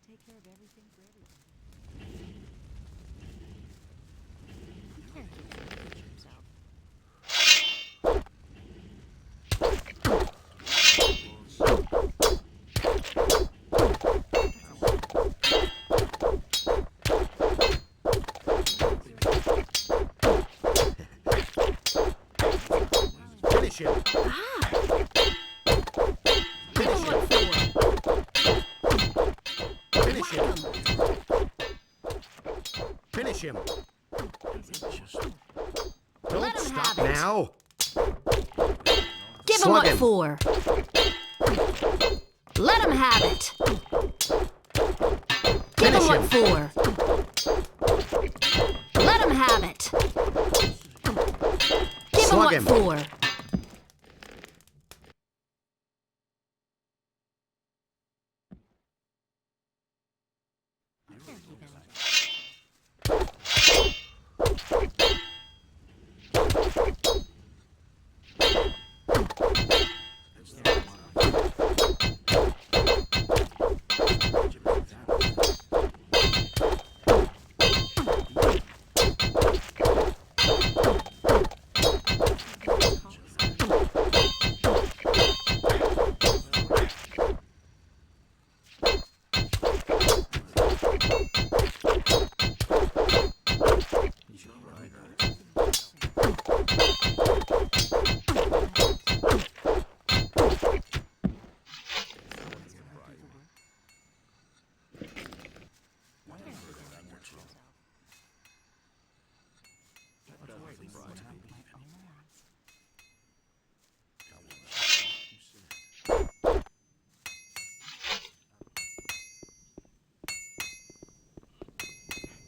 Take care of everything for everyone. Finish him. Finish him. Don't stop now. Give him what for. Let him have it. Give him what for. Let him have it. Give him what for.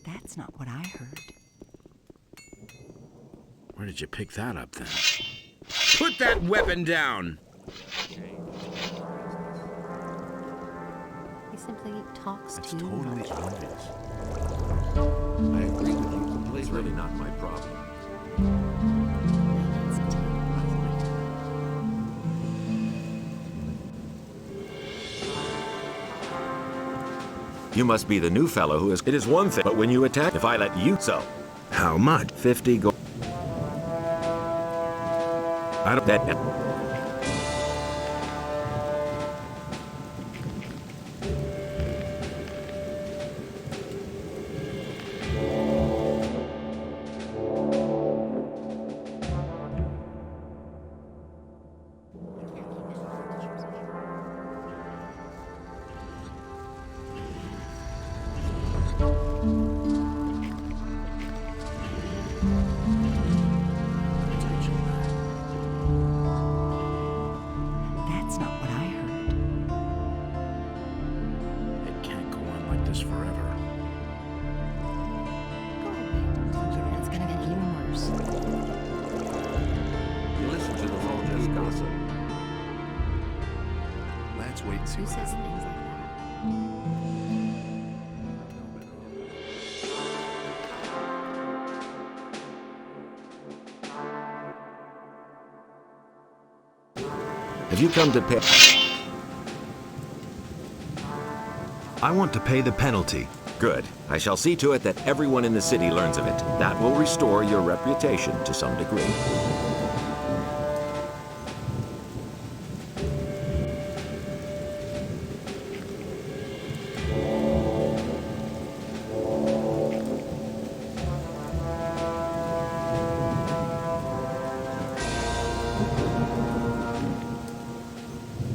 That's not what I heard. Where did you pick that up, then? Put that weapon down! He simply talks That's too totally much. obvious. I agree with you completely. It's really not my problem. You must be the new fellow who is... It is one thing, but when you attack, if I let you... So. How much? 50 gold. I don't... That... That's not what I heard. It can't go on like this forever. Go away. It's gonna get even worse. You listen to them all just gossip. Let's wait and see. Who says things like that? Have you come to pay... I want to pay the penalty. Good. I shall see to it that everyone in the city learns of it. That will restore your reputation to some degree.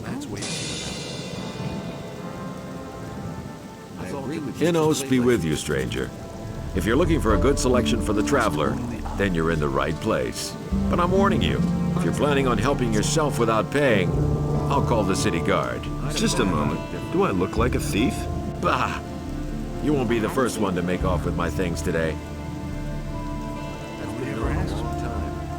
Let's wait and see what happens. I agree with you. Inos be with you, stranger. If you're looking for a good selection for the traveler, then you're in the right place. But I'm warning you, if you're planning on helping yourself without paying, I'll call the city guard. Just a moment. Do I look like a thief? Bah! You won't be the first one to make off with my things today. Nobody ever asked some time.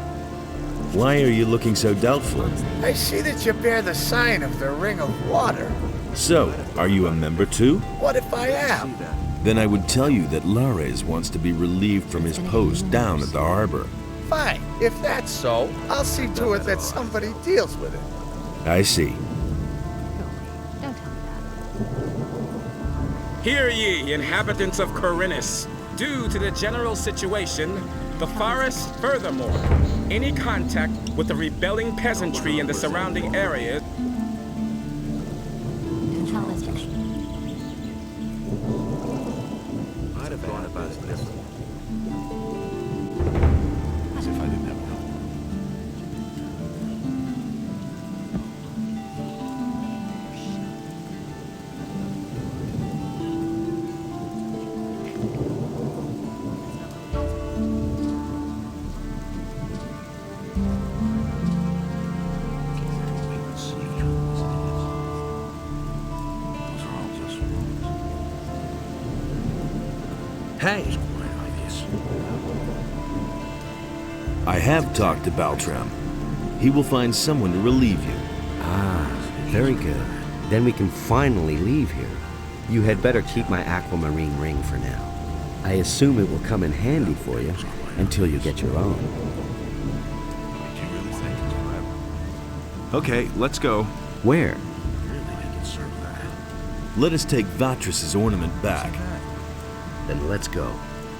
Why are you looking so doubtful? I see that you bear the sign of the Ring of Water. So, are you a member too? What if I am? Then I would tell you that Lares wants to be relieved from his post down at the harbor. Fine. If that's so, I'll see to it that somebody deals with it. I see. Go away. Don't tell me that. Hear ye, inhabitants of Corinus. Due to the general situation, the forest, furthermore, any contact with the rebelling peasantry in the surrounding area Don't tell us to I'd have gone about it differently. As if I didn't have enough. Hey, I have talked to Baltram. He will find someone to relieve you. Ah, very good. Then we can finally leave here. You had better keep my aquamarine ring for now. I assume it will come in handy for you until you get your own. Did you really think it's forever? okay, let's go. Where? Really, they can serve that. Let us take Vatras' ornament back. Then let's go.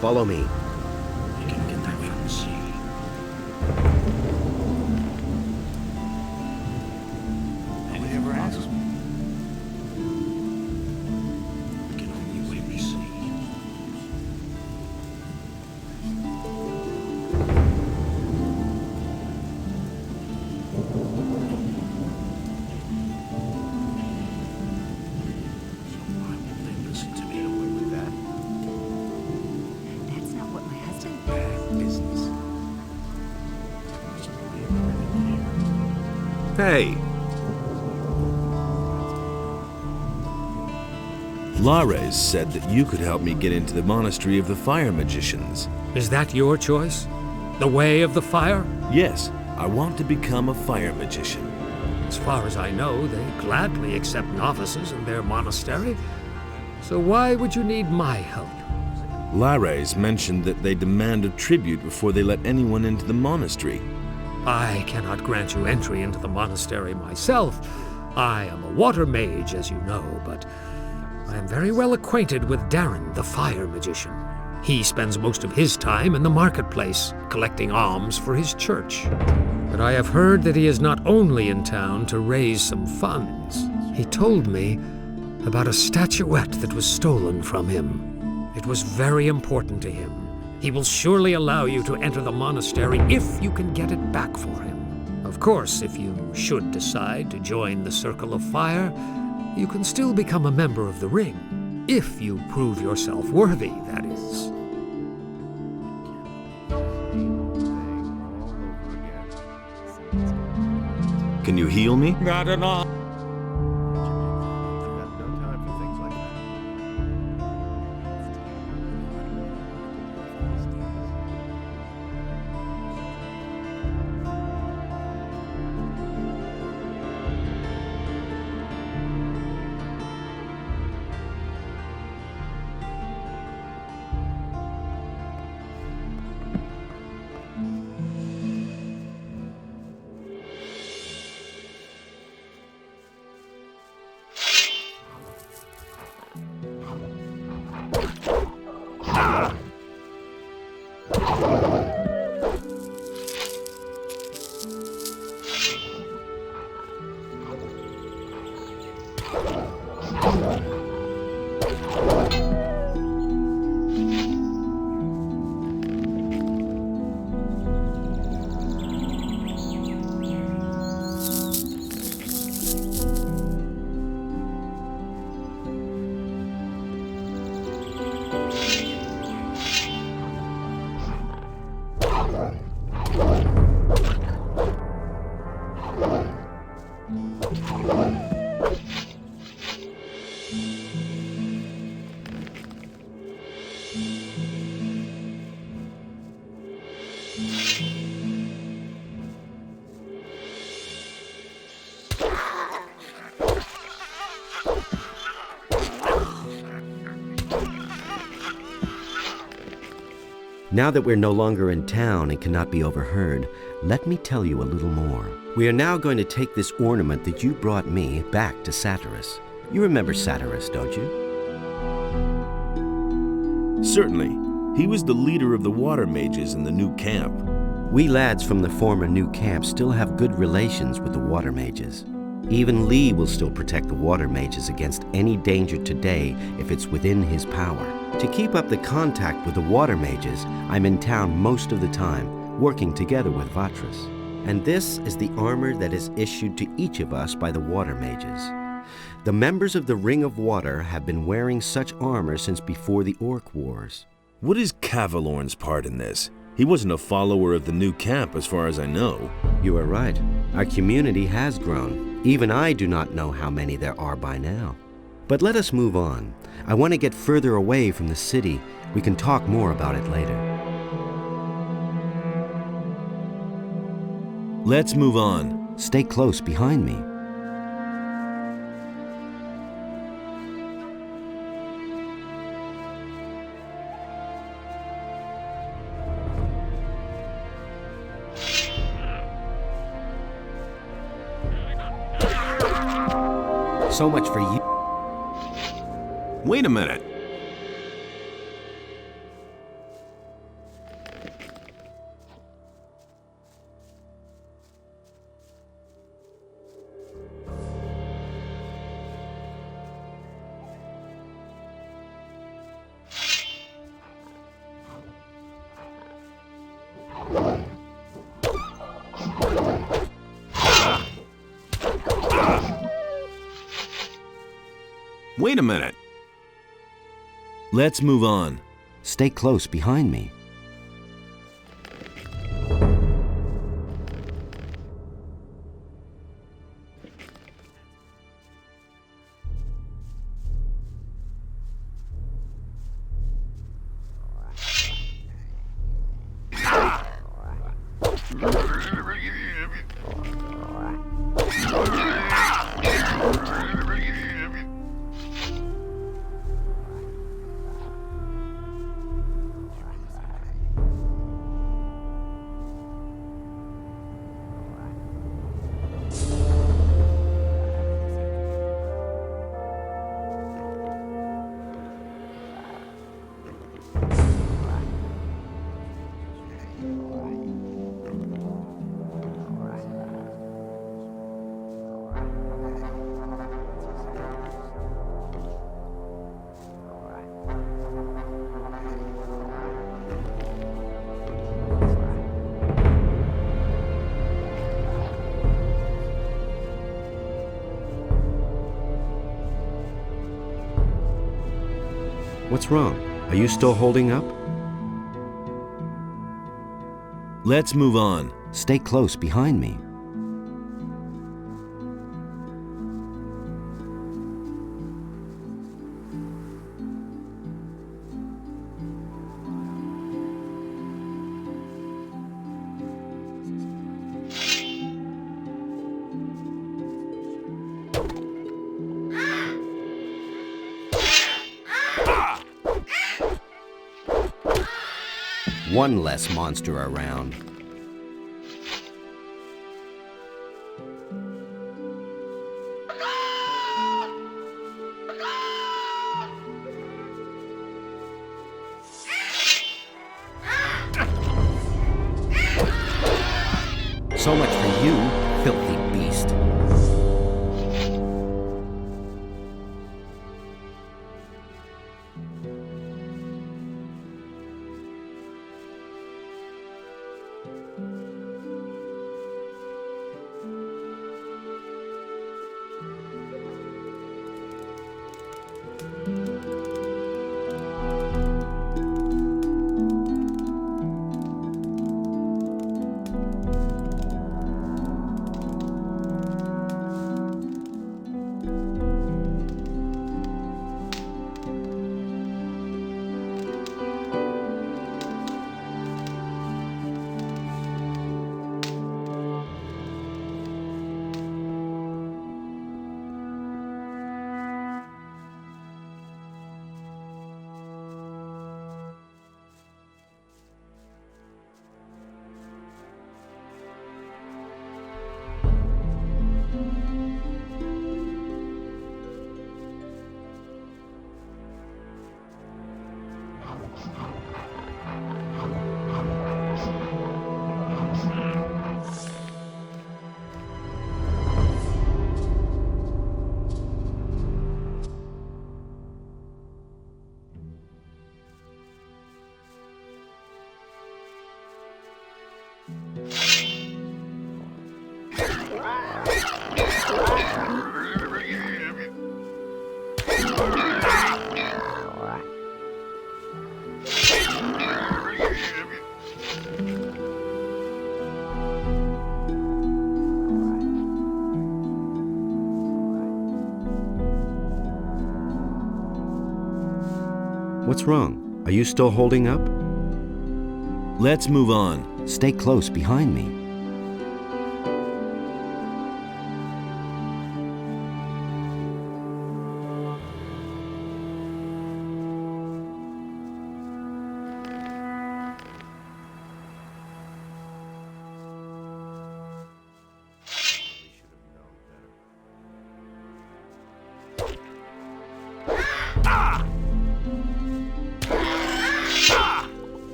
Follow me. You can get that from the sea. Nobody ever asks me. We can only wait and see. So why won't they listen to me? Get away with that. That's not what my husband. Bad business. Hey, Lares said that you could help me get into the monastery of the fire magicians. Is that your choice? The way of the fire? Yes, I want to become a fire magician. As far as I know, they gladly accept novices in their monastery. So why would you need my help? Lares mentioned that they demand a tribute before they let anyone into the monastery. I cannot grant you entry into the monastery myself. I am a water mage, as you know, but I am very well acquainted with Darren, the fire magician. He spends most of his time in the marketplace, collecting alms for his church. But I have heard that he is not only in town to raise some funds. He told me about a statuette that was stolen from him. It was very important to him. He will surely allow you to enter the monastery if you can get it back for him. Of course, if you should decide to join the Circle of Fire, you can still become a member of the Ring. If you prove yourself worthy, that is. can you heal me? Not at all. I've got no time for things like that. Now that we're no longer in town and cannot be overheard, let me tell you a little more. We are now going to take this ornament that you brought me back to Vatras. You remember Vatras, don't you? Certainly. He was the leader of the water mages in the new camp. We lads from the former new camp still have good relations with the water mages. Even Lee will still protect the water mages against any danger today if it's within his power. To keep up the contact with the water mages, I'm in town most of the time, working together with Vatras. And this is the armor that is issued to each of us by the water mages. The members of the Ring of Water have been wearing such armor since before the Orc Wars. What is Cavalorn's part in this? He wasn't a follower of the new camp as far as I know. You are right. Our community has grown. Even I do not know how many there are by now. But let us move on. I want to get further away from the city. We can talk more about it later. Let's move on. Stay close behind me. So much for you. Wait a minute. Wait a minute. Let's move on. Stay close behind me. What's wrong? Are you still holding up? Let's move on. Stay close behind me. One less monster around. So much for you, filthy beast. What's wrong? Are you still holding up? Let's move on. Stay close behind me.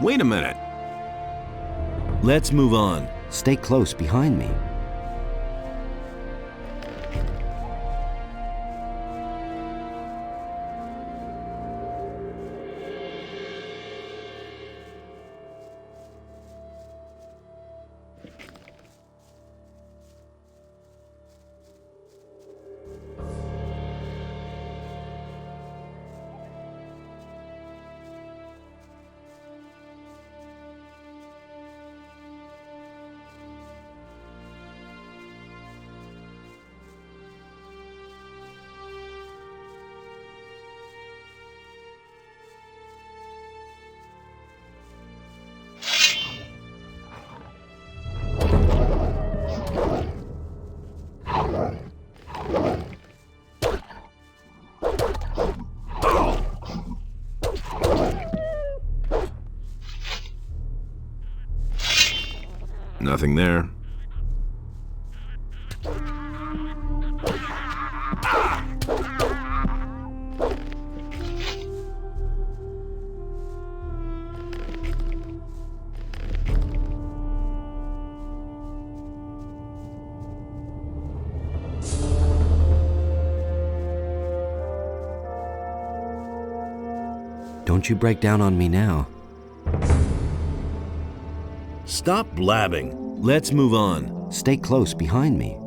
Wait a minute. Let's move on. Stay close behind me. Nothing there. Don't you break down on me now. Stop blabbing. Let's move on. Stay close behind me.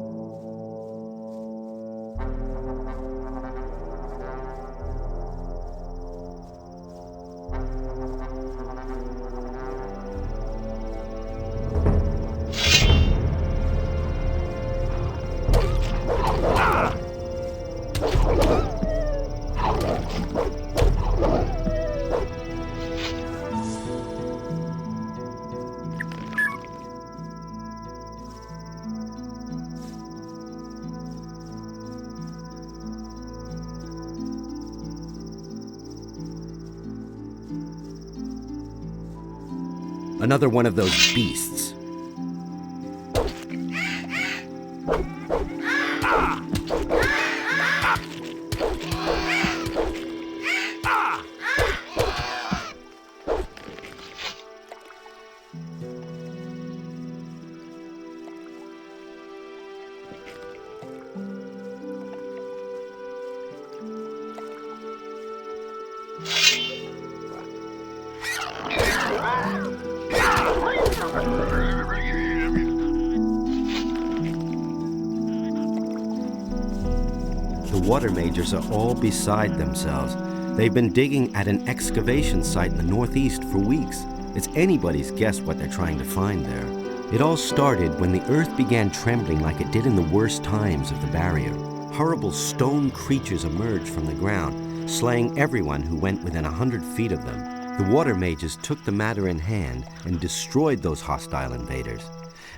Another one of those beasts. The water mages are all beside themselves. They've been digging at an excavation site in the northeast for weeks. It's anybody's guess what they're trying to find there. It all started when the earth began trembling like it did in the worst times of the barrier. Horrible stone creatures emerged from the ground, slaying everyone who went within 100 feet of them. The water mages took the matter in hand and destroyed those hostile invaders.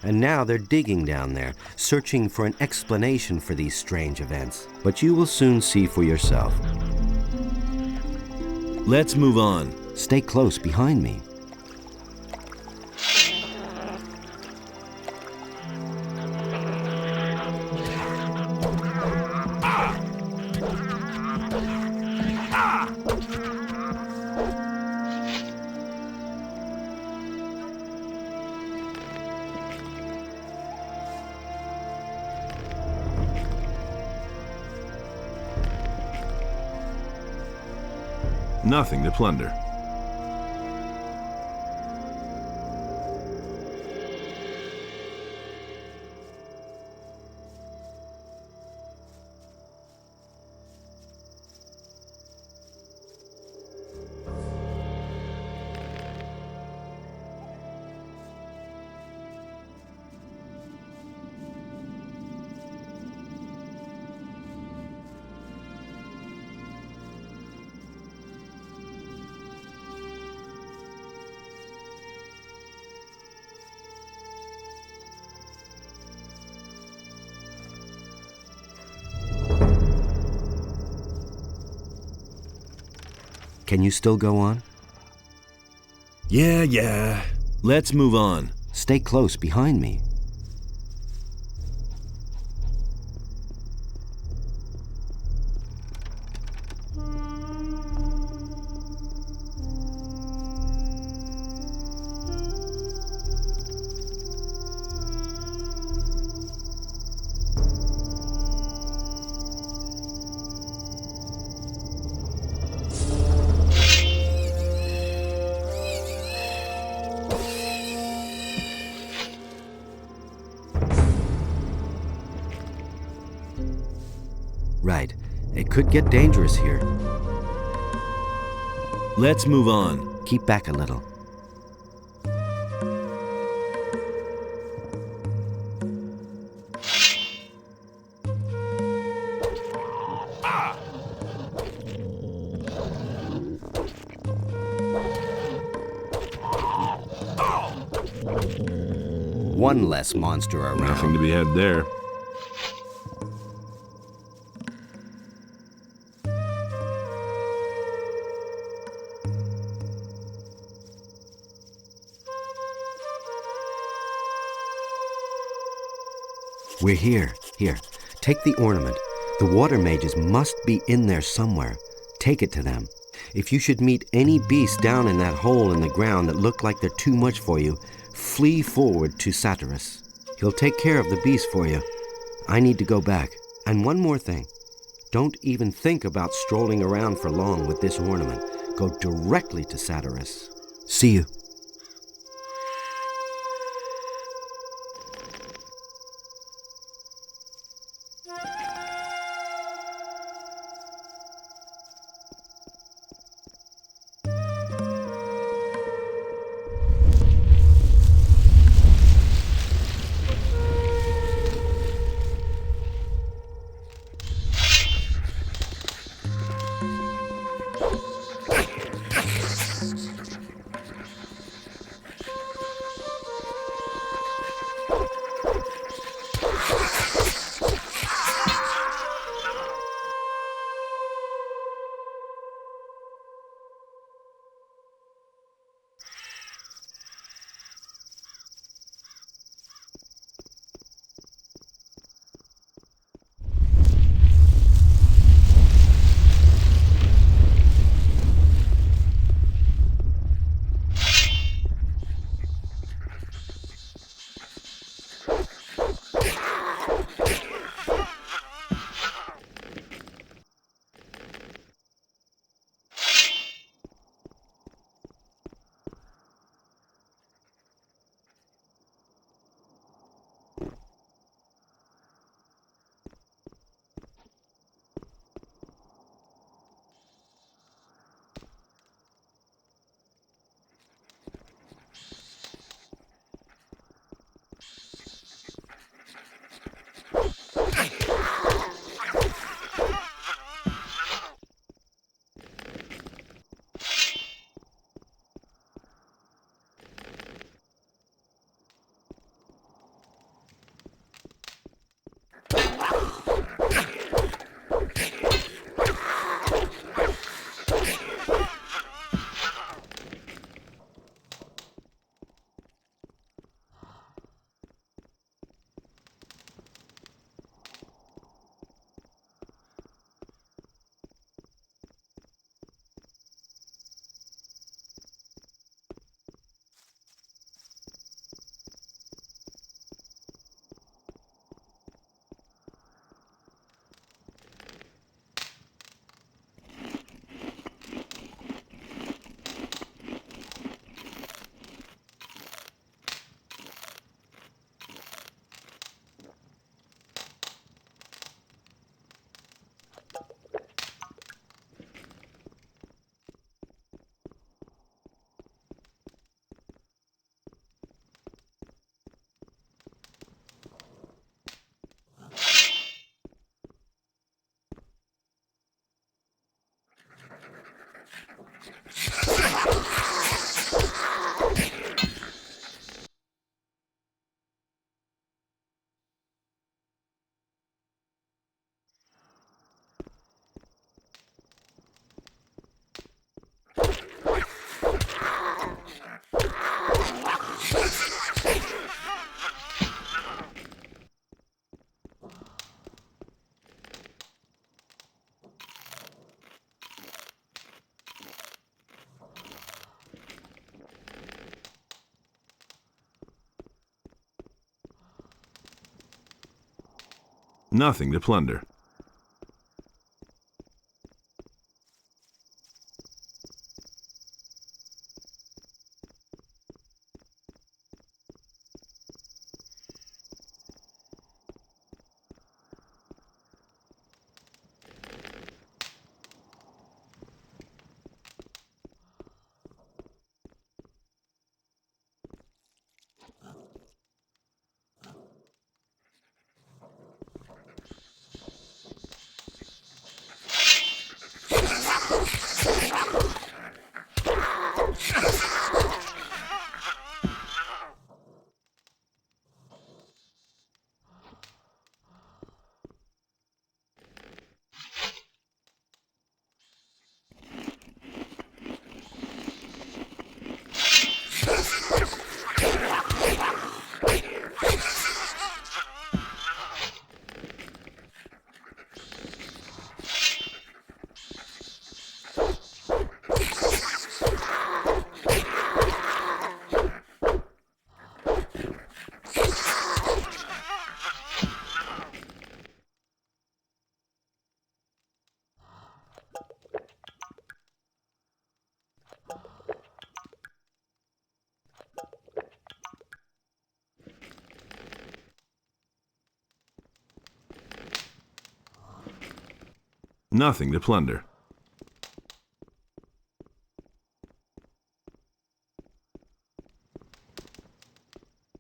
And now they're digging down there, searching for an explanation for these strange events. But you will soon see for yourself. Let's move on. Stay close behind me. Nothing to plunder. Can you still go on? Yeah. Let's move on. Stay close behind me. Right. It could get dangerous here. Let's move on. Keep back a little. One less monster around. Nothing to be had there. We're here. Here, take the ornament. The water mages must be in there somewhere. Take it to them. If you should meet any beast down in that hole in the ground that look like they're too much for you, flee forward to Vatras. He'll take care of the beast for you. I need to go back. And one more thing. Don't even think about strolling around for long with this ornament. Go directly to Vatras. See you. Nothing to plunder. Nothing to plunder.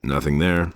Nothing there.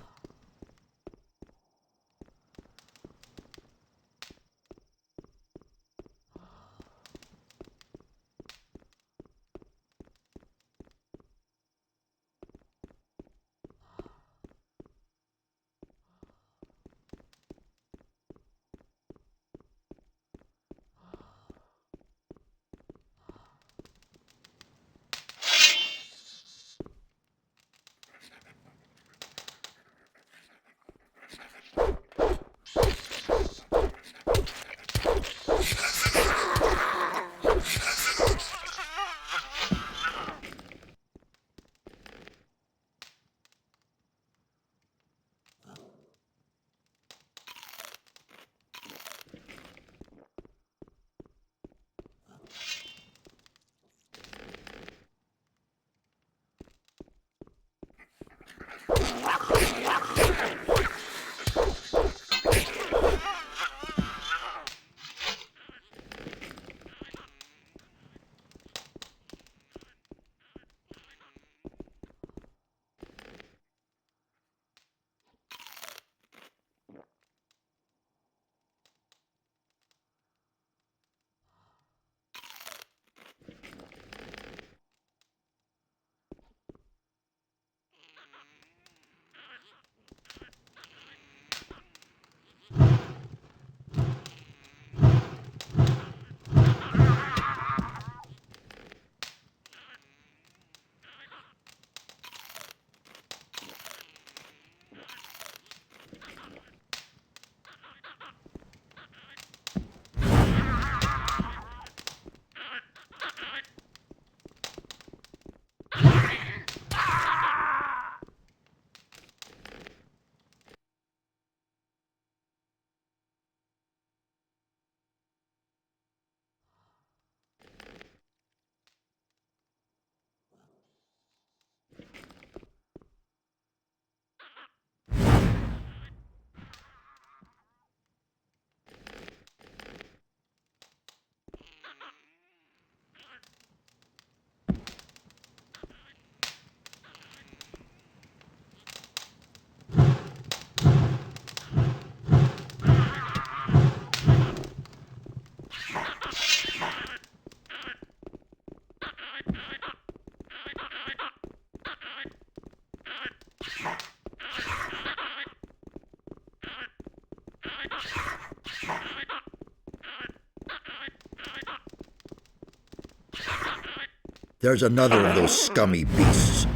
There's another of those scummy beasts.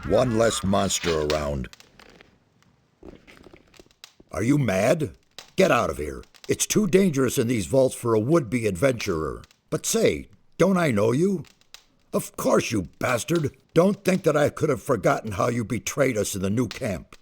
One less monster around. Are you mad? Get out of here. It's too dangerous in these vaults for a would-be adventurer. But say, don't I know you? Of course, you bastard. Don't think that I could have forgotten how you betrayed us in the new camp.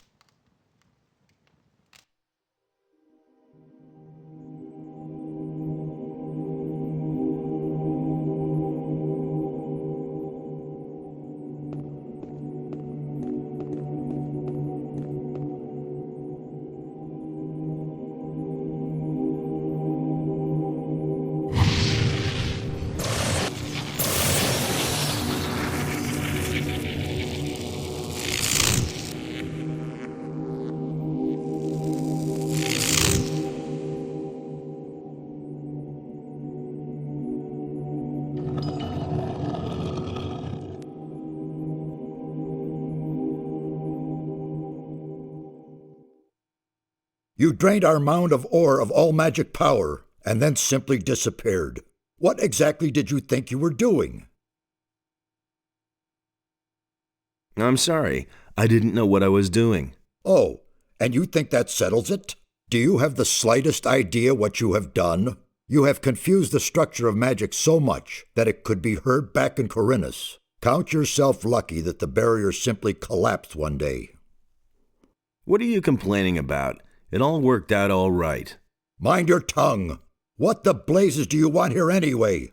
You drained our mound of ore of all magic power, and then simply disappeared. What exactly did you think you were doing? I'm sorry. I didn't know what I was doing. Oh, and you think that settles it? Do you have the slightest idea what you have done? You have confused the structure of magic so much that it could be heard back in Corinus. Count yourself lucky that the barrier simply collapsed one day. What are you complaining about? It all worked out all right. Mind your tongue! What the blazes do you want here anyway?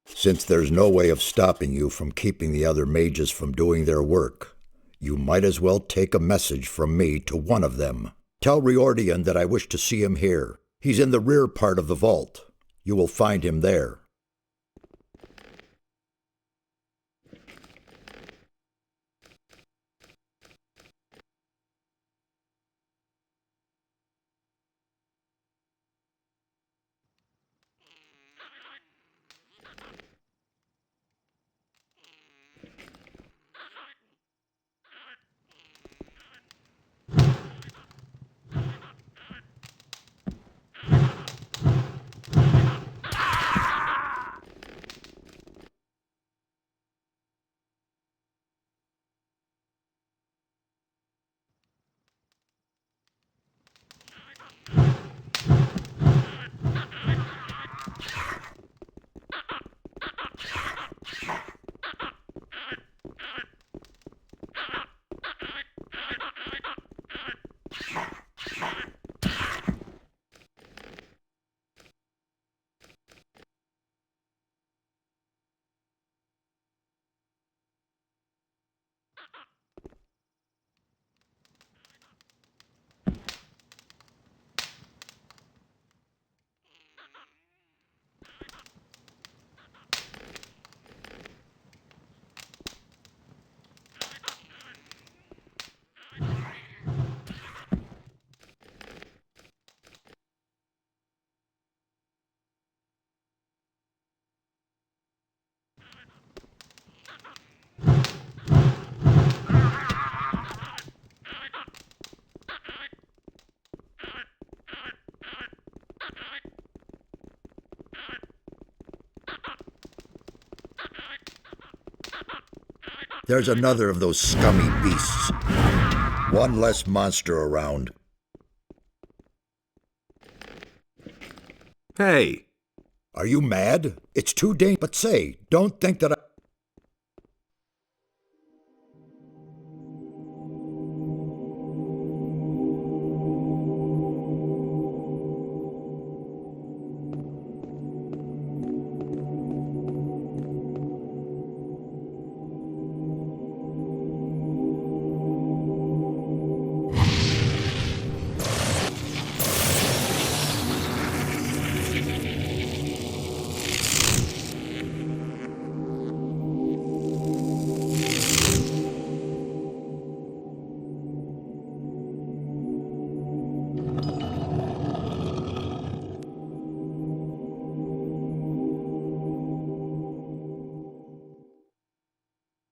Since there's no way of stopping you from keeping the other mages from doing their work, you might as well take a message from me to one of them. Tell Riordian that I wish to see him here. He's in the rear part of the vault. You will find him there. There's another of those scummy beasts. One less monster around. Hey! Are you mad? It's too dangerous. But say, don't think that I...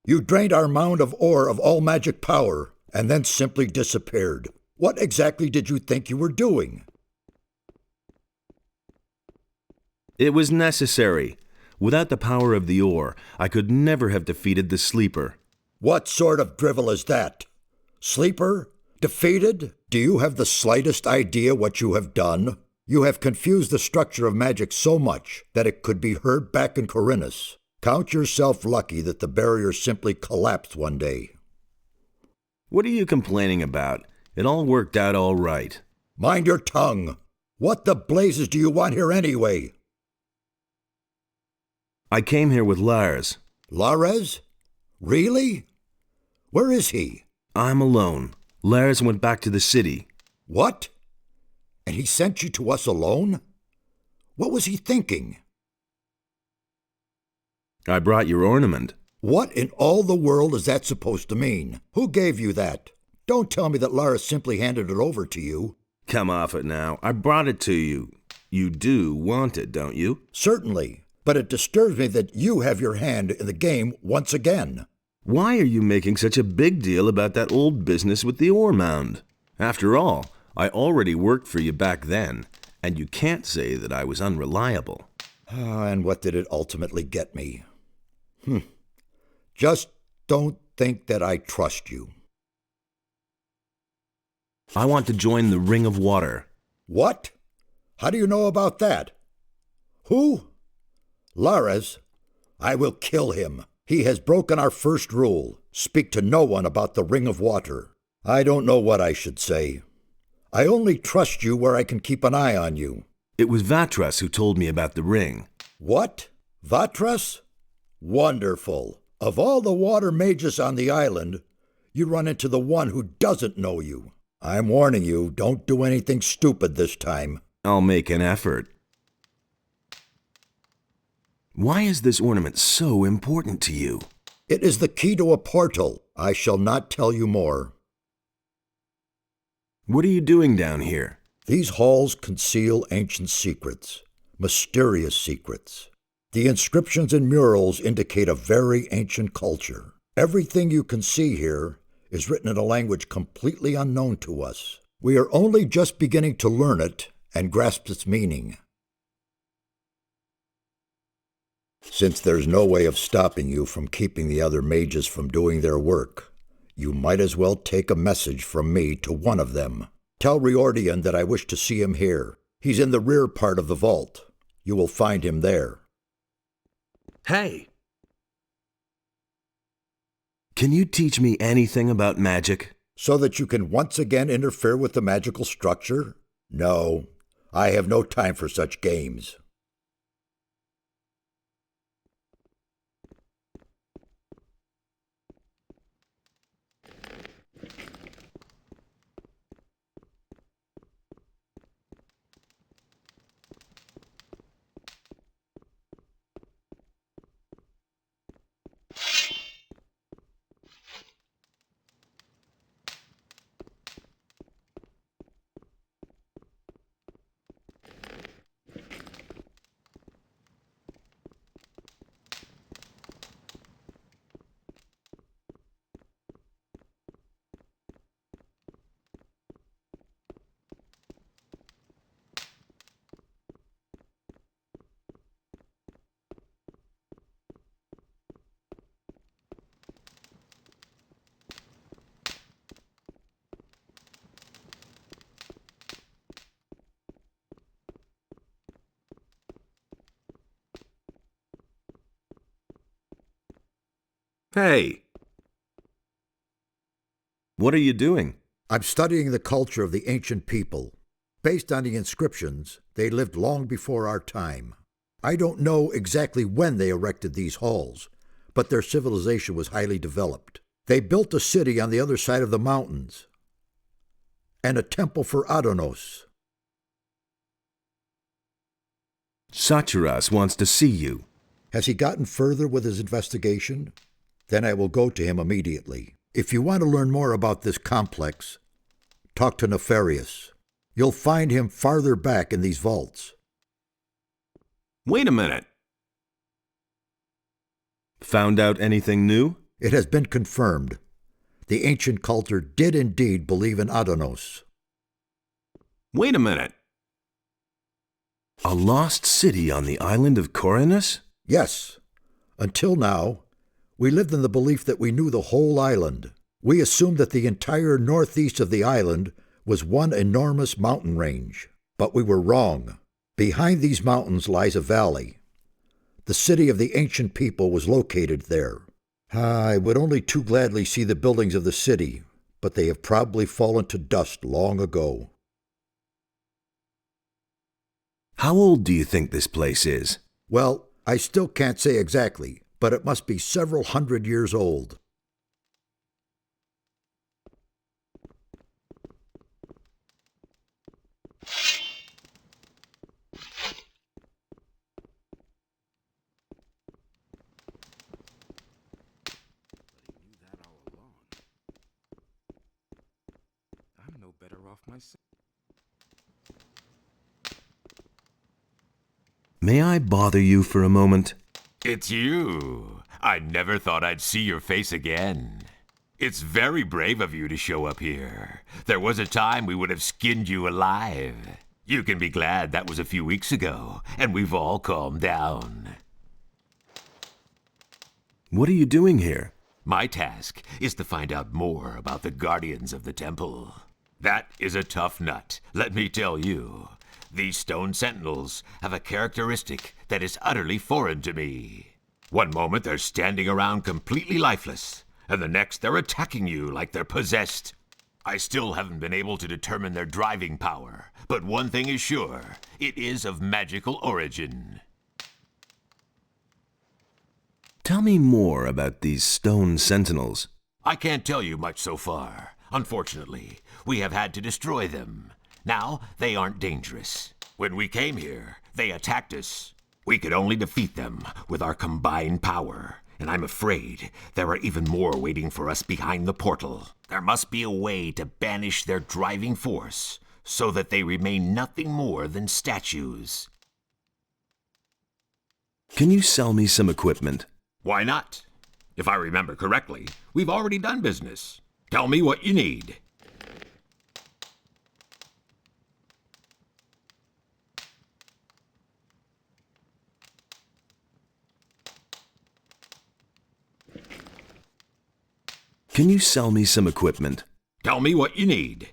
You drained our mound of ore of all magic power, and then simply disappeared. What exactly did you think you were doing? It was necessary. Without the power of the ore, I could never have defeated the Sleeper. What sort of drivel is that? Sleeper? Defeated? Do you have the slightest idea what you have done? You have confused the structure of magic so much that it could be heard back in Corinus. Count yourself lucky that the barrier simply collapsed one day. What are you complaining about? It all worked out all right. Mind your tongue! What the blazes do you want here anyway? I came here with Lares. Lares? Really? Where is he? I'm alone. Lares went back to the city. What? And he sent you to us alone? What was he thinking? I brought your ornament. What in all the world is that supposed to mean? Who gave you that? Don't tell me that Lares simply handed it over to you. Come off it now. I brought it to you. You do want it, don't you? Certainly, but it disturbs me that you have your hand in the game once again. Why are you making such a big deal about that old business with the ore mound? After all, I already worked for you back then, and you can't say that I was unreliable. And what did it ultimately get me? Just don't think that I trust you. I want to join the Ring of Water. What? How do you know about that? Who? Lares? I will kill him. He has broken our first rule. Speak to no one about the Ring of Water. I don't know what I should say. I only trust you where I can keep an eye on you. It was Vatras who told me about the ring. What? Vatras? Wonderful. Of all the water mages on the island, you run into the one who doesn't know you. I'm warning you, don't do anything stupid this time. I'll make an effort. Why is this ornament so important to you? It is the key to a portal. I shall not tell you more. What are you doing down here? These halls conceal ancient secrets, mysterious secrets. The inscriptions and murals indicate a very ancient culture. Everything you can see here is written in a language completely unknown to us. We are only just beginning to learn it and grasp its meaning. Since there's no way of stopping you from keeping the other mages from doing their work, you might as well take a message from me to one of them. Tell Riordian that I wish to see him here. He's in the rear part of the vault. You will find him there. Hey! Can you teach me anything about magic? So that you can once again interfere with the magical structure? No, I have no time for such games. Hey! What are you doing? I'm studying the culture of the ancient people. Based on the inscriptions, they lived long before our time. I don't know exactly when they erected these halls, but their civilization was highly developed. They built a city on the other side of the mountains, and a temple for Adonos. Vatras wants to see you. Has he gotten further with his investigation? Then I will go to him immediately. If you want to learn more about this complex, talk to Nefarious. You'll find him farther back in these vaults. Wait a minute. Found out anything new? It has been confirmed. The ancient culture did indeed believe in Adonos. Wait a minute. A lost city on the island of Corinus? Yes. Until now, we lived in the belief that we knew the whole island. We assumed that the entire northeast of the island was one enormous mountain range. But we were wrong. Behind these mountains lies a valley. The city of the ancient people was located there. I would only too gladly see the buildings of the city, but they have probably fallen to dust long ago. How old do you think this place is? Well, I still can't say exactly, but it must be several hundred years old. I'm no better off myself. May I bother you for a moment? It's you. I never thought I'd see your face again. It's very brave of you to show up here. There was a time we would have skinned you alive. You can be glad that was a few weeks ago, and we've all calmed down. What are you doing here? My task is to find out more about the guardians of the temple. That is a tough nut, let me tell you. These stone sentinels have a characteristic that is utterly foreign to me. One moment they're standing around completely lifeless, and the next they're attacking you like they're possessed. I still haven't been able to determine their driving power, but one thing is sure, it is of magical origin. Tell me more about these stone sentinels. I can't tell you much so far. Unfortunately, we have had to destroy them. Now, they aren't dangerous. When we came here, they attacked us. We could only defeat them with our combined power. And I'm afraid there are even more waiting for us behind the portal. There must be a way to banish their driving force, so that they remain nothing more than statues. Can you sell me some equipment? Why not? If I remember correctly, we've already done business. Tell me what you need. Can you sell me some equipment? Tell me what you need.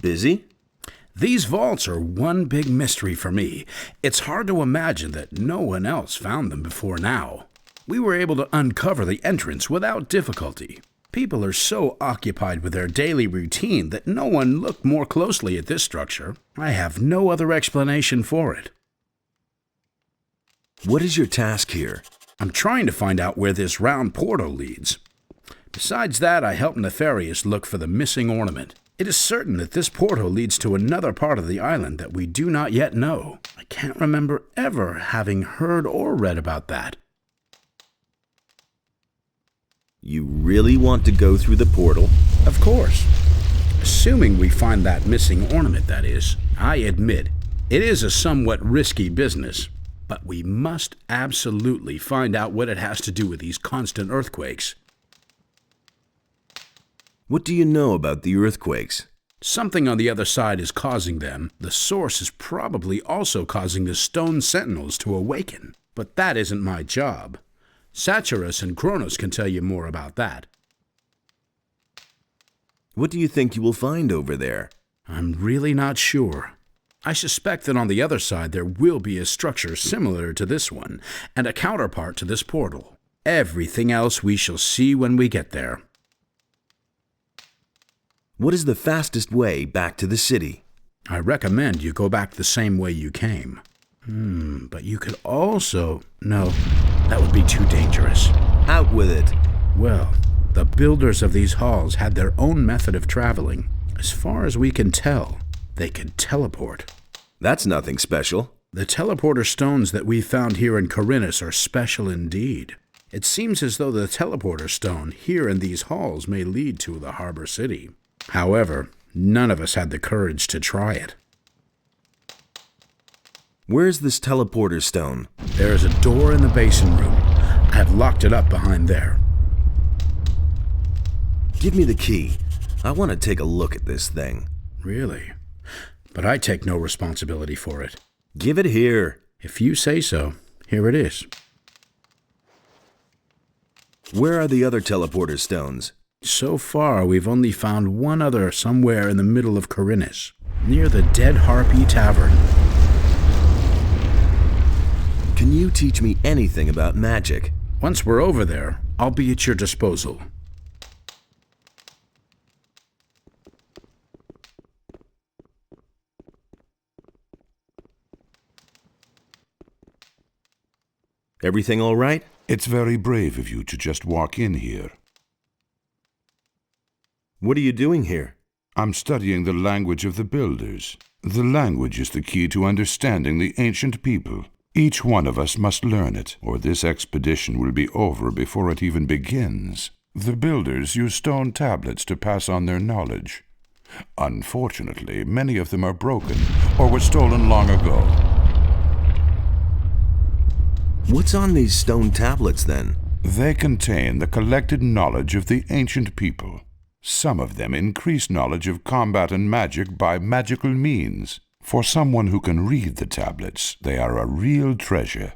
Busy? These vaults are one big mystery for me. It's hard to imagine that no one else found them before now. We were able to uncover the entrance without difficulty. People are so occupied with their daily routine that no one looked more closely at this structure. I have no other explanation for it. What is your task here? I'm trying to find out where this round portal leads. Besides that, I help Nefarious look for the missing ornament. It is certain that this portal leads to another part of the island that we do not yet know. I can't remember ever having heard or read about that. You really want to go through the portal? Of course. Assuming we find that missing ornament, that is. I admit, it is a somewhat risky business, but we must absolutely find out what it has to do with these constant earthquakes. What do you know about the earthquakes? Something on the other side is causing them. The source is probably also causing the stone sentinels to awaken. But that isn't my job. Satyrus and Kronos can tell you more about that. What do you think you will find over there? I'm really not sure. I suspect that on the other side there will be a structure similar to this one, and a counterpart to this portal. Everything else we shall see when we get there. What is the fastest way back to the city? I recommend you go back the same way you came. But you could also... No, that would be too dangerous. Out with it. Well, the builders of these halls had their own method of traveling. As far as we can tell, they could teleport. That's nothing special. The teleporter stones that we found here in Corinus are special indeed. It seems as though the teleporter stone here in these halls may lead to the harbor city. However, none of us had the courage to try it. Where's this teleporter stone? There is a door in the basin room. I have locked it up behind there. Give me the key. I want to take a look at this thing. Really? But I take no responsibility for it. Give it here. If you say so, here it is. Where are the other teleporter stones? So far, we've only found one other somewhere in the middle of Corinus, near the Dead Harpy Tavern. Can you teach me anything about magic? Once we're over there, I'll be at your disposal. Everything all right? It's very brave of you to just walk in here. What are you doing here? I'm studying the language of the builders. The language is the key to understanding the ancient people. Each one of us must learn it, or this expedition will be over before it even begins. The builders use stone tablets to pass on their knowledge. Unfortunately, many of them are broken or were stolen long ago. What's on these stone tablets, then? They contain the collected knowledge of the ancient people. Some of them increase knowledge of combat and magic by magical means. For someone who can read the tablets, they are a real treasure.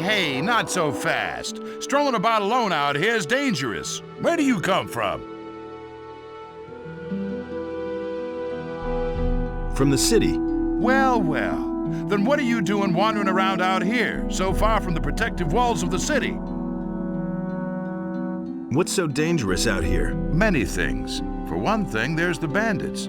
Hey, not so fast. Strolling about alone out here is dangerous. Where do you come from? From the city. Well. Then what are you doing wandering around out here, so far from the protective walls of the city? What's so dangerous out here? Many things. For one thing, there's the bandits.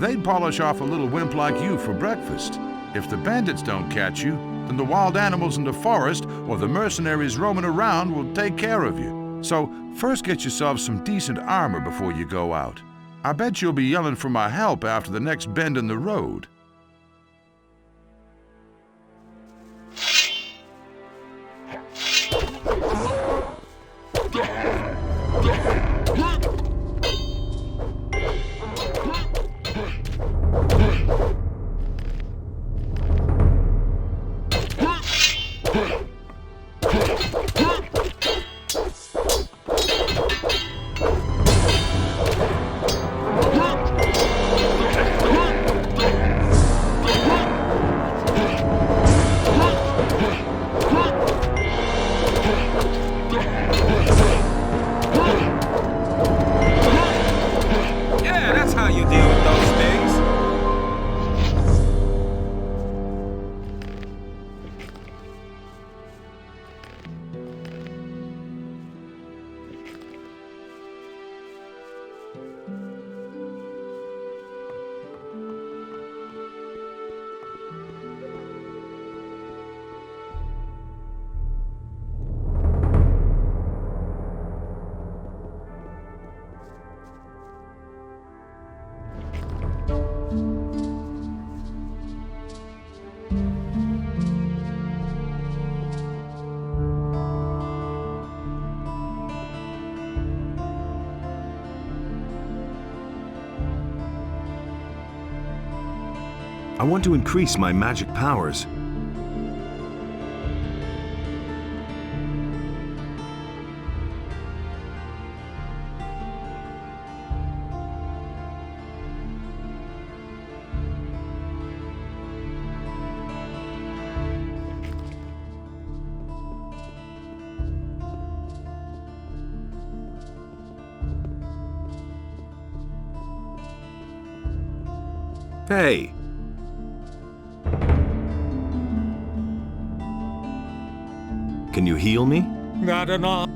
They'd polish off a little wimp like you for breakfast. If the bandits don't catch you, then the wild animals in the forest or the mercenaries roaming around will take care of you. So first get yourself some decent armor before you go out. I bet you'll be yelling for my help after the next bend in the road. I want to increase my magic powers. Hey! Can you heal me? Adonai.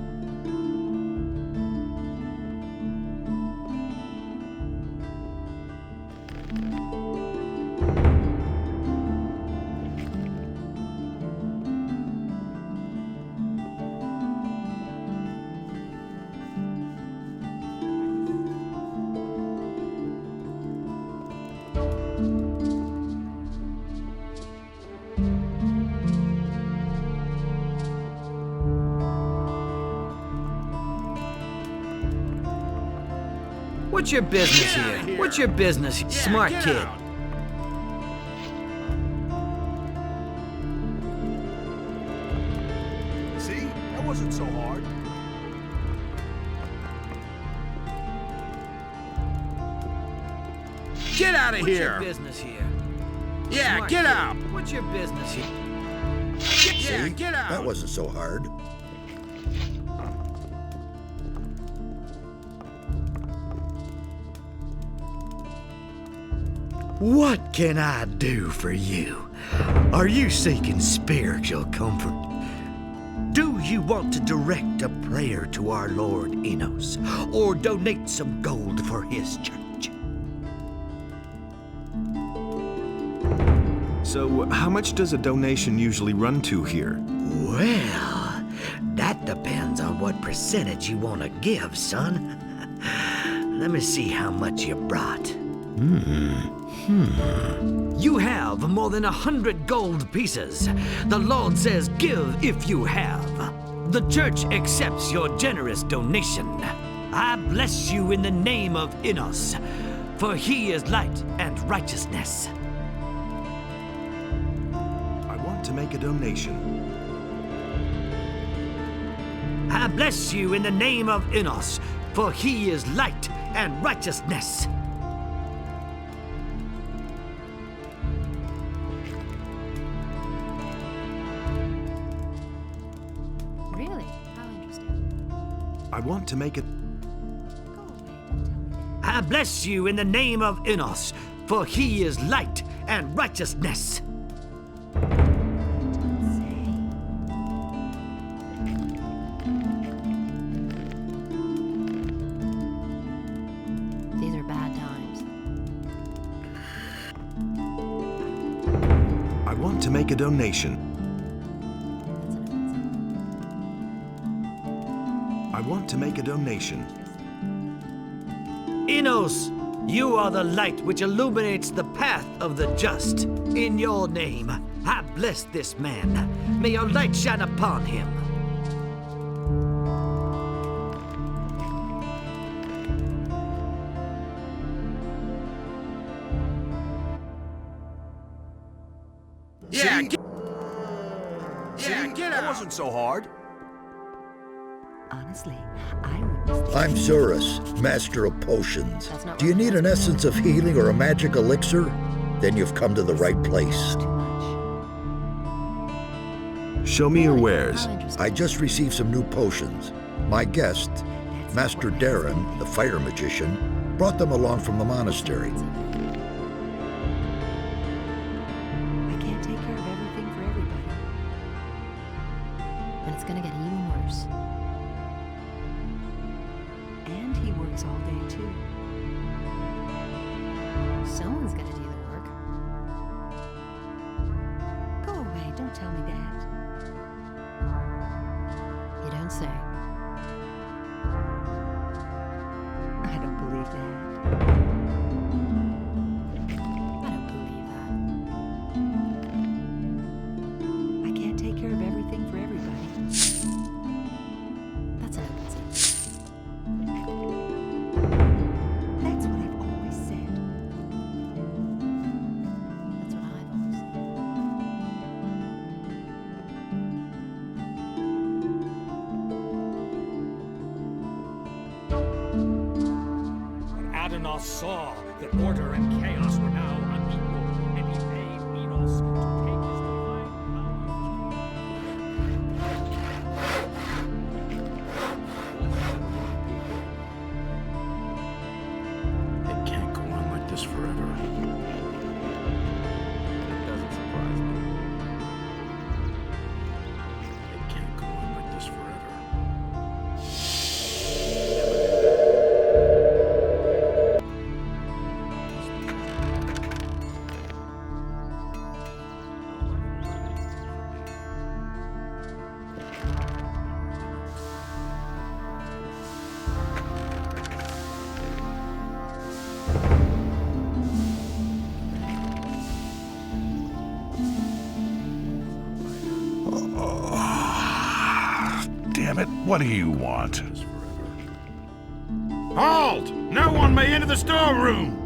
What's your business here? What's your business, smart kid? See? That wasn't so hard. Get out of What's here! your business here? Yeah, Smart get kid. out! What's your business here? Yeah, See? get out! That wasn't so hard. What can I do for you? Are you seeking spiritual comfort? Do you want to direct a prayer to our Lord Enos, or donate some gold for his church? So, how much does a donation usually run to here? Well, that depends on what percentage you want to give, son. Let me see how much you brought. You have more than 100 gold pieces. The Lord says give if you have. The church accepts your generous donation. I bless you in the name of Enos, for he is light and righteousness. I want to make a donation. I bless you in the name of Enos, for he is light and righteousness. Really? How interesting. I want to make it. Go away, don't tell me that. I bless you in the name of Enos, for he is light and righteousness. Don't say. These are bad times. I want to make a donation. I want to make a donation. Enos, you are the light which illuminates the path of the just. In your name, I bless this man. May your light shine upon him. Yeah, See? get, yeah, get That out! wasn't so hard. Honestly, I would miss the I'm Zurus, master of potions. That's not Do you what need I'm an essence of healing or a magic elixir? Then you've come to the right place. too much. Show me your Really? wares. How interesting. I just received some new potions. My guest, That's Master what my husband Darren, the thinks. fire magician, brought them along from the monastery. I can't take care of everything for everybody. And it's gonna get even worse. And he works all day too. Someone's gonna do the work. Go away, don't tell me that. You don't say. I don't believe that. I don't believe that. I can't take care of everything for everybody. That's an open sentence. That's what I've always said. That's what I've always said. When Adonai saw that order and chaos were now unequal, and he bade Enos to take his divine It can't go on like this forever. It doesn't surprise me. It can't go on like this forever. Damn it, what do you want? Halt! No one may enter the storeroom!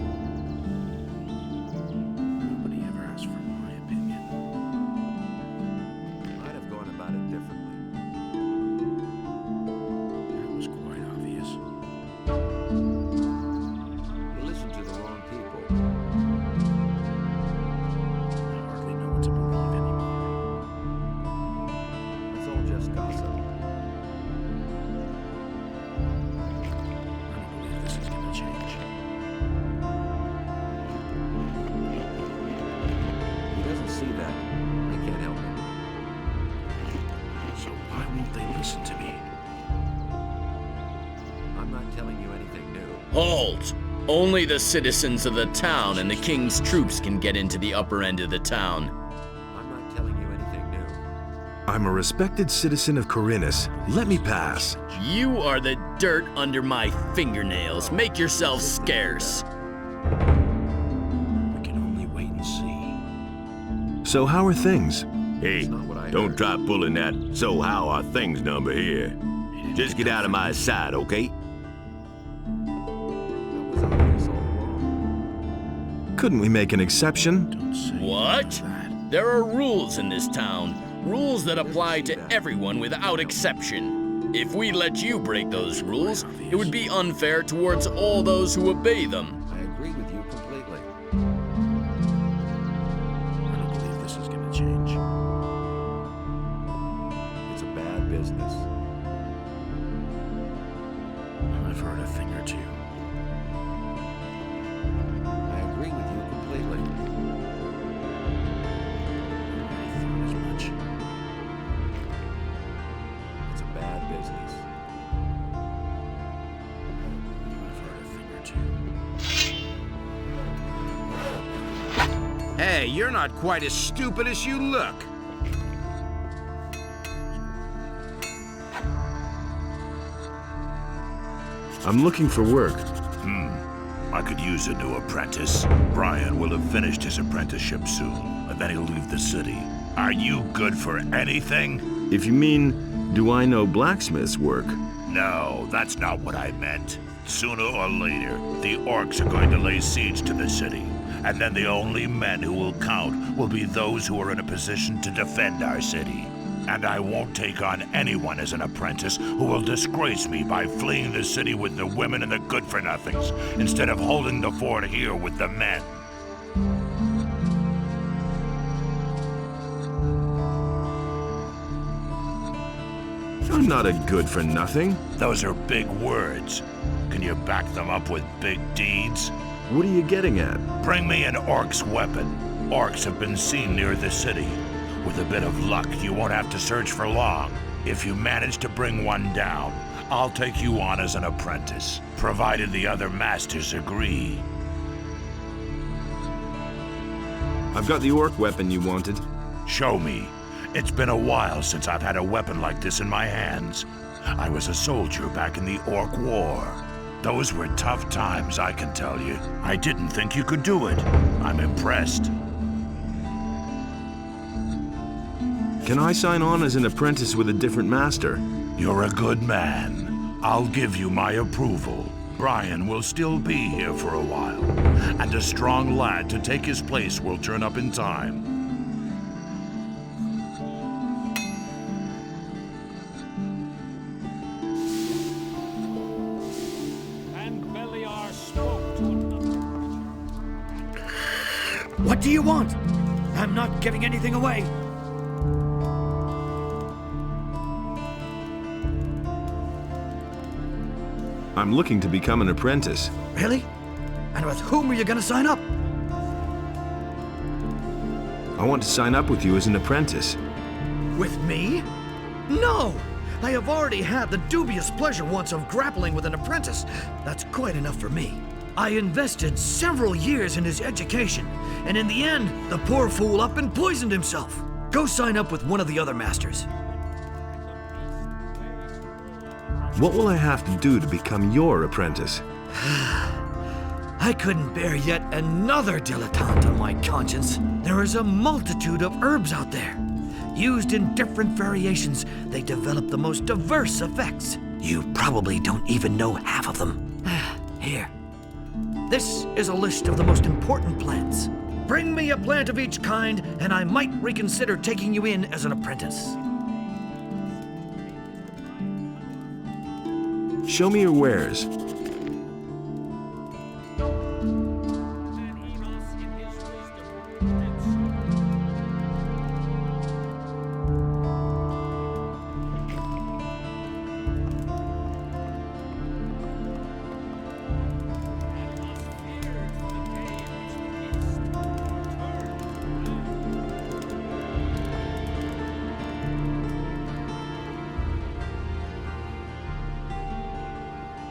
Nobody ever asked for my opinion. I'd have gone about it differently. That was quite obvious. You listened to the wrong people. I hardly know what to believe anymore. It's all just gossip. I don't believe this is going to change. He doesn't see that. I can't help him. So why won't they listen to me? I'm not telling you anything new. Halt! Only the citizens of the town and the king's troops can get into the upper end of the town. I'm not telling you anything new. I'm a respected citizen of Corinus. Let me pass. You are the dirt under my fingernails. Make yourself scarce. We can only wait and see. So how are things? Hey, don't try pulling that "so how are things" number here. Just get out of my sight, okay? Couldn't we make an exception? What? There are rules in this town. Rules that apply to everyone without exception. If we let you break those rules, it would be unfair towards all those who obey them. I agree with you completely. I don't believe this is going to change. It's a bad business. I've heard a thing or two. I agree with you completely. I thought as much. It's a bad business. I've heard a thing or two. Hey, you're not quite as stupid as you look. I'm looking for work. I could use a new apprentice. Brian will have finished his apprenticeship soon, and then he'll leave the city. Are you good for anything? If you mean, do I know blacksmith's work? No, that's not what I meant. Sooner or later, the orcs are going to lay siege to the city, and then the only men who will count will be those who are in a position to defend our city. And I won't take on anyone as an apprentice who will disgrace me by fleeing the city with the women and the good-for-nothings, instead of holding the fort here with the men. I'm not a good-for-nothing. Those are big words. Can you back them up with big deeds? What are you getting at? Bring me an orc's weapon. Orcs have been seen near the city. With a bit of luck, you won't have to search for long. If you manage to bring one down, I'll take you on as an apprentice, provided the other masters agree. I've got the orc weapon you wanted. Show me. It's been a while since I've had a weapon like this in my hands. I was a soldier back in the Orc War. Those were tough times, I can tell you. I didn't think you could do it. I'm impressed. Can I sign on as an apprentice with a different master? You're a good man. I'll give you my approval. Brian will still be here for a while, and a strong lad to take his place will turn up in time. What do you want? I'm not giving anything away. I'm looking to become an apprentice. Really? And with whom are you gonna sign up? I want to sign up with you as an apprentice. With me? No! I have already had the dubious pleasure once of grappling with an apprentice. That's quite enough for me. I invested several years in his education, and in the end, the poor fool up and poisoned himself. Go sign up with one of the other masters. What will I have to do to become your apprentice? I couldn't bear yet another dilettante on my conscience. There is a multitude of herbs out there. Used in different variations, they develop the most diverse effects. You probably don't even know half of them. Here. This is a list of the most important plants. Bring me a plant of each kind, and I might reconsider taking you in as an apprentice. Show me your wares.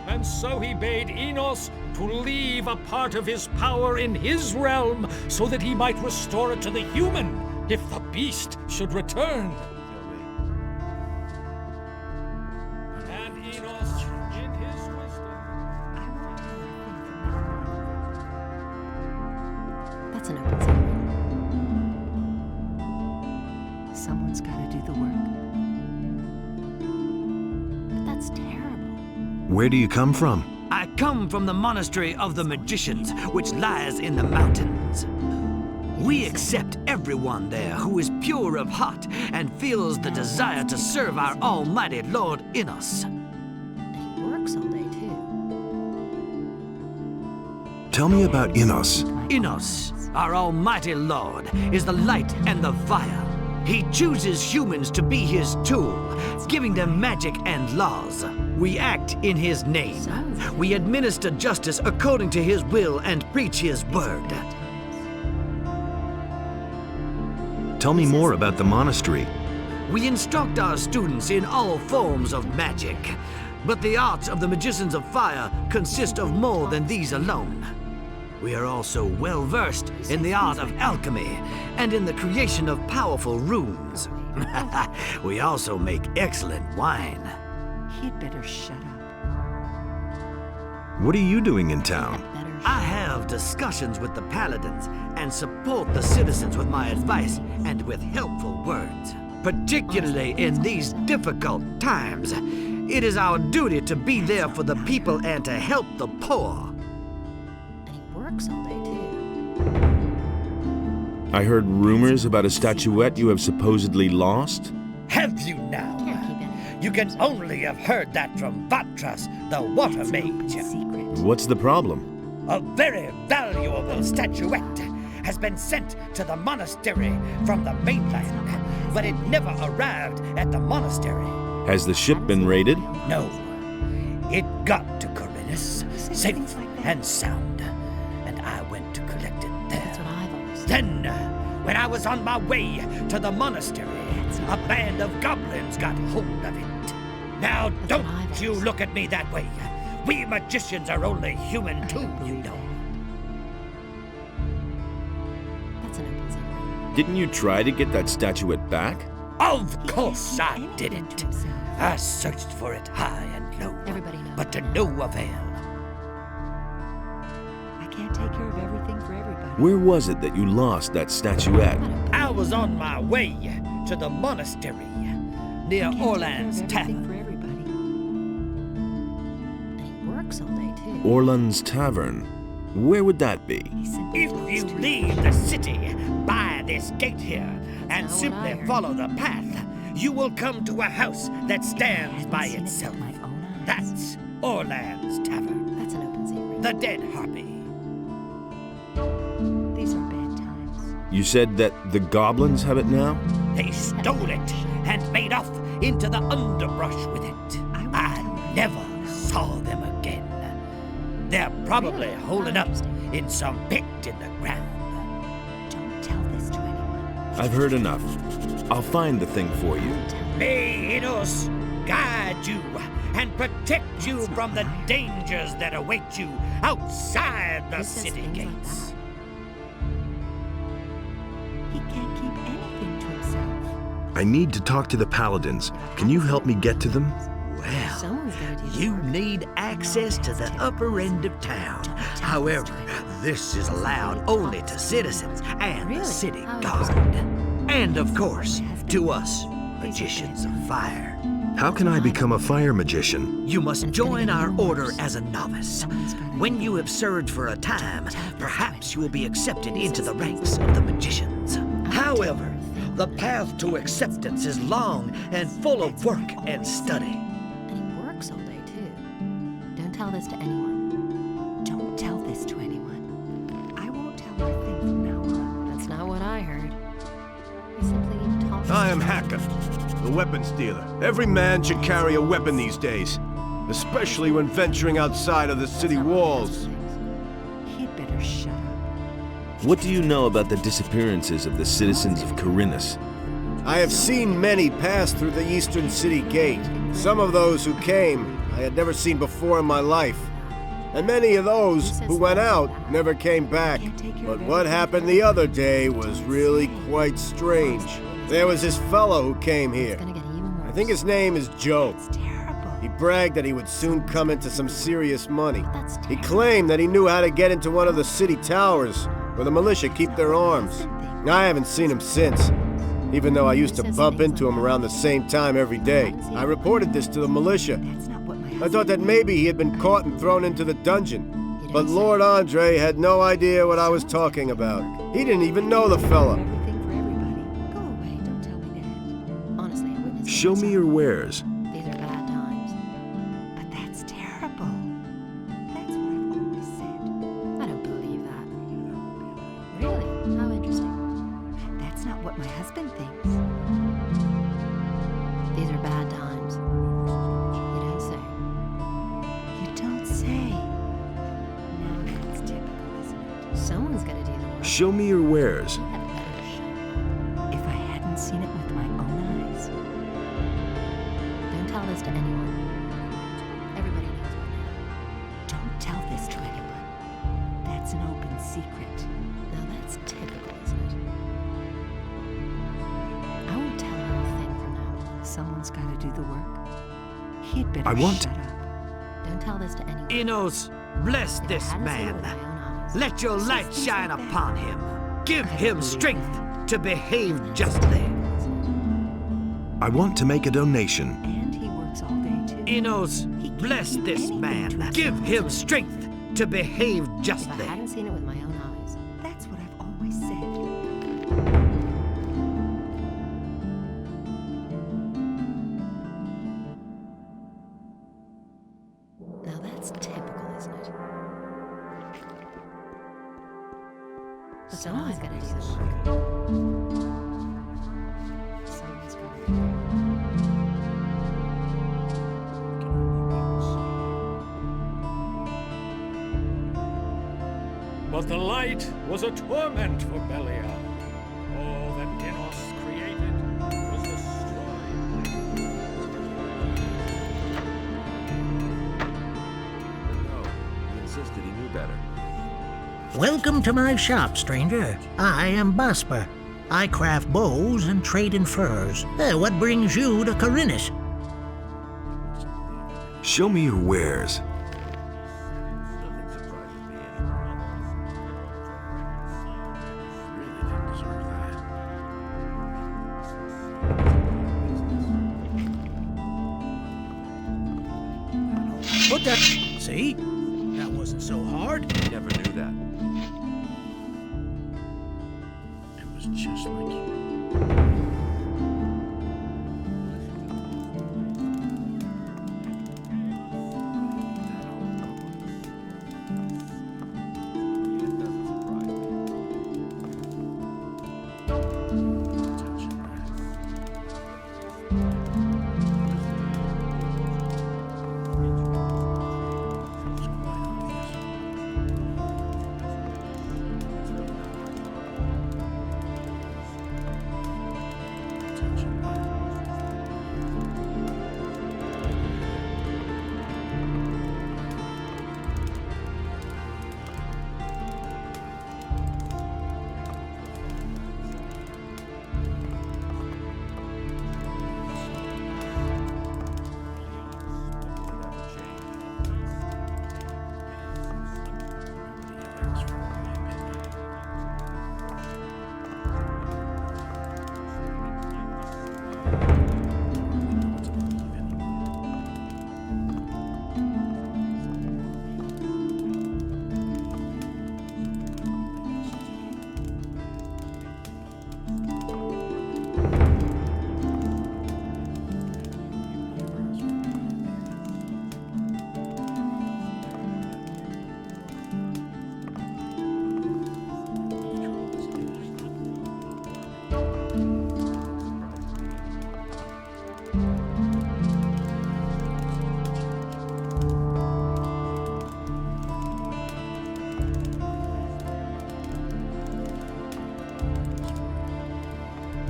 And so he bade Enos to leave a part of his power in his realm so that he might restore it to the human if the beast should return. And Enos, in his wisdom... That's an open secret. Someone's got to do the work. But that's terrible. Where do you come from? I come from the Monastery of the Magicians, which lies in the mountains. We accept everyone there who is pure of heart and feels the desire to serve our almighty Lord Enos. And he works all day, too. Tell me about Enos. Enos, our almighty Lord, is the light and the fire. He chooses humans to be his tool, giving them magic and laws. We act in his name. We administer justice according to his will and preach his word. Tell me more about the monastery. We instruct our students in all forms of magic, but the arts of the Magicians of Fire consist of more than these alone. We are also well versed in the art of alchemy and in the creation of powerful runes. We also make excellent wine. He'd better shut up. What are you doing in town? I have discussions with the paladins and support the citizens with my advice and with helpful words. Particularly in these difficult times, it is our duty to be there for the people and to help the poor. And he works all day, too. I heard rumors about a statuette you have supposedly lost? Have you now? You can only have heard that from Vatras, the water mage. What's the problem? A very valuable statuette has been sent to the monastery from the mainland, but it never arrived at the monastery. Has the ship been raided? No. It got to Corinus, safe and sound, and I went to collect it there. That's what I've always done. Then, when I was on my way to the monastery, a band of goblins got hold of it. Now, don't you look at me that way. We magicians are only human too, you know. That's an open secret. Didn't you try to get that statuette back? Of course I didn't. I searched for it high and low, but to no avail. I can't take care of everything for everybody. Where was it that you lost that statuette? I was on my way to the monastery near Orland's Tavern. Orland's Tavern. Where would that be? If you leave the city by this gate here and simply follow the path, you will come to a house that stands by itself. That's Orland's Tavern. That's an open secret. The Dead Harpy. These are bad times. You said that the goblins have it now? They stole it and made off into the underbrush with it. I never saw them again. They're probably holding up in some pit in the ground. Don't tell this to anyone. I've heard enough. I'll find the thing for you. May Enos guide you and protect you from the dangers that await you outside the city gates. He can't keep anything to himself. I need to talk to the paladins. Can you help me get to them? Well, you need access to the upper end of town. However, this is allowed only to citizens and the city guard. And of course, to us, magicians of fire. How can I become a fire magician? You must join our order as a novice. When you have served for a time, perhaps you will be accepted into the ranks of the magicians. However, the path to acceptance is long and full of work and study. And he works all day, too. Don't tell this to anyone. Don't tell this to anyone. I won't tell her a thing from now on. That's not what I heard. He simply talks. I am Hacker, the weapons dealer. Every man should carry a weapon these days, especially when venturing outside of the city walls. He'd better shut up. What do you know about the disappearances of the citizens of Corinus? I have seen many pass through the eastern city gate. Some of those who came I had never seen before in my life. And many of those who went out never came back. But what happened the other day was really quite strange. There was this fellow who came here. I think his name is Joe. He bragged that he would soon come into some serious money. He claimed that he knew how to get into one of the city towers where the militia keep their arms. I haven't seen him since, even though I used to bump into him around the same time every day. I reported this to the militia. I thought that maybe he had been caught and thrown into the dungeon. But Lord Andre had no idea what I was talking about. He didn't even know the fella. Show me your wares. These are bad times. But that's terrible. That's what I've always said. I don't believe that. Really? How interesting. That's not what my husband thinks. These are bad times. You don't say. You don't say. Now that's typical, isn't it? Someone's gotta do the work. Show me your wares. If I hadn't seen it with my own eyes. Don't tell this to anyone. Everybody knows by now. Don't tell this to anyone. That's an open secret. Now that's typical, isn't it? I won't tell her a thing from now on. Someone's got to do the work. He'd better shut up. Don't tell this to anyone. Enos, bless this man. Let your light shine upon him. Give him strength to behave justly. I want to make a donation. And he works all day too. Enos, bless this man. Give him strength to behave justly. If I hadn't seen it with my own eyes. That's what I've always said. Now that's typical, isn't it? But someone's got to do the work. Someone's got to do the work. But the light was a torment for Belial. All that Dinos created was destroyed. No, he insisted he knew better. Welcome to my shop, stranger. I am Basper. I craft bows and trade in furs. What brings you to Corinus? Show me your wares. Put that. See? That wasn't so hard. Never knew that. It was just like you.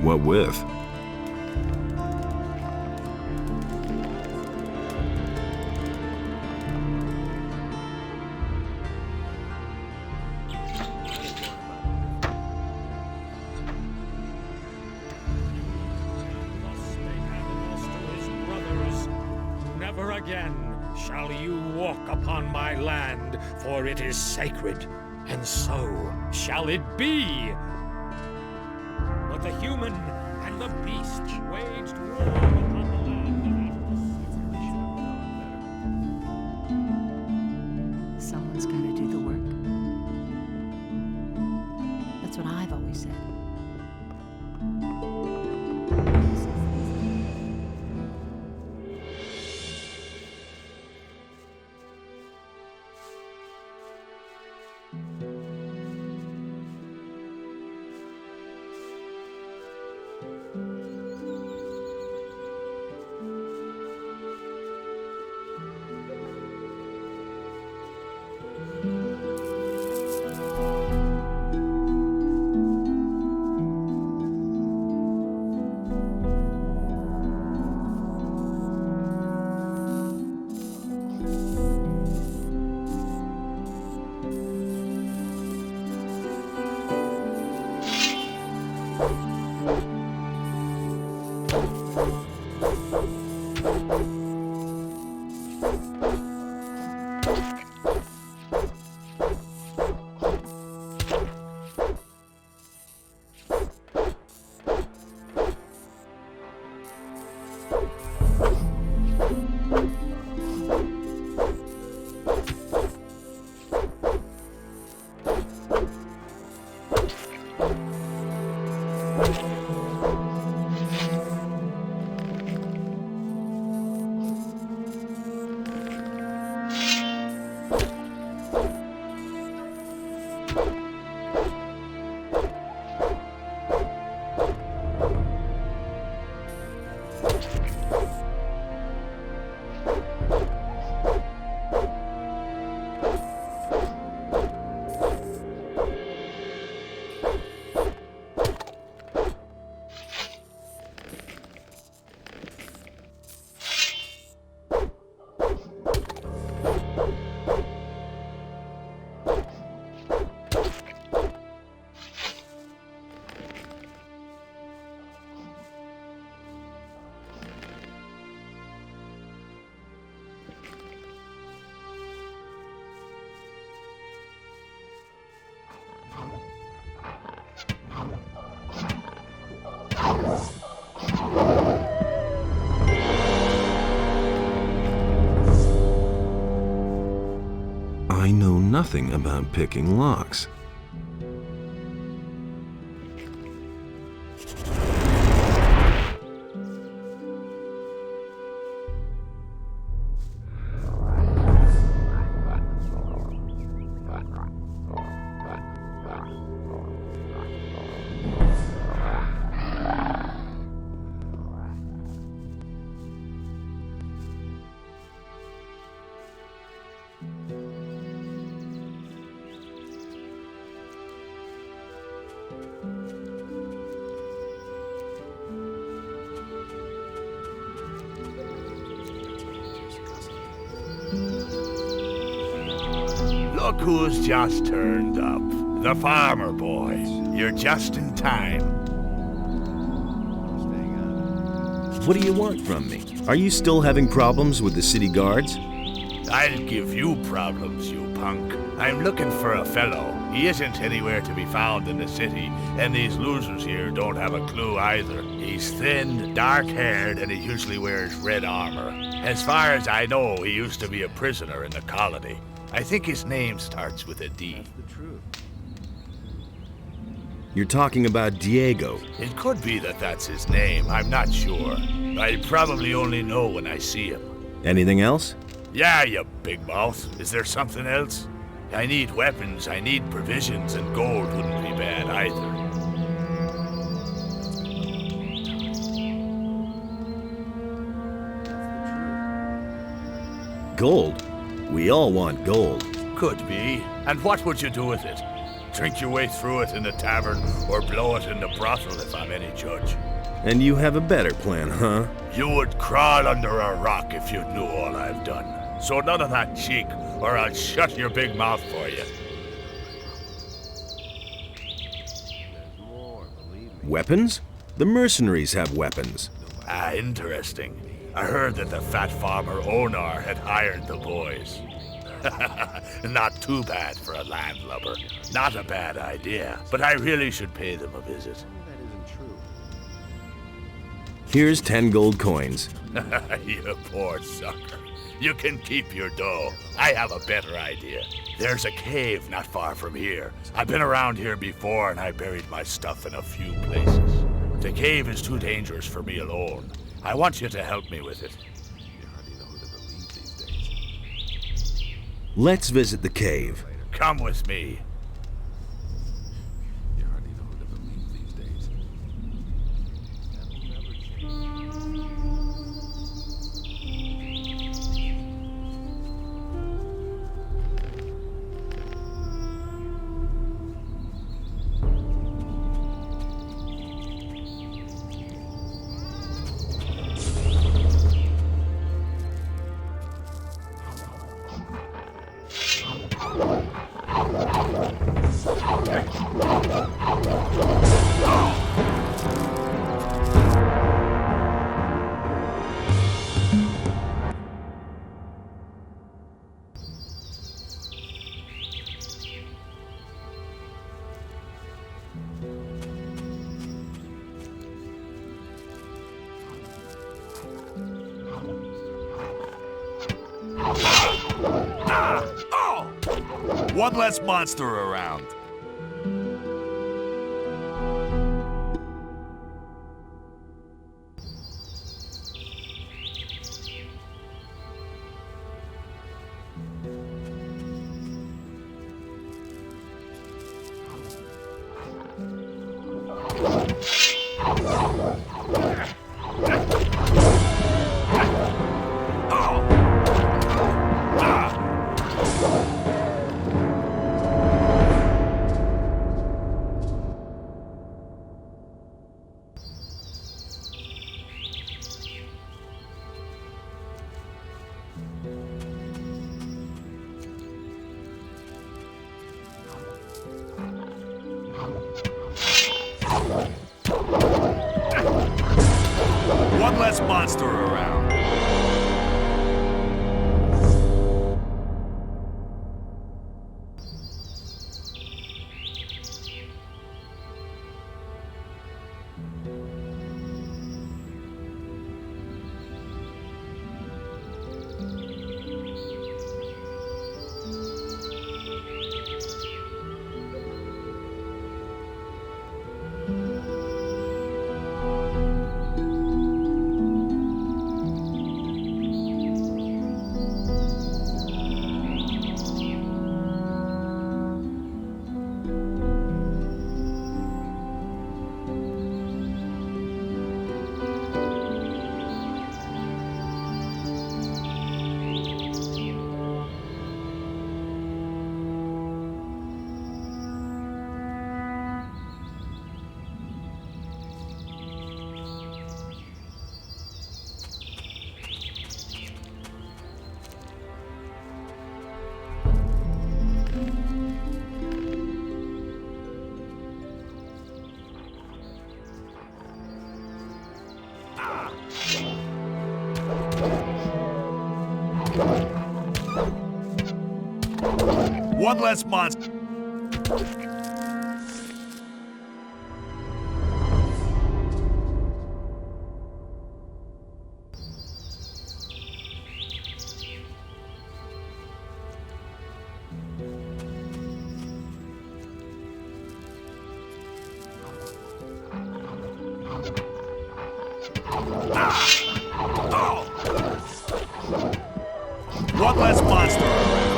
What with? Never again shall you walk upon my land, for it is sacred, and so shall it be. But the human and the beast waged war upon the land of Someone's got to do the work. That's what I've always said. I know nothing about picking locks. Look who's just turned up. The farmer boy. You're just in time. What do you want from me? Are you still having problems with the city guards? I'll give you problems, you punk. I'm looking for a fellow. He isn't anywhere to be found in the city, and these losers here don't have a clue either. He's thin, dark-haired, and he usually wears red armor. As far as I know, he used to be a prisoner in the colony. I think his name starts with a D. That's the truth. You're talking about Diego. It could be that that's his name. I'm not sure. I'll probably only know when I see him. Anything else? Yeah, you big mouth. Is there something else? I need weapons, I need provisions, and gold wouldn't be bad either. Gold? We all want gold. Could be. And what would you do with it? Drink your way through it in the tavern, or blow it in the brothel if I'm any judge. And you have a better plan, huh? You would crawl under a rock if you knew all I've done. So none of that cheek, or I'll shut your big mouth for you. Weapons? The mercenaries have weapons. Ah, interesting. I heard that the fat farmer Onar had hired the boys. Not too bad for a landlubber. Not a bad idea, but I really should pay them a visit. Here's 10 gold coins. You poor sucker. You can keep your dough. I have a better idea. There's a cave not far from here. I've been around here before and I buried my stuff in a few places. The cave is too dangerous for me alone. I want you to help me with it. Let's visit the cave. Come with me. One less monster around. One less monster around. One less monster. One less monster around.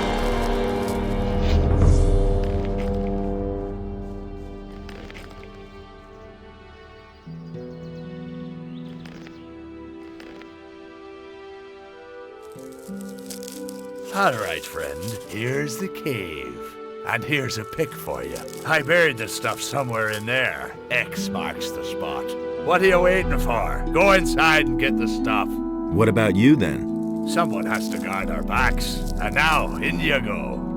All right, friend. Here's the cave. And here's a pick for you. I buried the stuff somewhere in there. X marks the spot. What are you waiting for? Go inside and get the stuff. What about you then? Someone has to guard our backs. And now, in you go.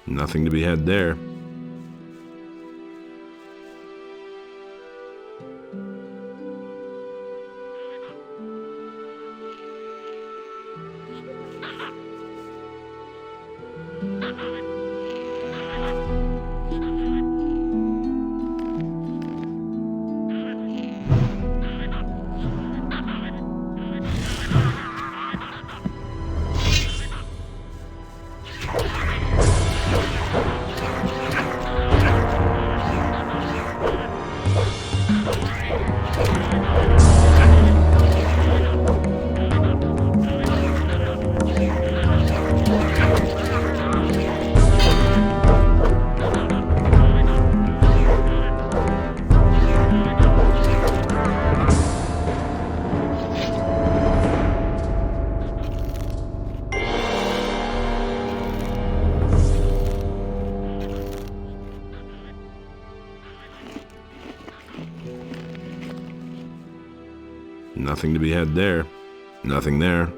Nothing to be had there. Nothing to be had there. Nothing there.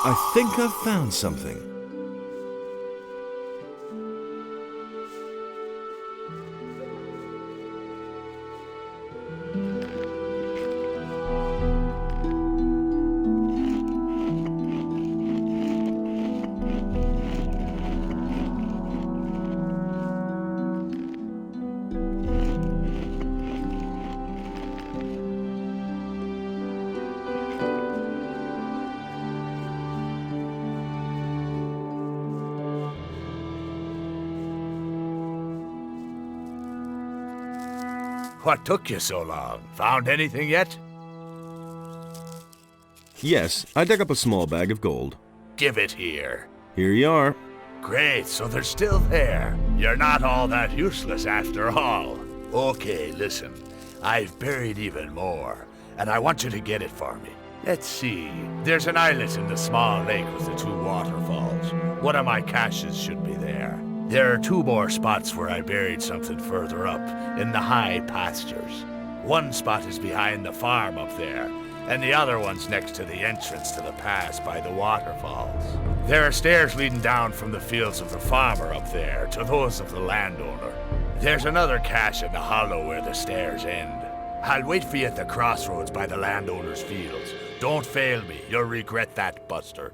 I think I've found something. What took you so long? Found anything yet? Yes, I dug up a small bag of gold. Give it here. Here you are. Great, so they're still there. You're not all that useless after all. Okay, listen. I've buried even more, and I want you to get it for me. Let's see. There's an islet in the small lake with the two waterfalls. One of my caches should be there. There are two more spots where I buried something further up, in the high pastures. One spot is behind the farm up there, and the other one's next to the entrance to the pass by the waterfalls. There are stairs leading down from the fields of the farmer up there to those of the landowner. There's another cache in the hollow where the stairs end. I'll wait for you at the crossroads by the landowner's fields. Don't fail me, you'll regret that, Buster.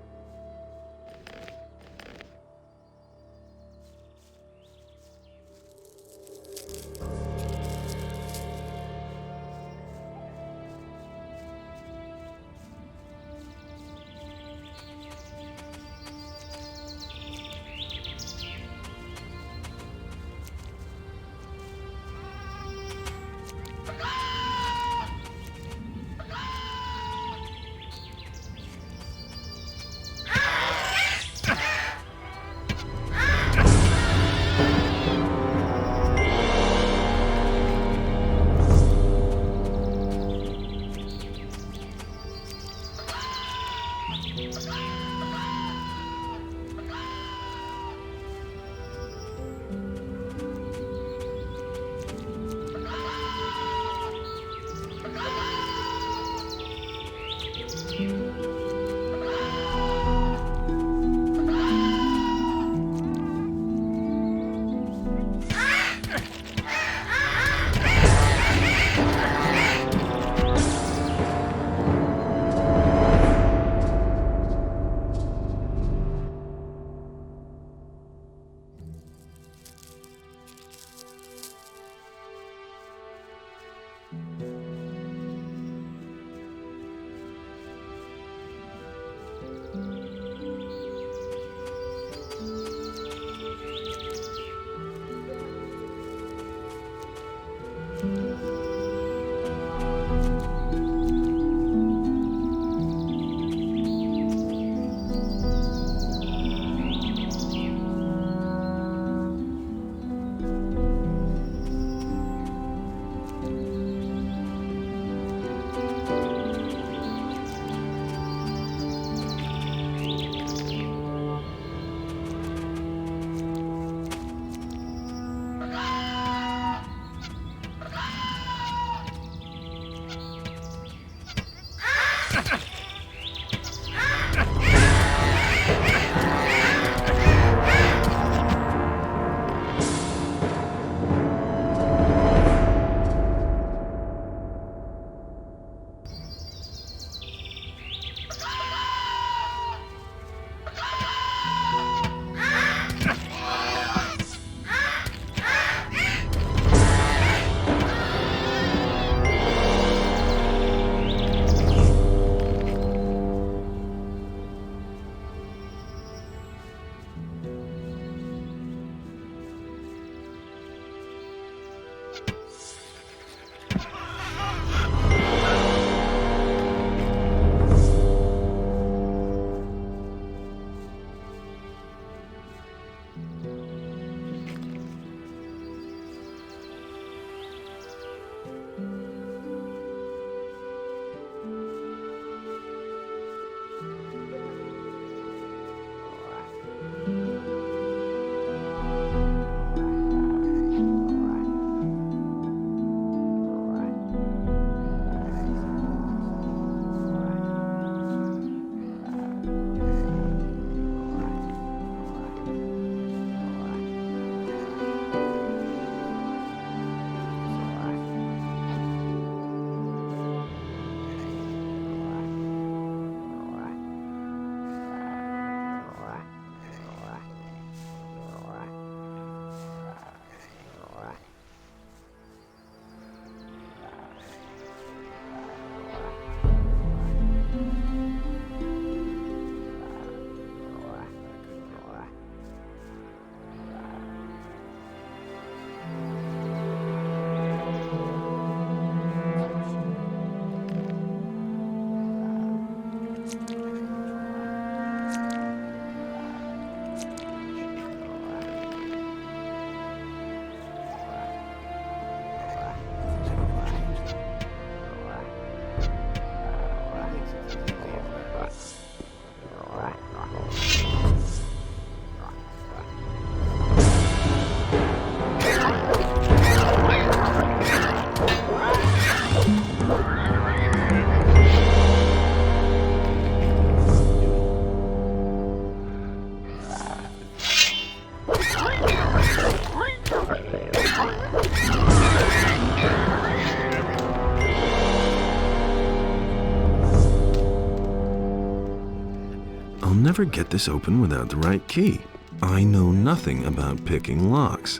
I'll never get this open without the right key. I know nothing about picking locks.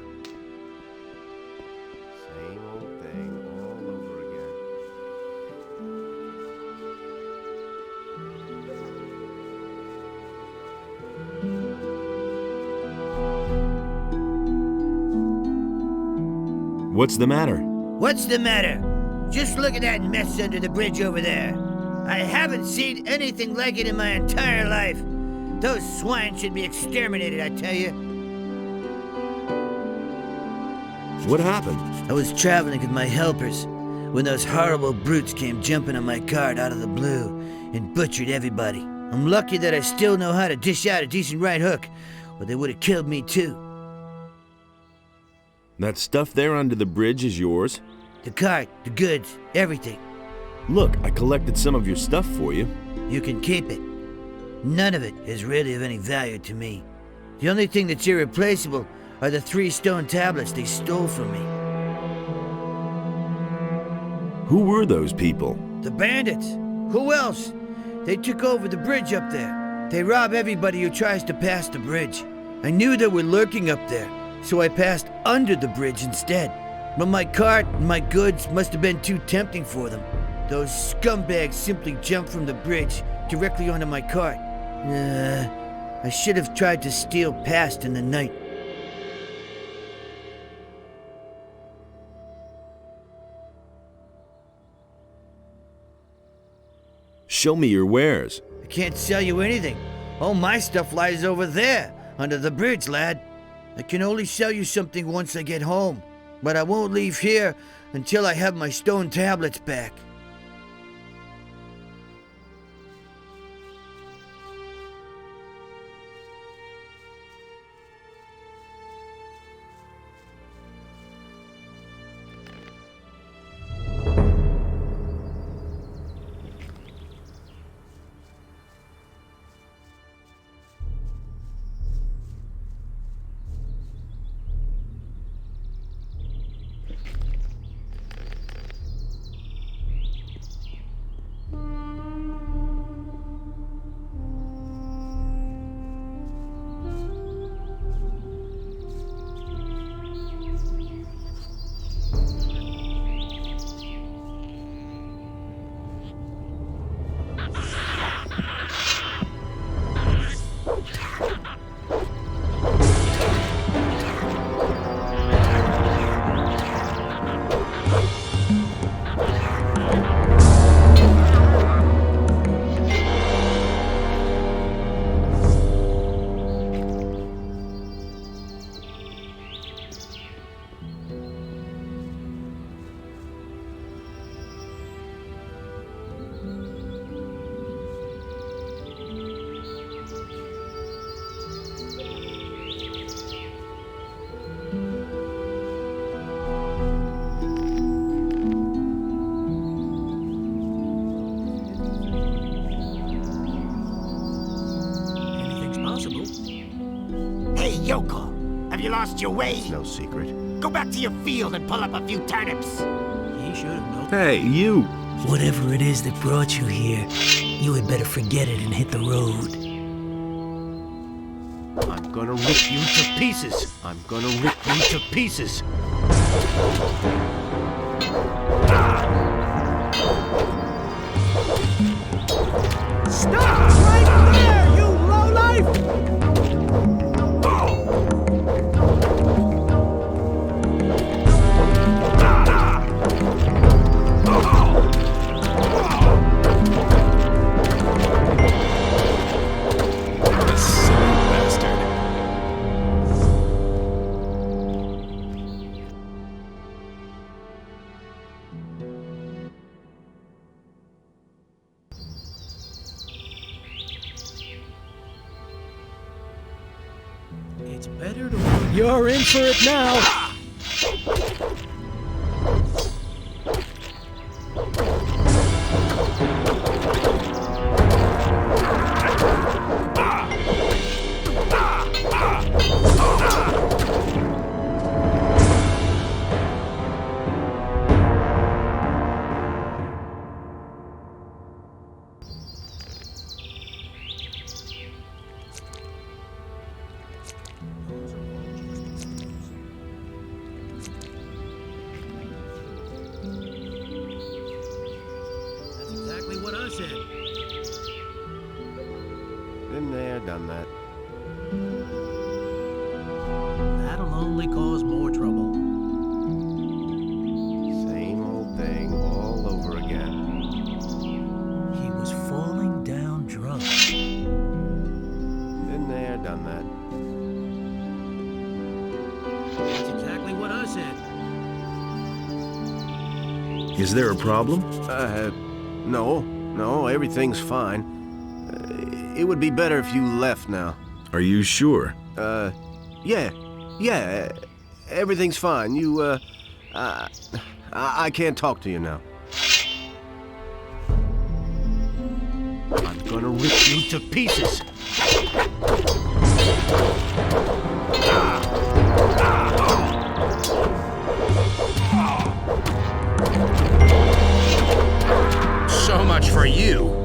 Same old thing all over again. What's the matter? What's the matter? Just look at that mess under the bridge over there. I haven't seen anything like it in my entire life. Those swine should be exterminated, I tell you. What happened? I was traveling with my helpers when those horrible brutes came jumping on my cart out of the blue and butchered everybody. I'm lucky that I still know how to dish out a decent right hook, or they would have killed me too. That stuff there under the bridge is yours? The cart, the goods, everything. Look, I collected some of your stuff for you. You can keep it. None of it is really of any value to me. The only thing that's irreplaceable are the 3 stone tablets they stole from me. Who were those people? The bandits. Who else? They took over the bridge up there. They rob everybody who tries to pass the bridge. I knew they were lurking up there, so I passed under the bridge instead. But my cart and my goods must have been too tempting for them. Those scumbags simply jumped from the bridge directly onto my cart. I should have tried to steal past in the night. Show me your wares. I can't sell you anything. All my stuff lies over there, under the bridge, lad. I can only sell you something once I get home, but I won't leave here until I have my stone tablets back. Hey, Yoko, have you lost your way? It's no secret. Go back to your field and pull up a few turnips. He should have known. Hey, you! Whatever it is that brought you here, you had better forget it and hit the road. I'm gonna rip you to pieces. I'm gonna rip you to pieces. Stop right there, you lowlife! It's better to... You're in for it now! Been there, done that. That'll only cause more trouble. Same old thing all over again. He was falling down drunk. Been there, done that. That's exactly what I said. Is there a problem? No, everything's fine. It would be better if you left now. Are you sure? Yeah, everything's fine. I can't talk to you now. I'm gonna rip you to pieces. So much for you.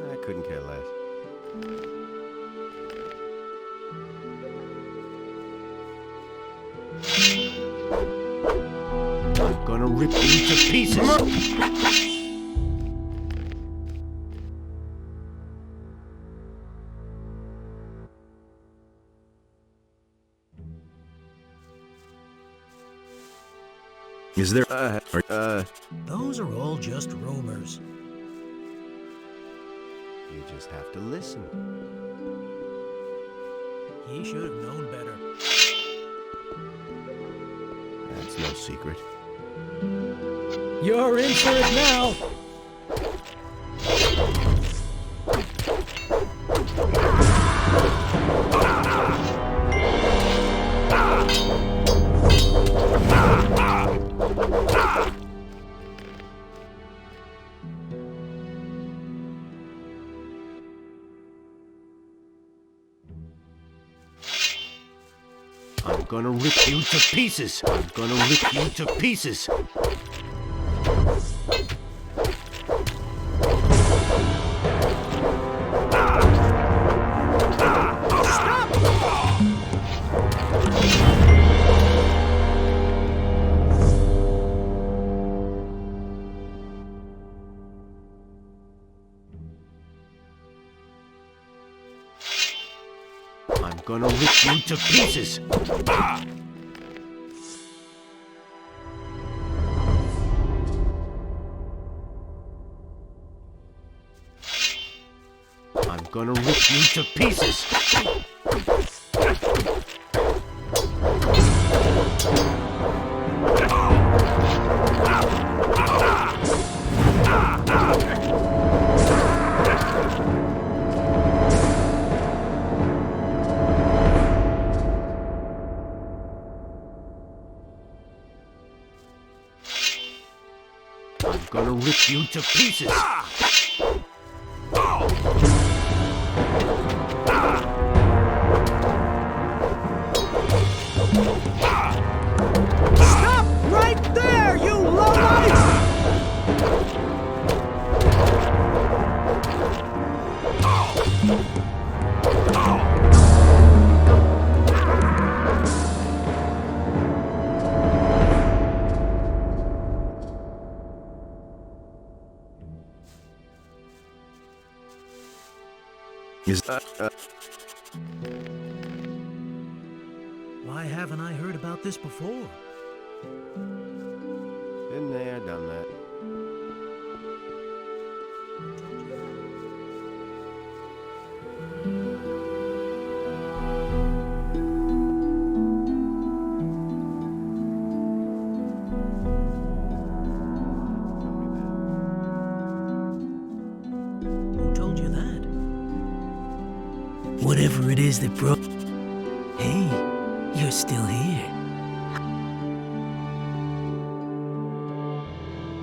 I couldn't care less. I'm gonna rip you to pieces. Is there... Those are all just rumors. You just have to listen. He should have known better. That's no secret. You're in for it now. I'm gonna rip you to pieces. I'm gonna rip you to pieces. I'm gonna rip you to pieces. I'm gonna rip you to pieces. I'm gonna rip you to pieces. Stop right there, you lowlife! Why haven't I heard about this before? Been there, done that. Who told you that? Whatever it is that broke... Hey, you're still here.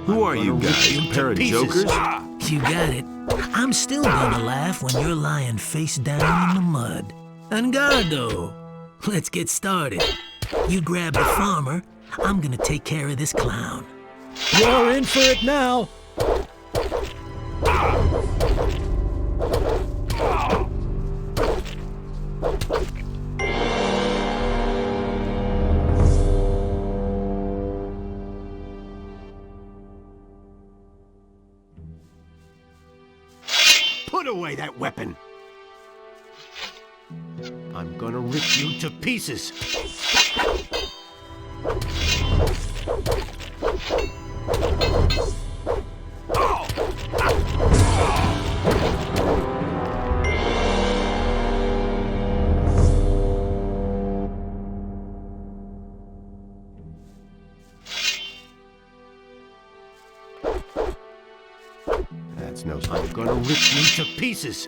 Who are you guys, a pair of jokers? You got it. I'm still gonna laugh when you're lying face down in the mud. Angardo, let's get started. You grab the farmer, I'm gonna take care of this clown. You're in for it now. Put away that weapon! I'm gonna rip you to pieces! That's no... I'm gonna rip you to pieces!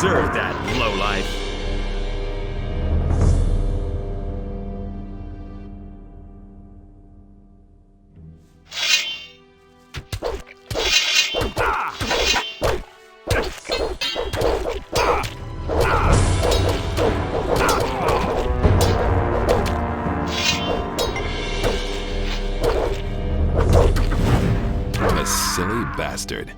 Deserve that, lowlife. What a silly bastard.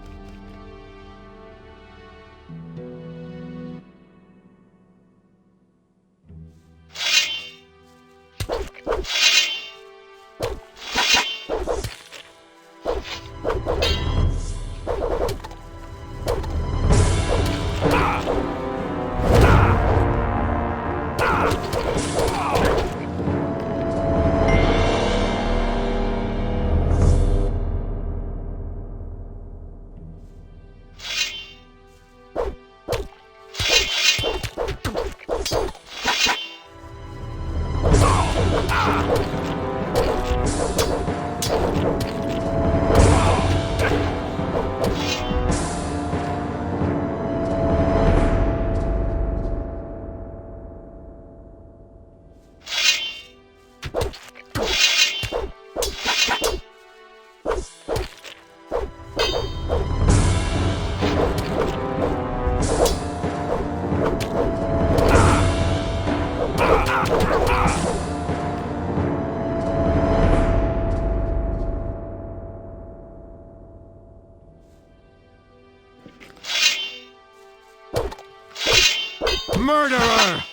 Murderer!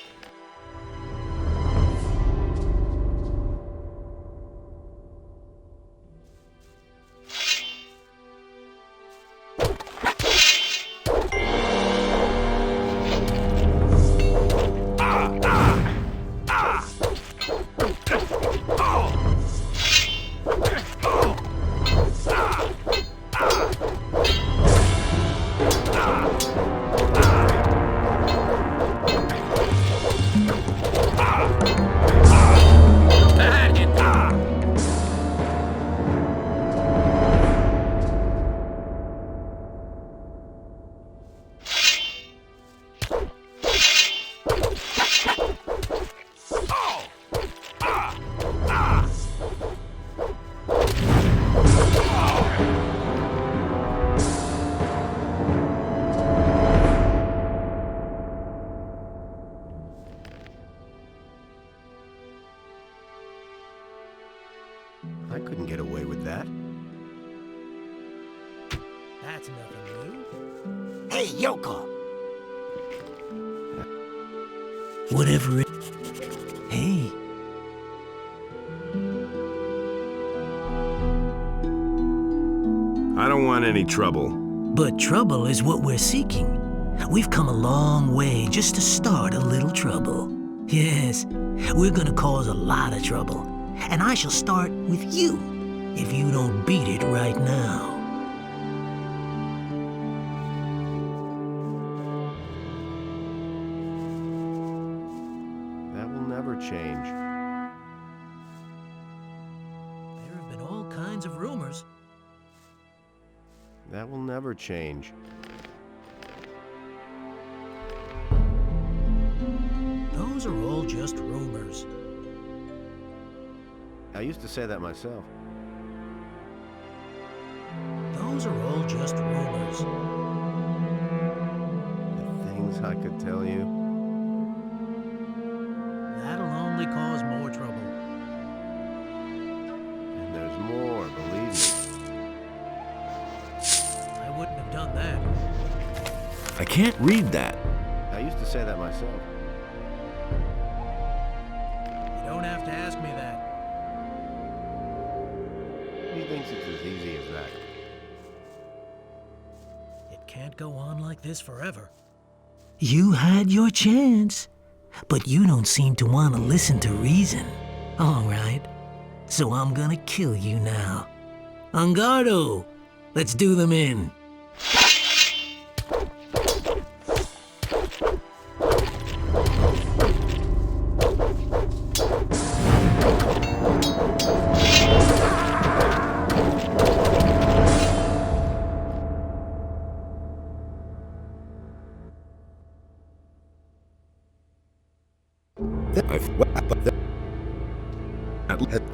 I couldn't get away with that. That's nothing new. Hey, Yoko! Whatever it... Hey. I don't want any trouble. But trouble is what we're seeking. We've come a long way just to start a little trouble. Yes, we're gonna cause a lot of trouble. And I shall start with you if you don't beat it right now. That will never change. There have been all kinds of rumors. That will never change. Those are all just rumors. I used to say that myself. Those are all just rumors. The things I could tell you. That'll only cause more trouble. And there's more, believe me. I wouldn't have done that. I can't read that. I used to say that myself. You don't have to ask me that. He thinks it's as easy as that. It can't go on like this forever. You had your chance, but you don't seem to want to listen to reason. All right, so I'm gonna kill you now. En garde! Let's do them in.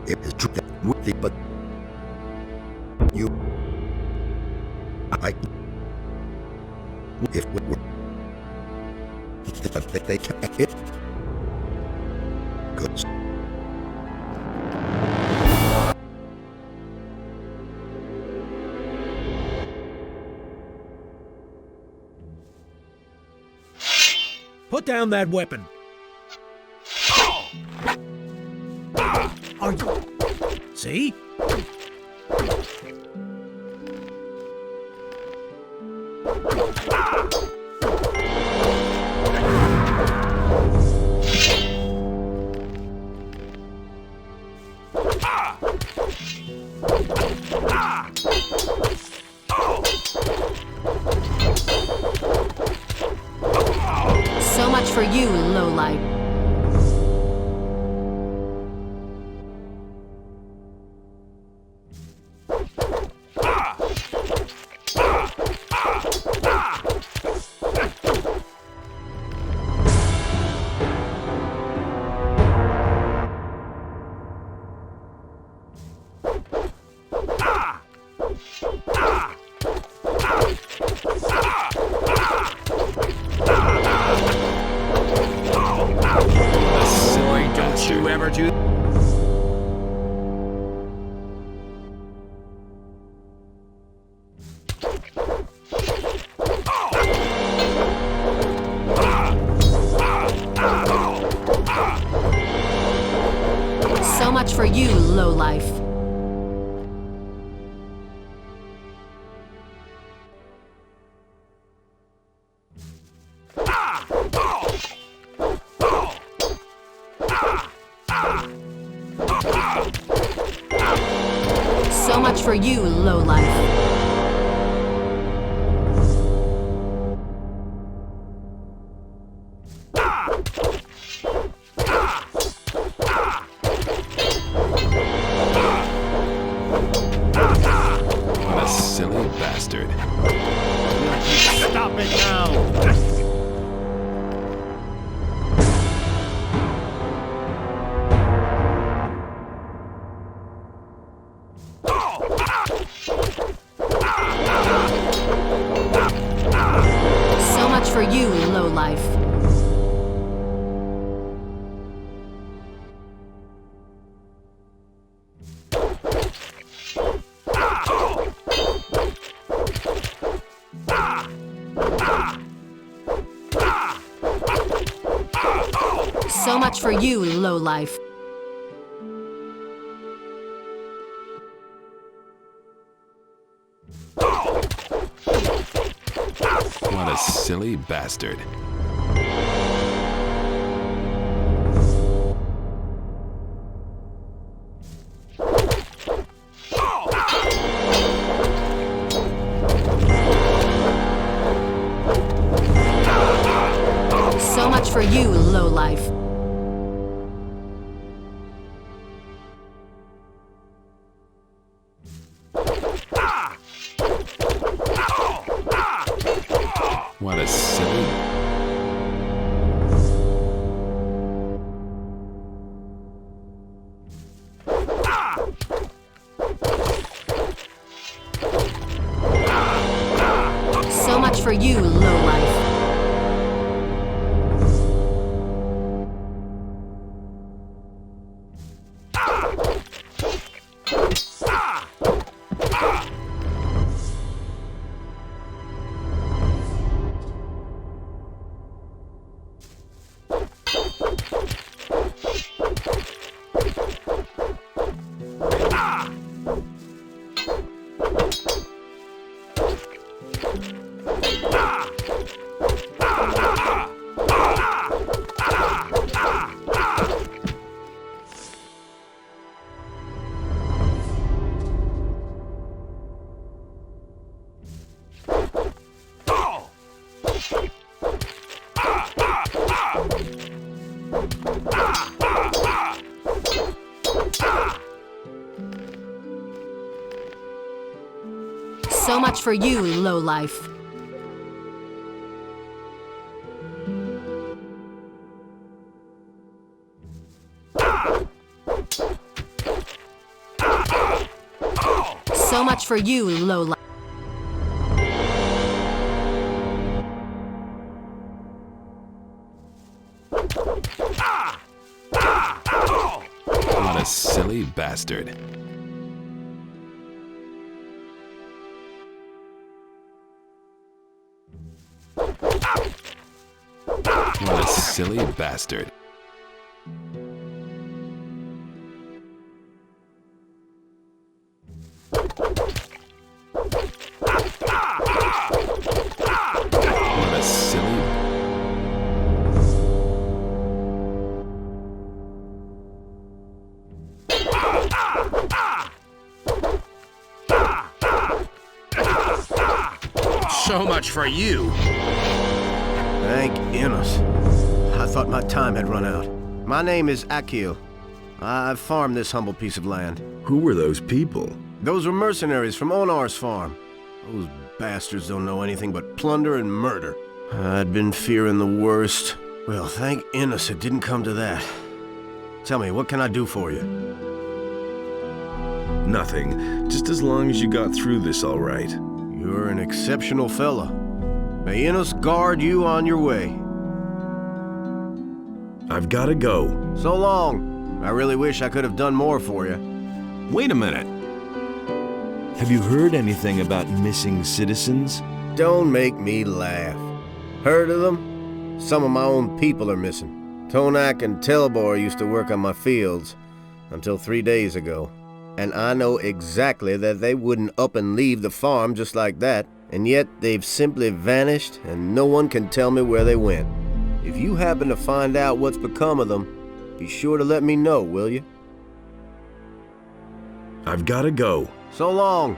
It is true that but you, I, if we were, they can't hit goods. Put down that weapon. Are you... See? So much for you, lowlife. So much for you, lowlife. So much for you, lowlife. What a silly bastard. Stop it now! So much for you, lowlife. So much for you, lowlife. What a silly bastard. So much for you, lowlife. What a silly... So much for you, lowlife. So much for you, lowlife. So much for you, lowlife. What a silly bastard. What a silly bastard. What a silly... So much for you. Thank Innos. I thought my time had run out. My name is Akil. I've farmed this humble piece of land. Who were those people? Those were mercenaries from Onar's farm. Those bastards don't know anything but plunder and murder. I'd been fearing the worst. Well, thank Innos it didn't come to that. Tell me, what can I do for you? Nothing. Just as long as you got through this all right. You're an exceptional fella. May Innos guard you on your way. I've gotta go. So long. I really wish I could have done more for you. Wait a minute. Have you heard anything about missing citizens? Don't make me laugh. Heard of them? Some of my own people are missing. Tonak and Telbor used to work on my fields until 3 days ago. And I know exactly that they wouldn't up and leave the farm just like that, and yet they've simply vanished and no one can tell me where they went. If you happen to find out what's become of them, be sure to let me know, will you? I've gotta go. So long.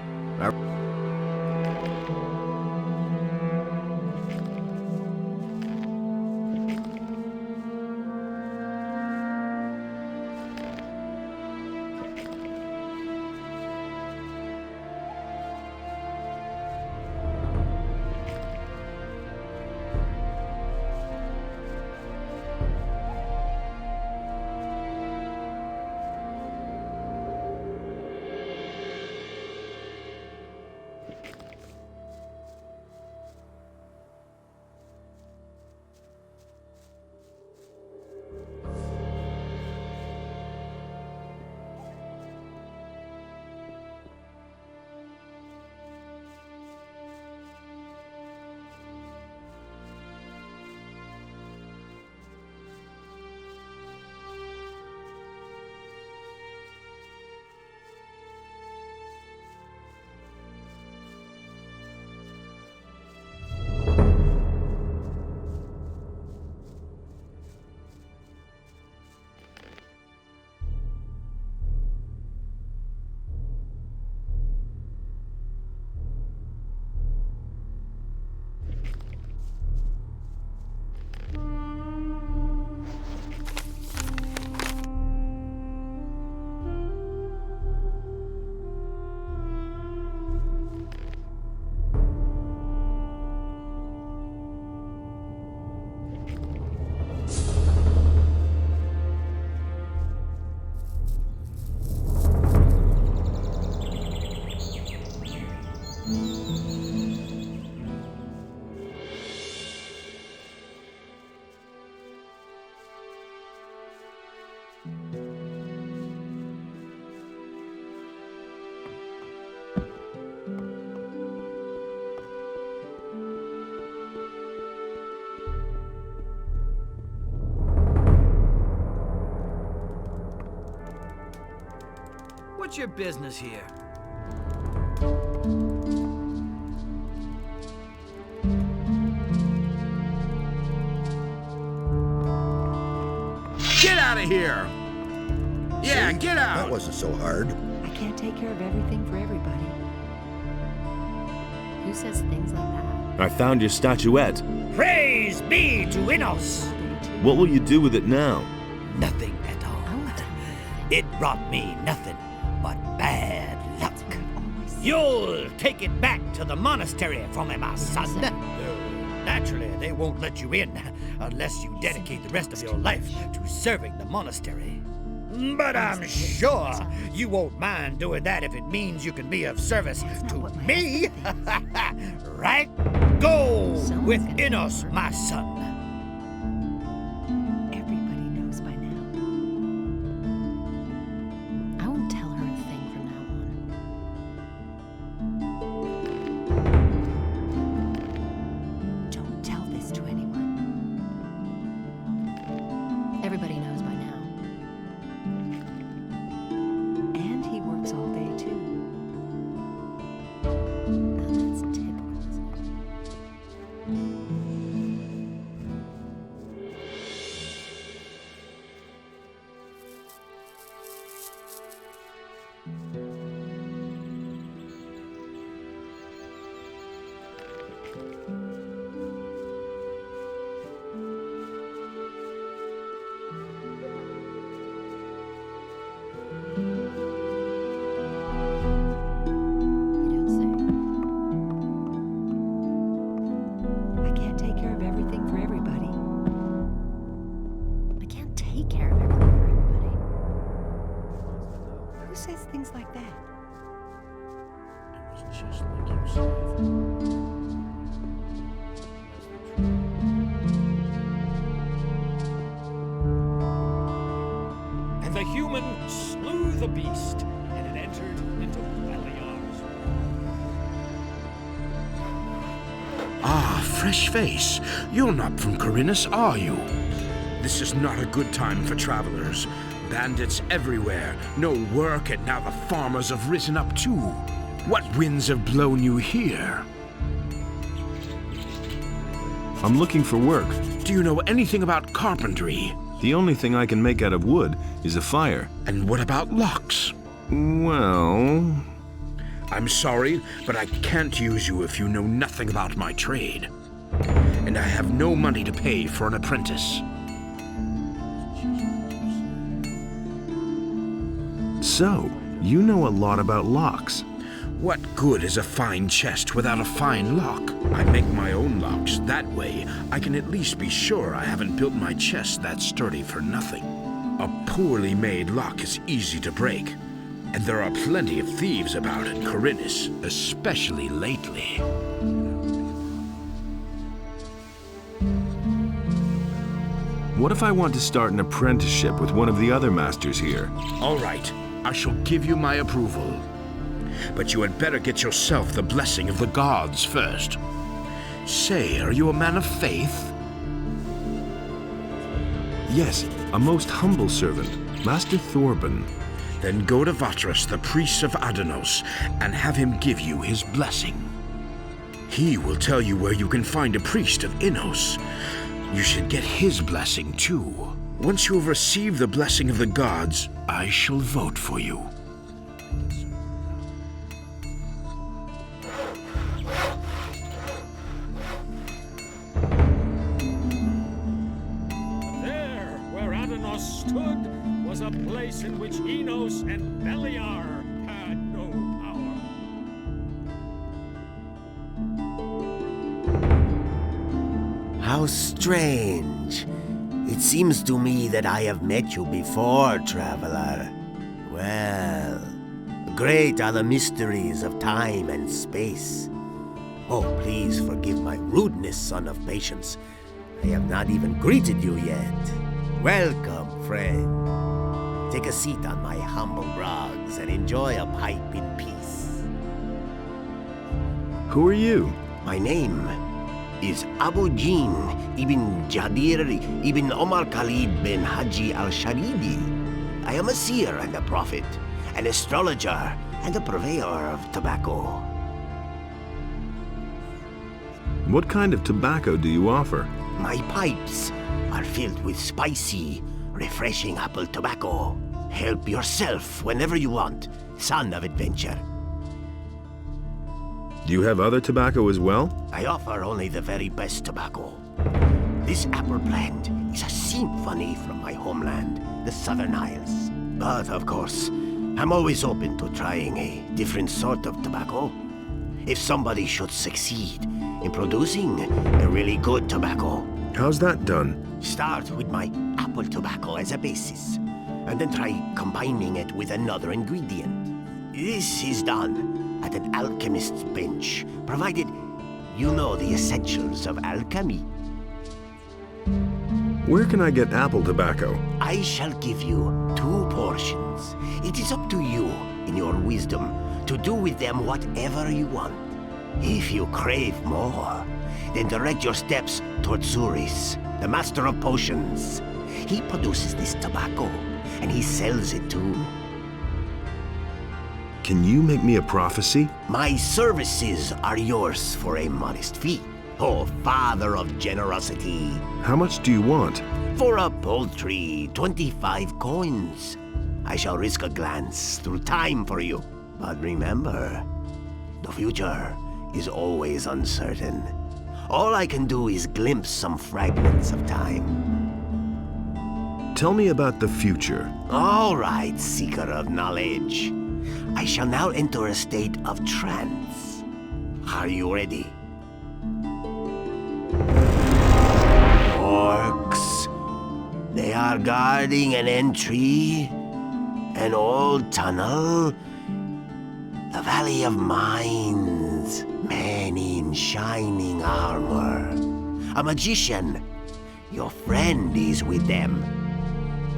What's your business here? Get out of here! Yeah, See? get out! That wasn't so hard. I can't take care of everything for everybody. Who says things like that? I found your statuette. Praise be to Innos! What will you do with it now? Nothing at all. It brought me nothing but bad luck. You'll take it back to the monastery for me, my son. Naturally, they won't let you in unless you dedicate the rest of your life to serving the monastery. But I'm sure you won't mind doing that if it means you can be of service to me. Right? Go with Innos, my son. Everybody knows by now. I won't tell her a thing from now on. Don't tell this to anyone. Everybody knows by now. And he works all day too. Now that's typical, isn't it? I can't take care of everything for everybody. I can't take care of everything for everybody. Who says things like that? It was just like you said. And the human slew the beast, and it entered into Beliar's Ah, fresh face. You're not from Corinus, are you? This is not a good time for travelers. Bandits everywhere, no work, and now the farmers have risen up too. What winds have blown you here? I'm looking for work. Do you know anything about carpentry? The only thing I can make out of wood is a fire. And what about locks? Well... I'm sorry, but I can't use you if you know nothing about my trade. And I have no money to pay for an apprentice. So, you know a lot about locks. What good is a fine chest without a fine lock? I make my own locks. That way, I can at least be sure I haven't built my chest that sturdy for nothing. A poorly made lock is easy to break. And there are plenty of thieves about in Corinus, especially lately. What if I want to start an apprenticeship with one of the other masters here? All right, I shall give you my approval. But you had better get yourself the blessing of the gods first. Say, are you a man of faith? Yes, a most humble servant, Master Thorben. Then go to Vatras, the priest of Adanos, and have him give you his blessing. He will tell you where you can find a priest of Innos. You should get his blessing too. Once you have received the blessing of the gods, I shall vote for you. There, where Adanos stood, was a place in which Innos and Beliar had no power. How strange. It seems to me that I have met you before, traveler. Well, great are the mysteries of time and space. Oh, please forgive my rudeness, son of patience. I have not even greeted you yet. Welcome, friend. Take a seat on my humble rugs and enjoy a pipe in peace. Who are you? My name is Abu Jin ibn Jadir ibn Omar Khalid bin Haji al-Sharidi. I am a seer and a prophet, an astrologer and a purveyor of tobacco. What kind of tobacco do you offer? My pipes are filled with spicy, refreshing apple tobacco. Help yourself whenever you want, son of adventure. Do you have other tobacco as well? I offer only the very best tobacco. This apple blend is a symphony from my homeland, the Southern Isles. But of course, I'm always open to trying a different sort of tobacco. If somebody should succeed in producing a really good tobacco. How's that done? Start with my apple tobacco as a basis, and then try combining it with another ingredient. This is done at an alchemist's bench, provided you know the essentials of alchemy. Where can I get apple tobacco? I shall give you 2 portions. It is up to you, in your wisdom, to do with them whatever you want. If you crave more, then direct your steps toward Zuris, the master of potions. He produces this tobacco, and he sells it too. Can you make me a prophecy? My services are yours for a modest fee. Oh, father of generosity. How much do you want? For a paltry 25 coins. I shall risk a glance through time for you. But remember, the future is always uncertain. All I can do is glimpse some fragments of time. Tell me about the future. All right, seeker of knowledge. I shall now enter a state of trance. Are you ready? Orcs. They are guarding an entry, an old tunnel, the Valley of Mines, men in shining armor. A magician. Your friend is with them.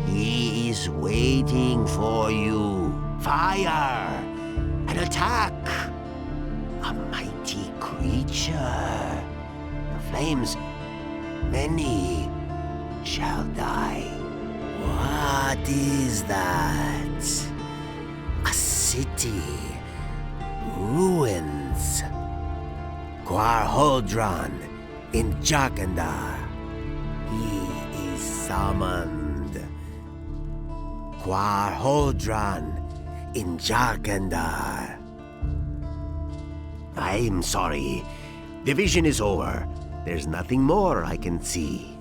He is waiting for you. Fire! An attack! A mighty creature. The flames, many shall die. What is that? A city. Ruins. Quarhodron in Jakandar. He is summoned. Quarhodron in Jakandar. I'm sorry. The vision is over. There's nothing more I can see.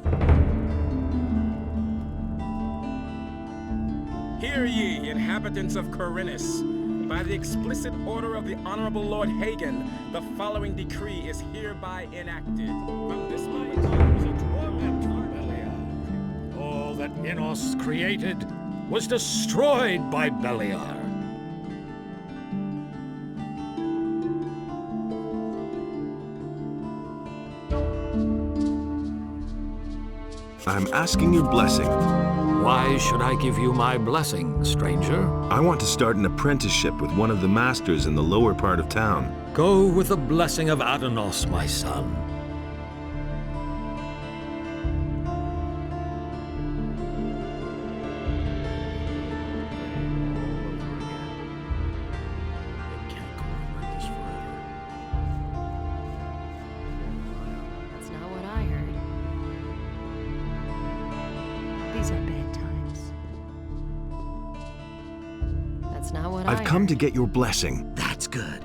Hear ye, inhabitants of Corinus. By the explicit order of the Honorable Lord Hagen, the following decree is hereby enacted. From this moment on was a torment to Beliar. All that Innos created was destroyed by Beliar. I'm asking your blessing. Why should I give you my blessing, stranger? I want to start an apprenticeship with one of the masters in the lower part of town. Go with the blessing of Adanos, my son. That's not what I heard. These are bad times. That's not what I've come to get your blessing. That's good.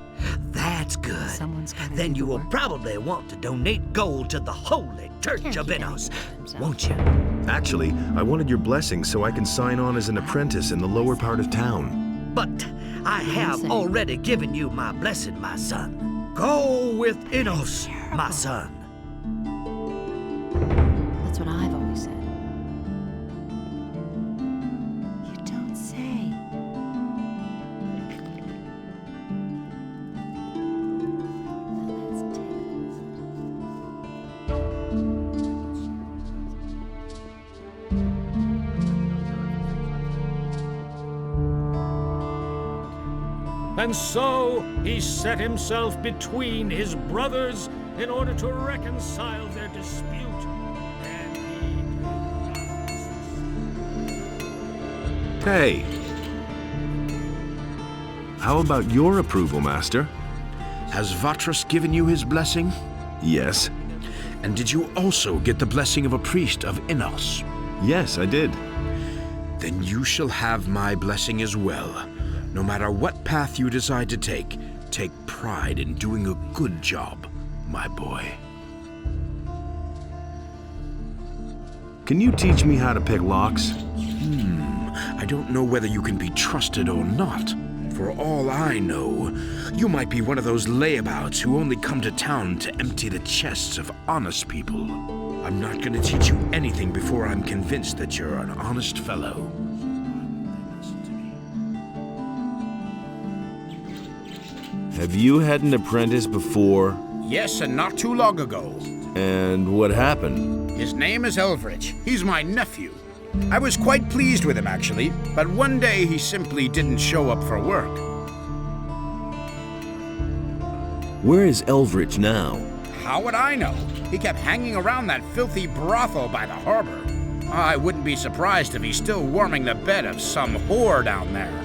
That's good. Someone's gotta Then do you the will work. probably want to donate gold to the Holy Church of Innos, won't you? Actually, I wanted your blessing so I can sign on as an apprentice in the lower part of town. But I have already given you my blessing, my son. Go with Innos, my son. That's what I've always said. You don't say. And so he set himself between his brothers in order to reconcile their dispute. Hey. How about your approval, Master? Has Vatras given you his blessing? Yes. And did you also get the blessing of a priest of Innos? Yes, I did. Then you shall have my blessing as well. No matter what path you decide to take pride in doing a good job, my boy. Can you teach me how to pick locks? I don't know whether you can be trusted or not. For all I know, you might be one of those layabouts who only come to town to empty the chests of honest people. I'm not going to teach you anything before I'm convinced that you're an honest fellow. Have you had an apprentice before? Yes, and not too long ago. And what happened? His name is Elvrich. He's my nephew. I was quite pleased with him, actually, but one day he simply didn't show up for work. Where is Elvrich now? How would I know? He kept hanging around that filthy brothel by the harbor. I wouldn't be surprised if he's still warming the bed of some whore down there.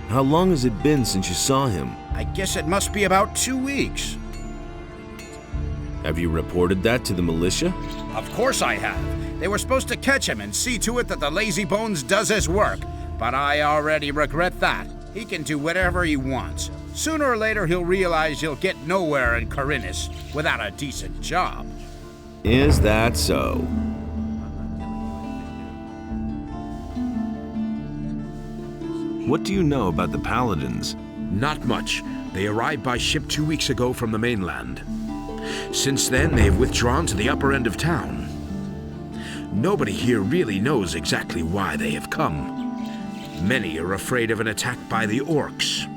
How long has it been since you saw him? I guess it must be about 2 weeks. Have you reported that to the militia? Of course I have. They were supposed to catch him and see to it that the lazy bones does his work. But I already regret that. He can do whatever he wants. Sooner or later he'll realize he'll get nowhere in Corinus without a decent job. Is that so? What do you know about the Paladins? Not much. They arrived by ship 2 weeks ago from the mainland. Since then, they've withdrawn to the upper end of town. Nobody here really knows exactly why they have come. Many are afraid of an attack by the orcs.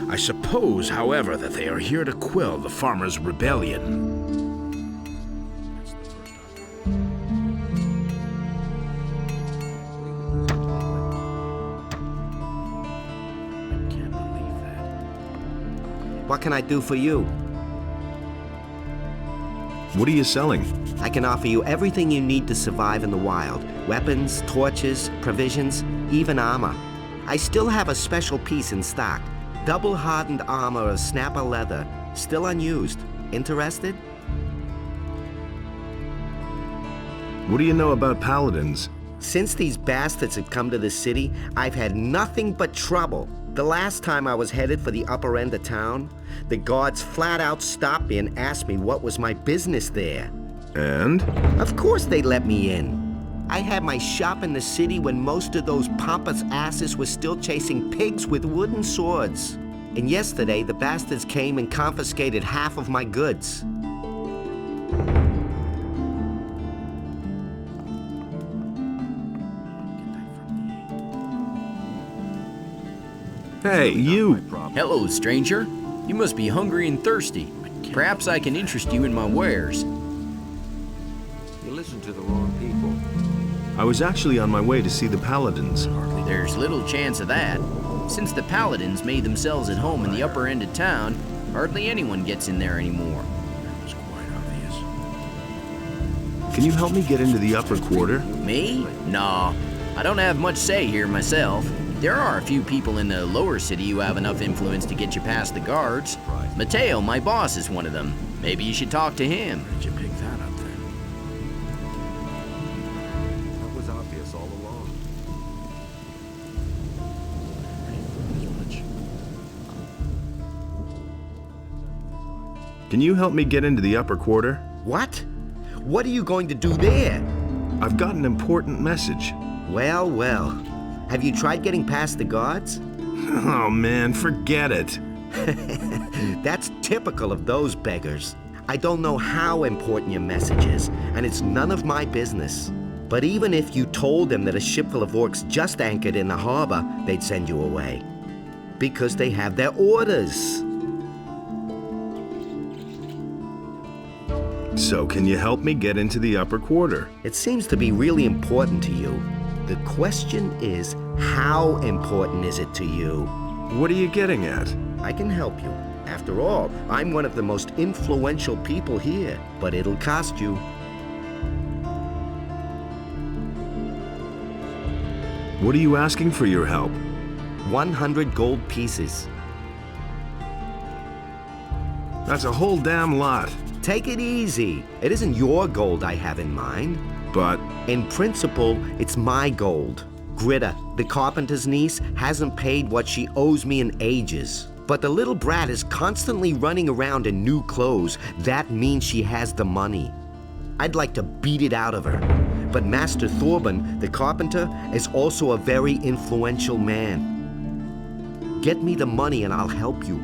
I suppose, however, that they are here to quell the farmers' rebellion. What can I do for you? What are you selling? I can offer you everything you need to survive in the wild. Weapons, torches, provisions, even armor. I still have a special piece in stock. Double hardened armor of snapper leather. Still unused. Interested? What do you know about Paladins? Since these bastards have come to the city, I've had nothing but trouble. The last time I was headed for the upper end of town, the guards flat out stopped me and asked me what was my business there. And? Of course they let me in. I had my shop in the city when most of those pompous asses were still chasing pigs with wooden swords. And yesterday, the bastards came and confiscated half of my goods. Hey, you! Hello, stranger. You must be hungry and thirsty. Perhaps I can interest you in my wares. You listen to the wrong people. I was actually on my way to see the Paladins. There's little chance of that. Since the Paladins made themselves at home in the upper end of town, hardly anyone gets in there anymore. That was quite obvious. Can you help me get into the upper quarter? Me? Nah. I don't have much say here myself. There are a few people in the lower city who have enough influence to get you past the guards. Mateo, my boss, is one of them. Maybe you should talk to him. Did you pick that up then? That was obvious all along. Can you help me get into the upper quarter? What? What are you going to do there? I've got an important message. Well, well. Have you tried getting past the guards? Oh man, forget it. That's typical of those beggars. I don't know how important your message is, and it's none of my business. But even if you told them that a ship full of orcs just anchored in the harbor, they'd send you away. Because they have their orders. So can you help me get into the upper quarter? It seems to be really important to you. The question is, How important is it to you? What are you getting at? I can help you. After all, I'm one of the most influential people here, but it'll cost you. What are you asking for your help? 100 gold pieces. That's a whole damn lot. Take it easy. It isn't your gold I have in mind. But in principle, it's my gold. Gritta, the carpenter's niece, hasn't paid what she owes me in ages. But the little brat is constantly running around in new clothes. That means she has the money. I'd like to beat it out of her. But Master Thorben, the carpenter, is also a very influential man. Get me the money and I'll help you.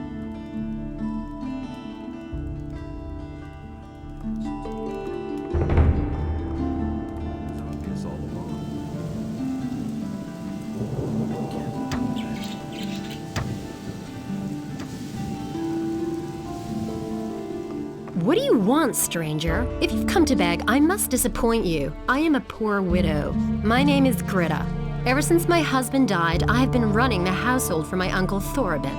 What do you want, stranger? If you've come to beg, I must disappoint you. I am a poor widow. My name is Gritta. Ever since my husband died, I have been running the household for my uncle Thorben.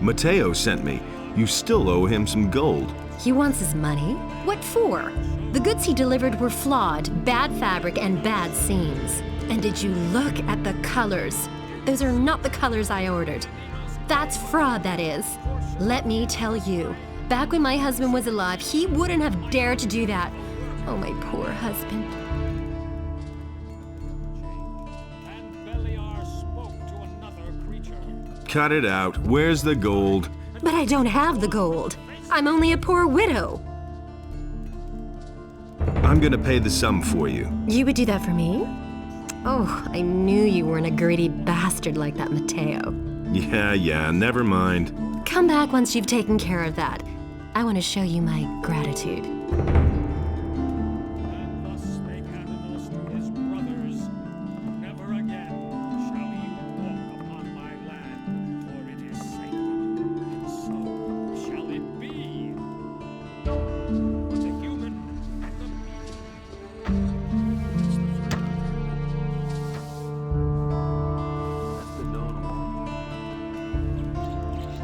Matteo sent me. You still owe him some gold. He wants his money? What for? The goods he delivered were flawed, bad fabric, and bad seams. And did you look at the colors? Those are not the colors I ordered. That's fraud, that is. Let me tell you, back when my husband was alive, he wouldn't have dared to do that. Oh, my poor husband. Cut it out. Where's the gold? But I don't have the gold. I'm only a poor widow. I'm gonna pay the sum for you. You would do that for me? Oh, I knew you weren't a greedy bastard like that Matteo. Yeah, never mind. Come back once you've taken care of that. I want to show you my gratitude.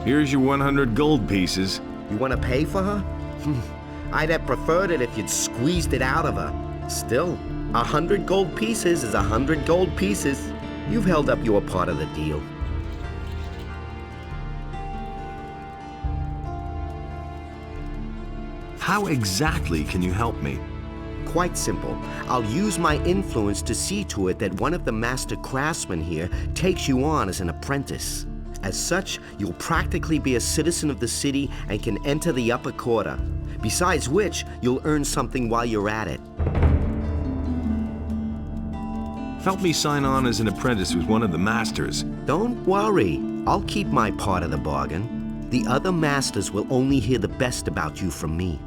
Here's your 100 gold pieces. You want to pay for her? I'd have preferred it if you'd squeezed it out of her. Still, 100 gold pieces is 100 gold pieces. You've held up your part of the deal. How exactly can you help me? Quite simple. I'll use my influence to see to it that one of the master craftsmen here takes you on as an apprentice. As such, you'll practically be a citizen of the city and can enter the upper quarter. Besides which, you'll earn something while you're at it. Help me sign on as an apprentice with one of the masters. Don't worry. I'll keep my part of the bargain. The other masters will only hear the best about you from me.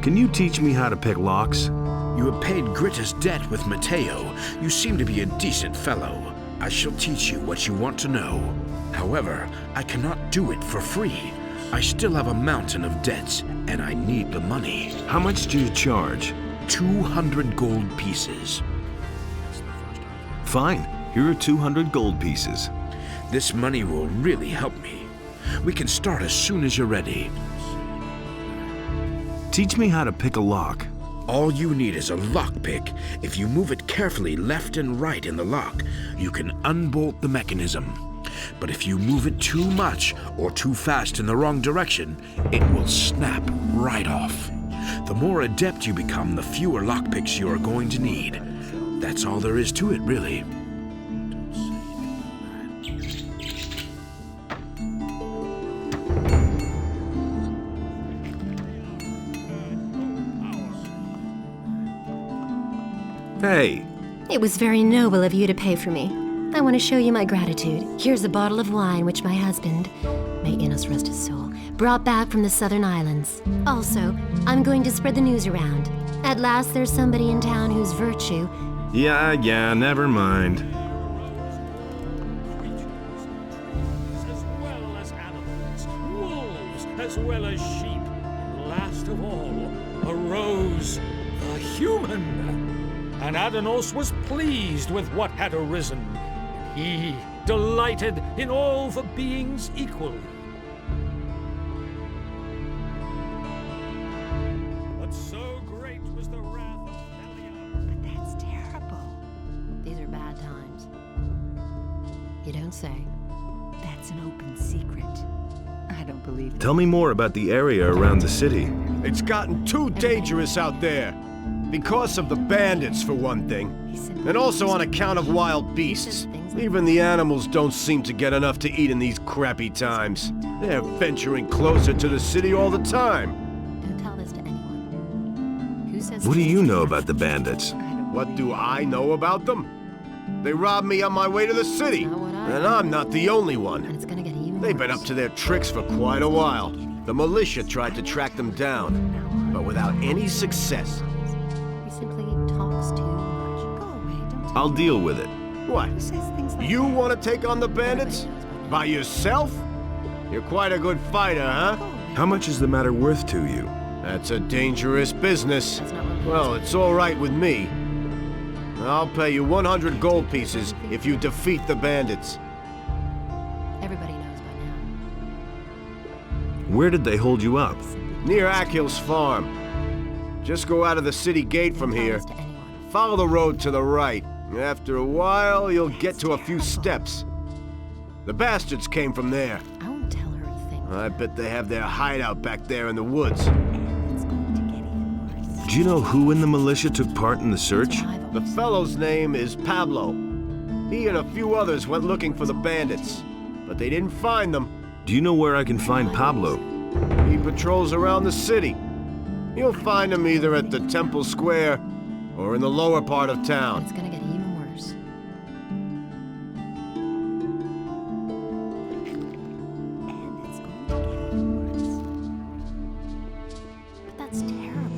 Can you teach me how to pick locks? You have paid Gritta's debt with Matteo. You seem to be a decent fellow. I shall teach you what you want to know. However, I cannot do it for free. I still have a mountain of debts, and I need the money. How much do you charge? 200 gold pieces. Fine. Here are 200 gold pieces. This money will really help me. We can start as soon as you're ready. Teach me how to pick a lock. All you need is a lockpick. If you move it carefully left and right in the lock, you can unbolt the mechanism. But if you move it too much or too fast in the wrong direction, it will snap right off. The more adept you become, the fewer lockpicks you are going to need. That's all there is to it, really. Hey! It was very noble of you to pay for me. I want to show you my gratitude. Here's a bottle of wine which my husband, may Innos rest his soul, brought back from the southern islands. Also, I'm going to spread the news around. At last there's somebody in town whose virtue... Yeah, never mind. As well as animals, wolves as well as sheep, and last of all, arose the human. And Adanos was pleased with what had arisen. He delighted in all the beings equally. But so great was the wrath of Beliar. But that's terrible. These are bad times. You don't say. That's an open secret. I don't believe it. Tell me more about the area around the city. It's gotten too dangerous out there. Because of the bandits, for one thing. And also on account of wild beasts. Even the animals don't seem to get enough to eat in these crappy times. They're venturing closer to the city all the time. Don't tell this to anyone. Who says... What do you know about the bandits? What do I know about them? They robbed me on my way to the city. And I'm not the only one. And it's gonna get even They've been up to their tricks for quite a while. The militia tried to track them down, but without any success. He simply talks too much. Go away, don't tell I'll deal with it. What? Who says things like You that? want to take on the bandits? By yourself? You're quite a good fighter, huh? How much is the matter worth to you? That's a dangerous business. Well, it's all right with me. I'll pay you 100 gold pieces if you defeat the bandits. Everybody knows by now. Where did they hold you up? Near Akil's farm. Just go out of the city gate from here. Follow the road to the right. After a while, you'll get to a few steps. The bastards came from there. I won't tell her a thing. I bet they have their hideout back there in the woods. Do you know who in the militia took part in the search? The fellow's name is Pablo. He and a few others went looking for the bandits, but they didn't find them. Do you know where I can find Pablo? He patrols around the city. You'll find him either at the Temple Square or in the lower part of town. It's gonna get even worse. And it's going to get even worse. But that's terrible.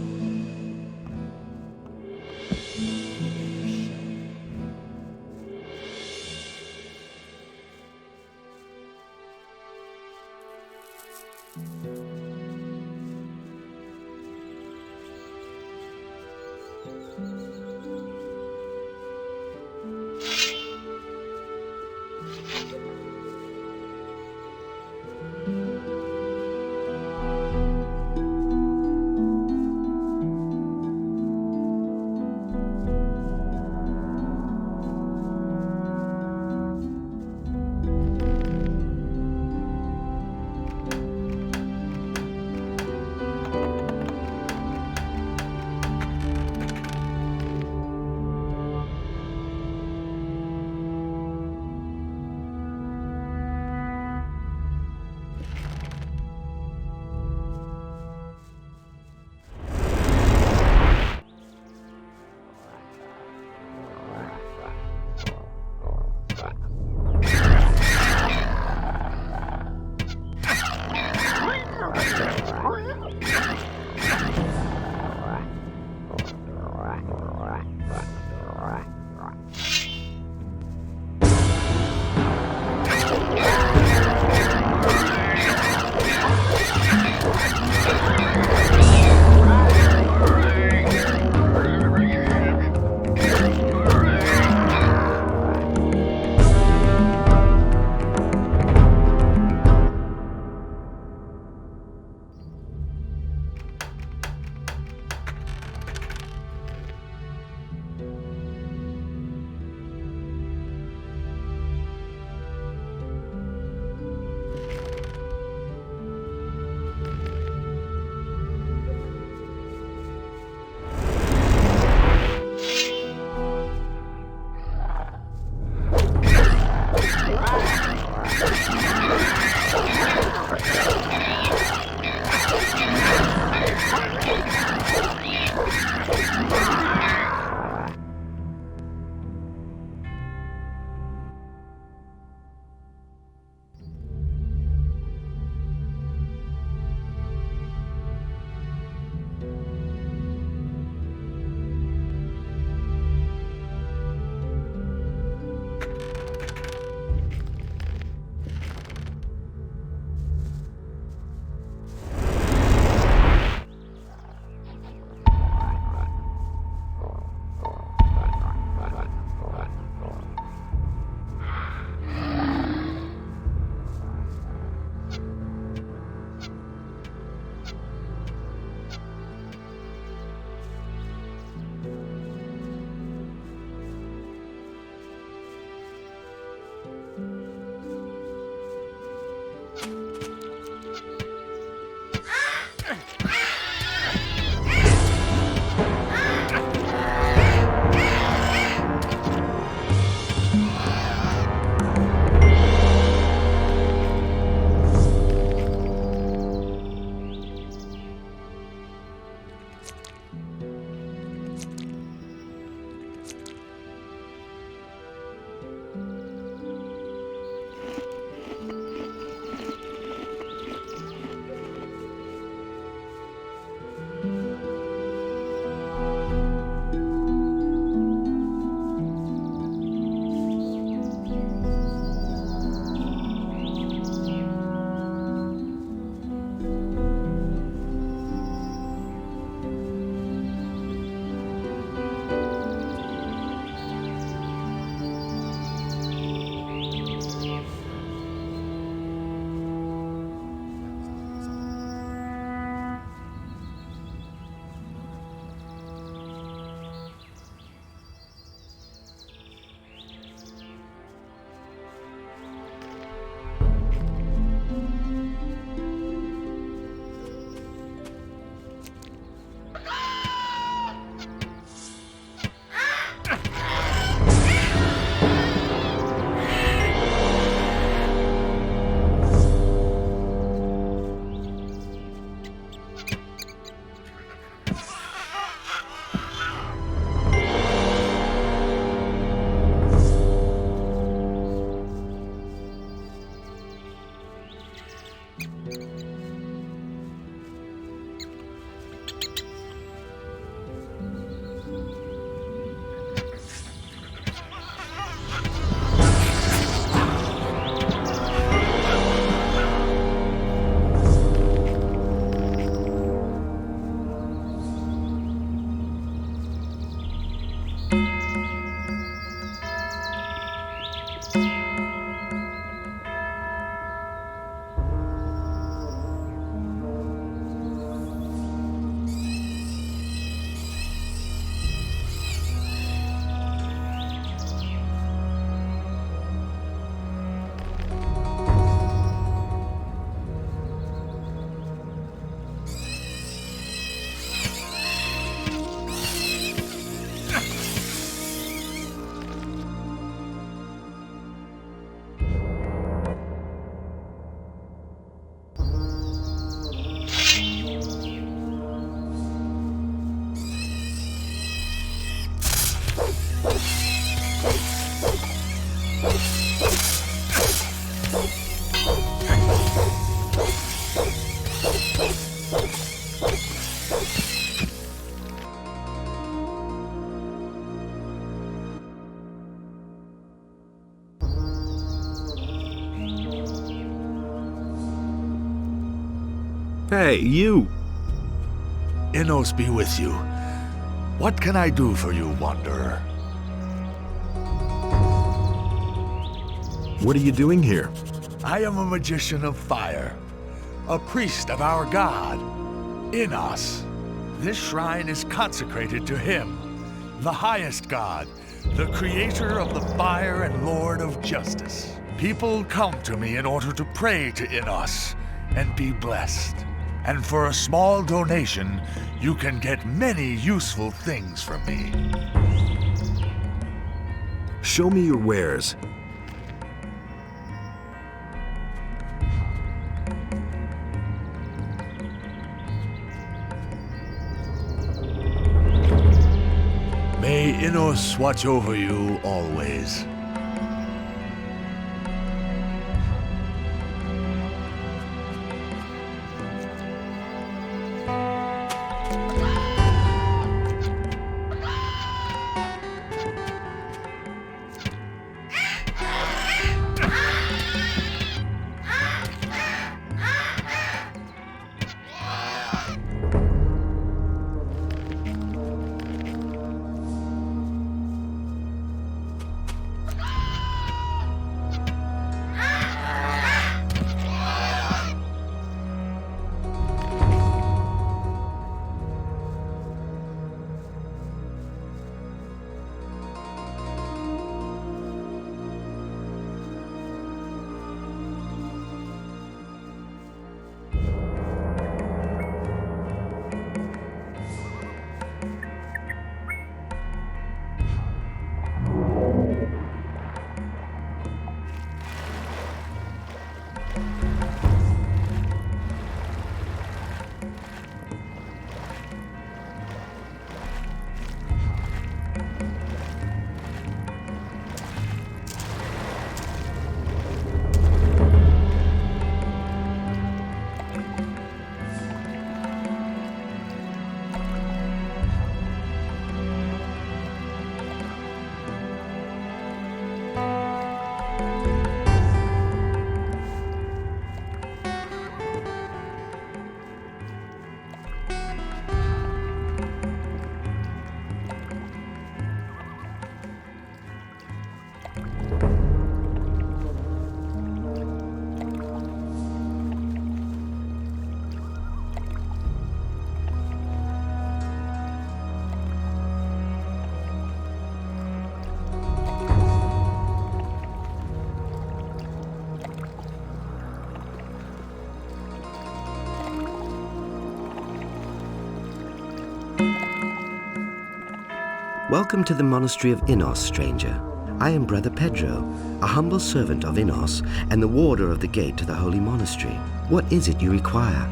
Hey, you! Innos be with you. What can I do for you, wanderer? What are you doing here? I am a magician of fire, a priest of our god, Innos. This shrine is consecrated to him, the highest god, the creator of the fire and lord of justice. People come to me in order to pray to Innos and be blessed. And for a small donation, you can get many useful things from me. Show me your wares. May Innos watch over you always. Welcome to the monastery of Innos, stranger. I am Brother Pedro, a humble servant of Innos and the warder of the gate to the holy monastery. What is it you require?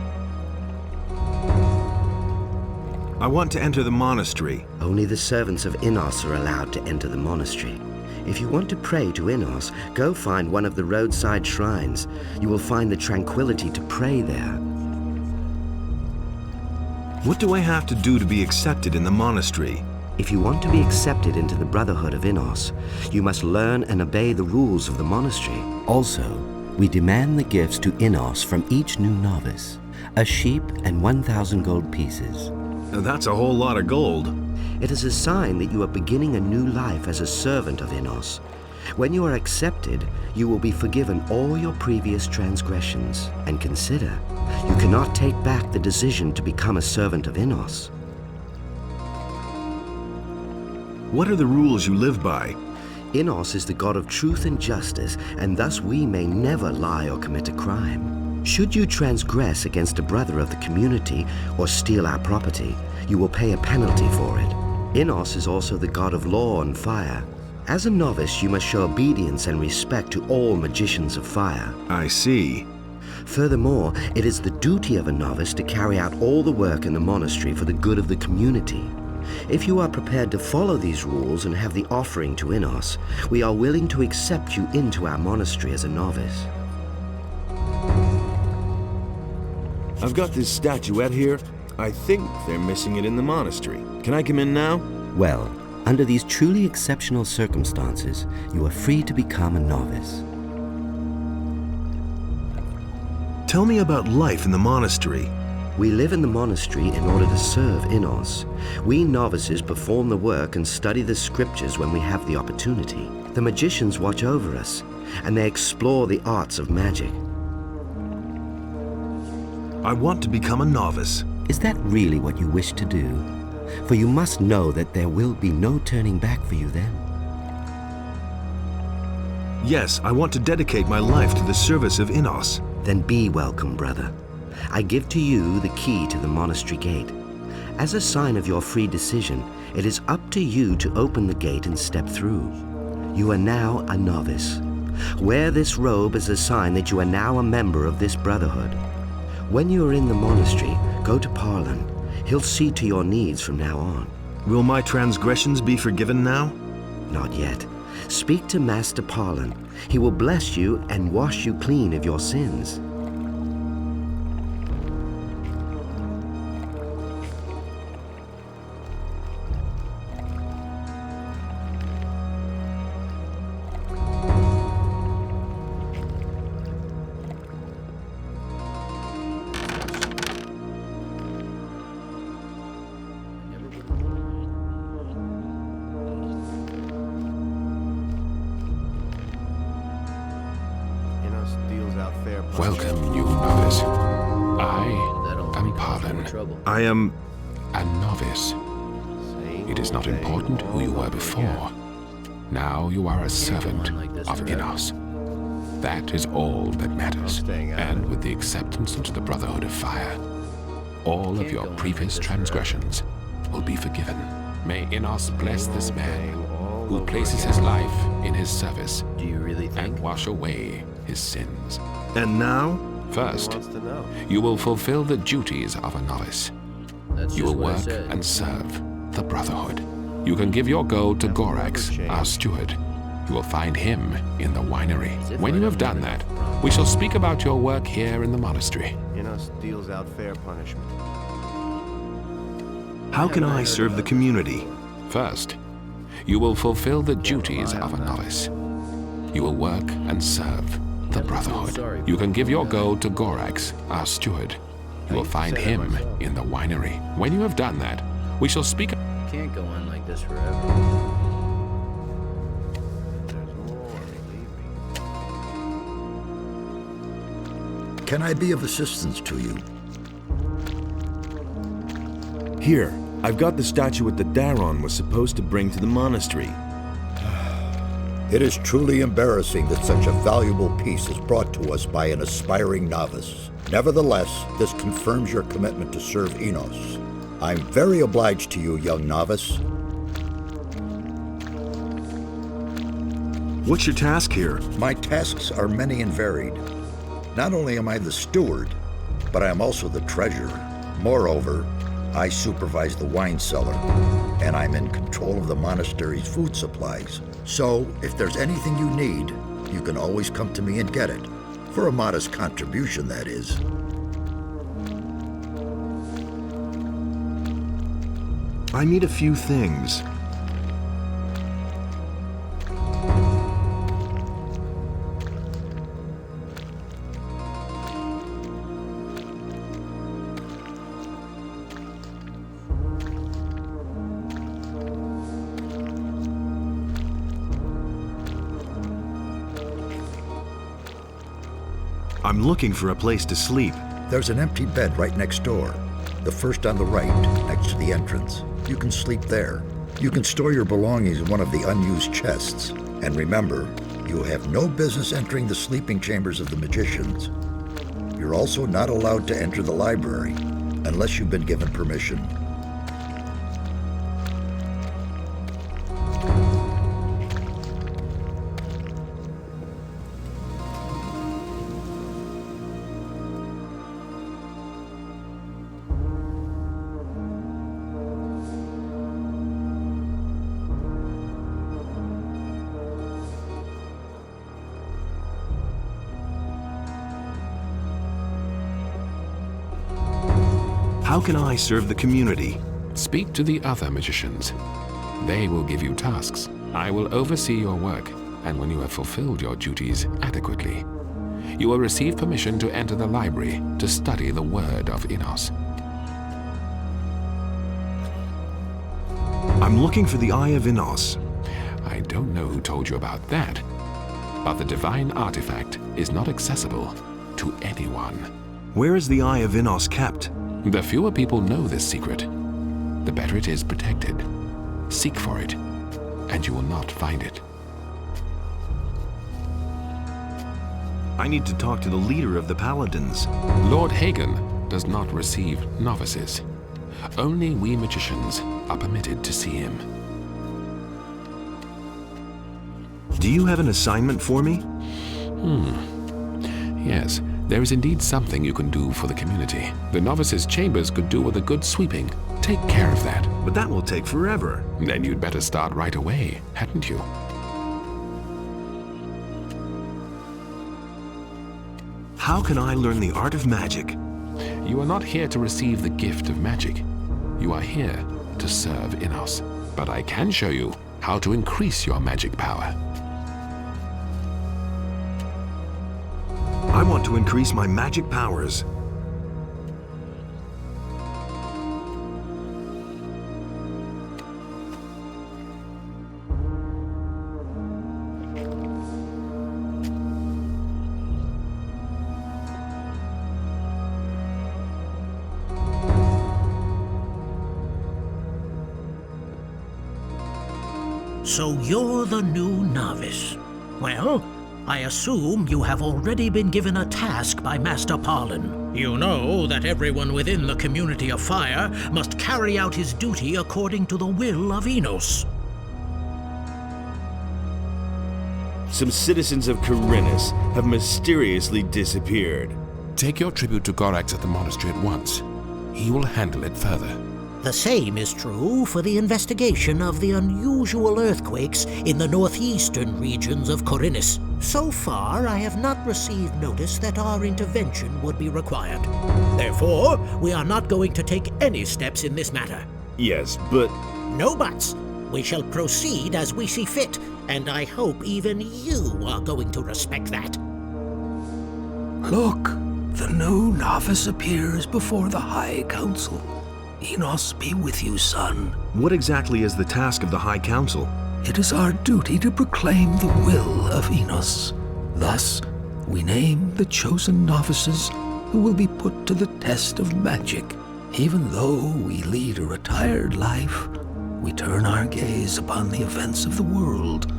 I want to enter the monastery. Only the servants of Innos are allowed to enter the monastery. If you want to pray to Innos, go find one of the roadside shrines. You will find the tranquility to pray there. What do I have to do to be accepted in the monastery? If you want to be accepted into the Brotherhood of Innos, you must learn and obey the rules of the monastery. Also, we demand the gifts to Innos from each new novice, a sheep and 1,000 gold pieces. Now that's a whole lot of gold. It is a sign that you are beginning a new life as a servant of Innos. When you are accepted, you will be forgiven all your previous transgressions. And consider, you cannot take back the decision to become a servant of Innos. What are the rules you live by? Innos is the god of truth and justice, and thus we may never lie or commit a crime. Should you transgress against a brother of the community or steal our property, you will pay a penalty for it. Innos is also the god of law and fire. As a novice, you must show obedience and respect to all magicians of fire. I see. Furthermore, it is the duty of a novice to carry out all the work in the monastery for the good of the community. If you are prepared to follow these rules and have the offering to Innos, we are willing to accept you into our monastery as a novice. I've got this statuette here. I think they're missing it in the monastery. Can I come in now? Well, under these truly exceptional circumstances, you are free to become a novice. Tell me about life in the monastery. We live in the monastery in order to serve Innos. We novices perform the work and study the scriptures when we have the opportunity. The magicians watch over us, and they explore the arts of magic. I want to become a novice. Is that really what you wish to do? For you must know that there will be no turning back for you then. Yes, I want to dedicate my life to the service of Innos. Then be welcome, brother. I give to you the key to the monastery gate. As a sign of your free decision, it is up to you to open the gate and step through. You are now a novice. Wear this robe as a sign that you are now a member of this brotherhood. When you are in the monastery, go to Parlan. He'll see to your needs from now on. Will my transgressions be forgiven now? Not yet. Speak to Master Parlan. He will bless you and wash you clean of your sins. Welcome, new novice. I am Parlan. I am... a novice. It is not important who you were before. Now you are a servant of Innos. That is all that matters. And with the acceptance into the Brotherhood of Fire, all of your previous transgressions will be forgiven. May Innos bless this man who places his life in his service and wash away his sins. And now? First, you will fulfill the duties of a novice. You will work and serve the Brotherhood. You can give your gold to Gorax, our steward. You will find him in the winery. When you have done that, we shall speak about your work here in the monastery. Innos deals out fair punishment. How can I serve the community? First, you will fulfill the duties of a novice. You will work and serve the Brotherhood. You can give your gold to Gorax, our steward. You will find him in the winery. When you have done that, we shall speak... Can't go on like this forever. Can I be of assistance to you? Here, I've got the statuette that Daron was supposed to bring to the monastery. It is truly embarrassing that such a valuable piece is brought to us by an aspiring novice. Nevertheless, this confirms your commitment to serve Innos. I'm very obliged to you, young novice. What's your task here? My tasks are many and varied. Not only am I the steward, but I am also the treasurer. Moreover, I supervise the wine cellar, and I'm in control of the monastery's food supplies. So, if there's anything you need, you can always come to me and get it. For a modest contribution, that is. I need a few things. I'm looking for a place to sleep. There's an empty bed right next door. The first on the right, next to the entrance. You can sleep there. You can store your belongings in one of the unused chests. And remember, you have no business entering the sleeping chambers of the magicians. You're also not allowed to enter the library, unless you've been given permission. How can I serve the community? Speak to the other magicians. They will give you tasks. I will oversee your work, and when you have fulfilled your duties adequately, you will receive permission to enter the library to study the word of Innos. I'm looking for the Eye of Innos. I don't know who told you about that, but the divine artifact is not accessible to anyone. Where is the Eye of Innos kept? The fewer people know this secret, the better it is protected. Seek for it, and you will not find it. I need to talk to the leader of the Paladins. Lord Hagen does not receive novices. Only we magicians are permitted to see him. Do you have an assignment for me? Yes, there is indeed something you can do for the community. The novices' chambers could do with a good sweeping. Take care of that. But that will take forever. Then you'd better start right away, hadn't you? How can I learn the art of magic? You are not here to receive the gift of magic. You are here to serve Innos. But I can show you how to increase your magic power. I want to increase my magic powers. So you're the new novice. Well, I assume you have already been given a task by Master Parlin. You know that everyone within the community of fire must carry out his duty according to the will of Innos. Some citizens of Corinus have mysteriously disappeared. Take your tribute to Gorax at the monastery at once. He will handle it further. The same is true for the investigation of the unusual earthquakes in the northeastern regions of Corinus. So far, I have not received notice that our intervention would be required. Therefore, we are not going to take any steps in this matter. Yes, but... No buts. We shall proceed as we see fit, and I hope even you are going to respect that. Look, the new novice appears before the High Council. Innos be with you, son. What exactly is the task of the High Council? It is our duty to proclaim the will of Innos. Thus, we name the chosen novices who will be put to the test of magic. Even though we lead a retired life, we turn our gaze upon the events of the world,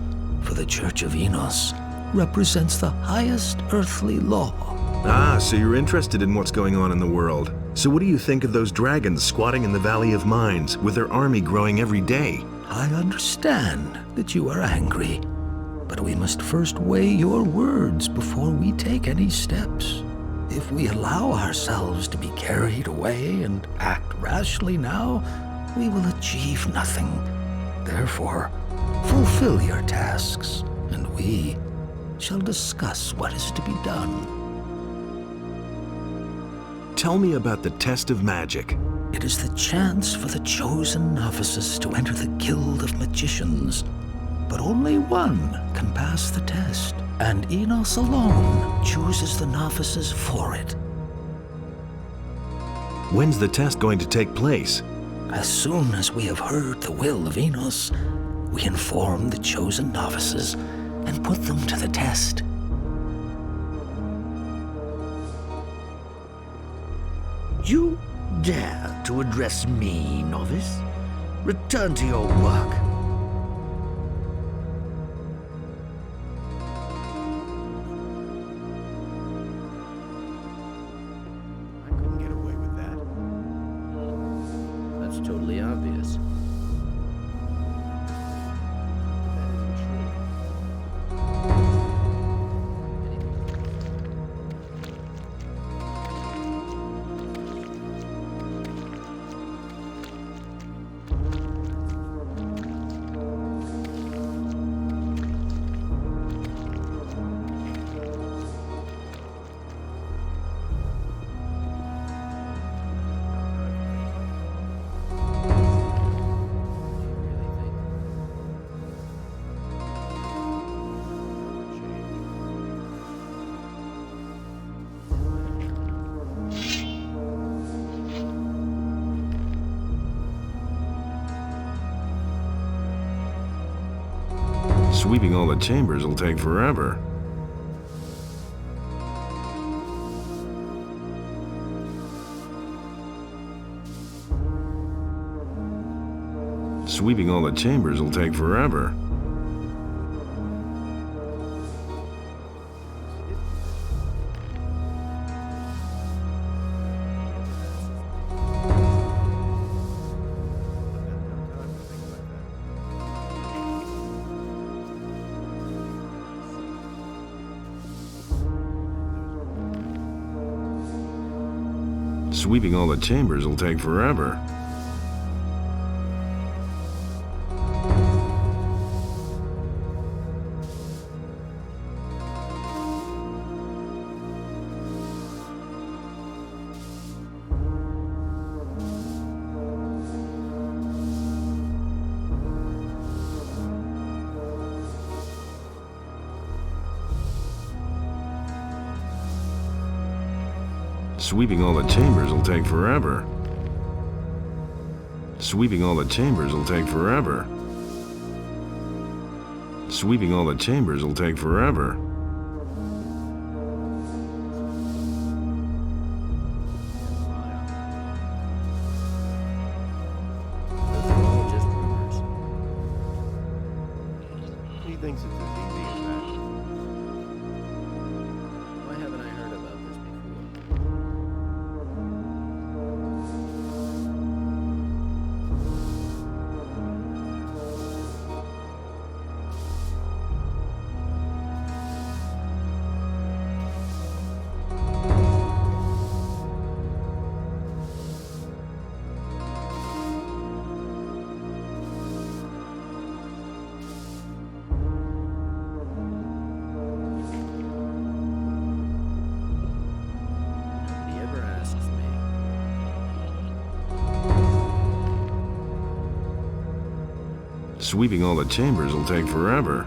for the Church of Innos represents the highest earthly law. Ah, so you're interested in what's going on in the world. So what do you think of those dragons squatting in the Valley of Mines, with their army growing every day? I understand that you are angry, but we must first weigh your words before we take any steps. If we allow ourselves to be carried away and act rashly now, we will achieve nothing. Therefore, fulfill your tasks, and we shall discuss what is to be done. Tell me about the test of magic. It is the chance for the chosen novices to enter the Guild of Magicians. But only one can pass the test, and Innos alone chooses the novices for it. When's the test going to take place? As soon as we have heard the will of Innos, we inform the chosen novices and put them to the test. You dare to address me, novice? Return to your work. I couldn't get away with that. That's totally obvious. That isn't true. Sweeping all the chambers will take forever. Sweeping all the chambers will take forever. Sweeping all the chambers will take forever. Sweeping all the chambers will take forever. Sweeping all the chambers will take forever. Sweeping all the chambers will take forever. He thinks it's as easy as that. Why haven't I heard about this before? Sweeping all the chambers will take forever.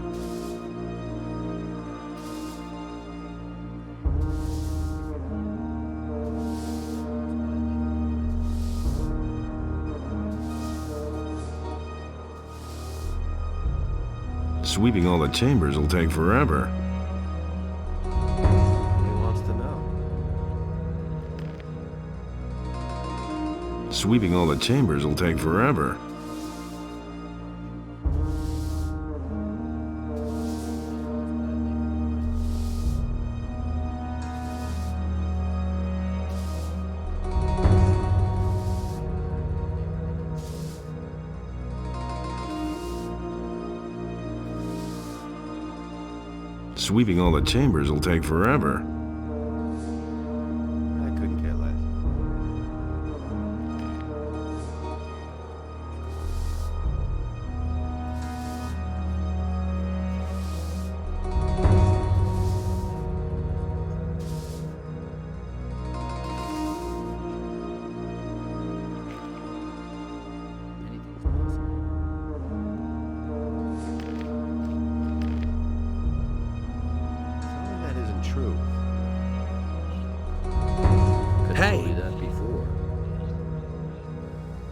Sweeping all the chambers will take forever. He wants to know. Sweeping all the chambers will take forever. Sweeping all the chambers will take forever. I couldn't care less. True. Hey!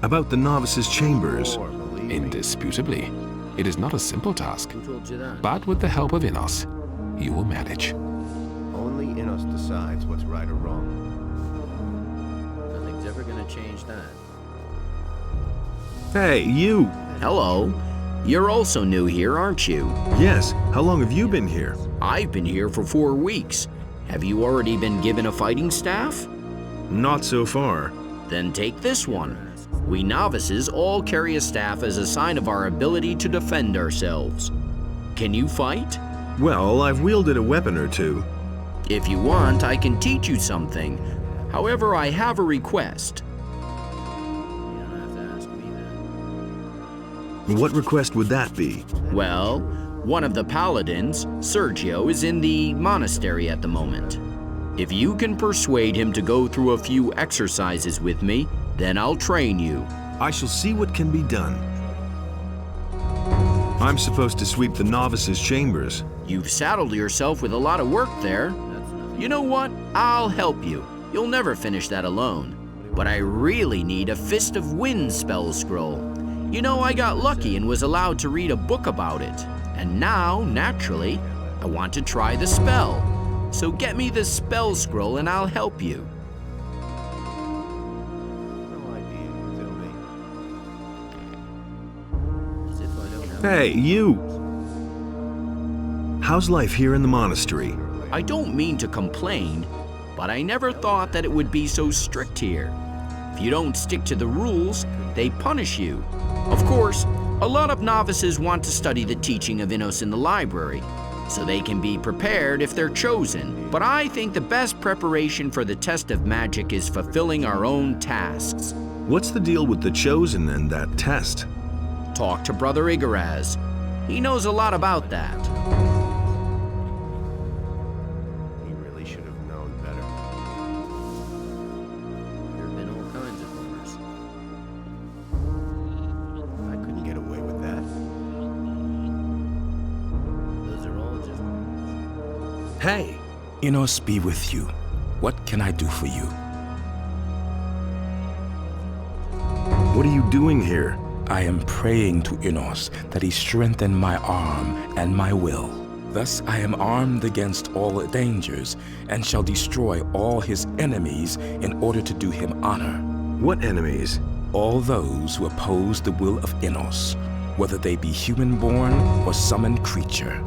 About the novice's chambers. Indisputably. It is not a simple task. Who told you that? But with the help of Innos, you will manage. Only Innos decides what's right or wrong. Nothing's ever gonna change that. Hey, you! Hello. You're also new here, aren't you? Yes. How long have you been here? I've been here for 4 weeks. Have you already been given a fighting staff? Not so far. Then take this one. We novices all carry a staff as a sign of our ability to defend ourselves. Can you fight? Well, I've wielded a weapon or two. If you want, I can teach you something. However, I have a request. What request would that be? Well, one of the paladins, Sergio, is in the monastery at the moment. If you can persuade him to go through a few exercises with me, then I'll train you. I shall see what can be done. I'm supposed to sweep the novice's chambers. You've saddled yourself with a lot of work there. You know what? I'll help you. You'll never finish that alone. But I really need a Fist of Wind spell scroll. You know, I got lucky and was allowed to read a book about it. And now, naturally, I want to try the spell. So get me the spell scroll and I'll help you. Hey, you! How's life here in the monastery? I don't mean to complain, but I never thought that it would be so strict here. If you don't stick to the rules, they punish you. Of course, a lot of novices want to study the teaching of Innos in the library, so they can be prepared if they're chosen. But I think the best preparation for the test of magic is fulfilling our own tasks. What's the deal with the chosen and that test? Talk to Brother Igaraz. He knows a lot about that. He really should have known better. There have been all kinds of rumors. I couldn't get away with that. Those are all just rumors. Hey, Innos be with you. What can I do for you? What are you doing here? I am praying to Innos that he strengthen my arm and my will. Thus I am armed against all dangers and shall destroy all his enemies in order to do him honor. What enemies? All those who oppose the will of Innos, whether they be human-born or summoned creature.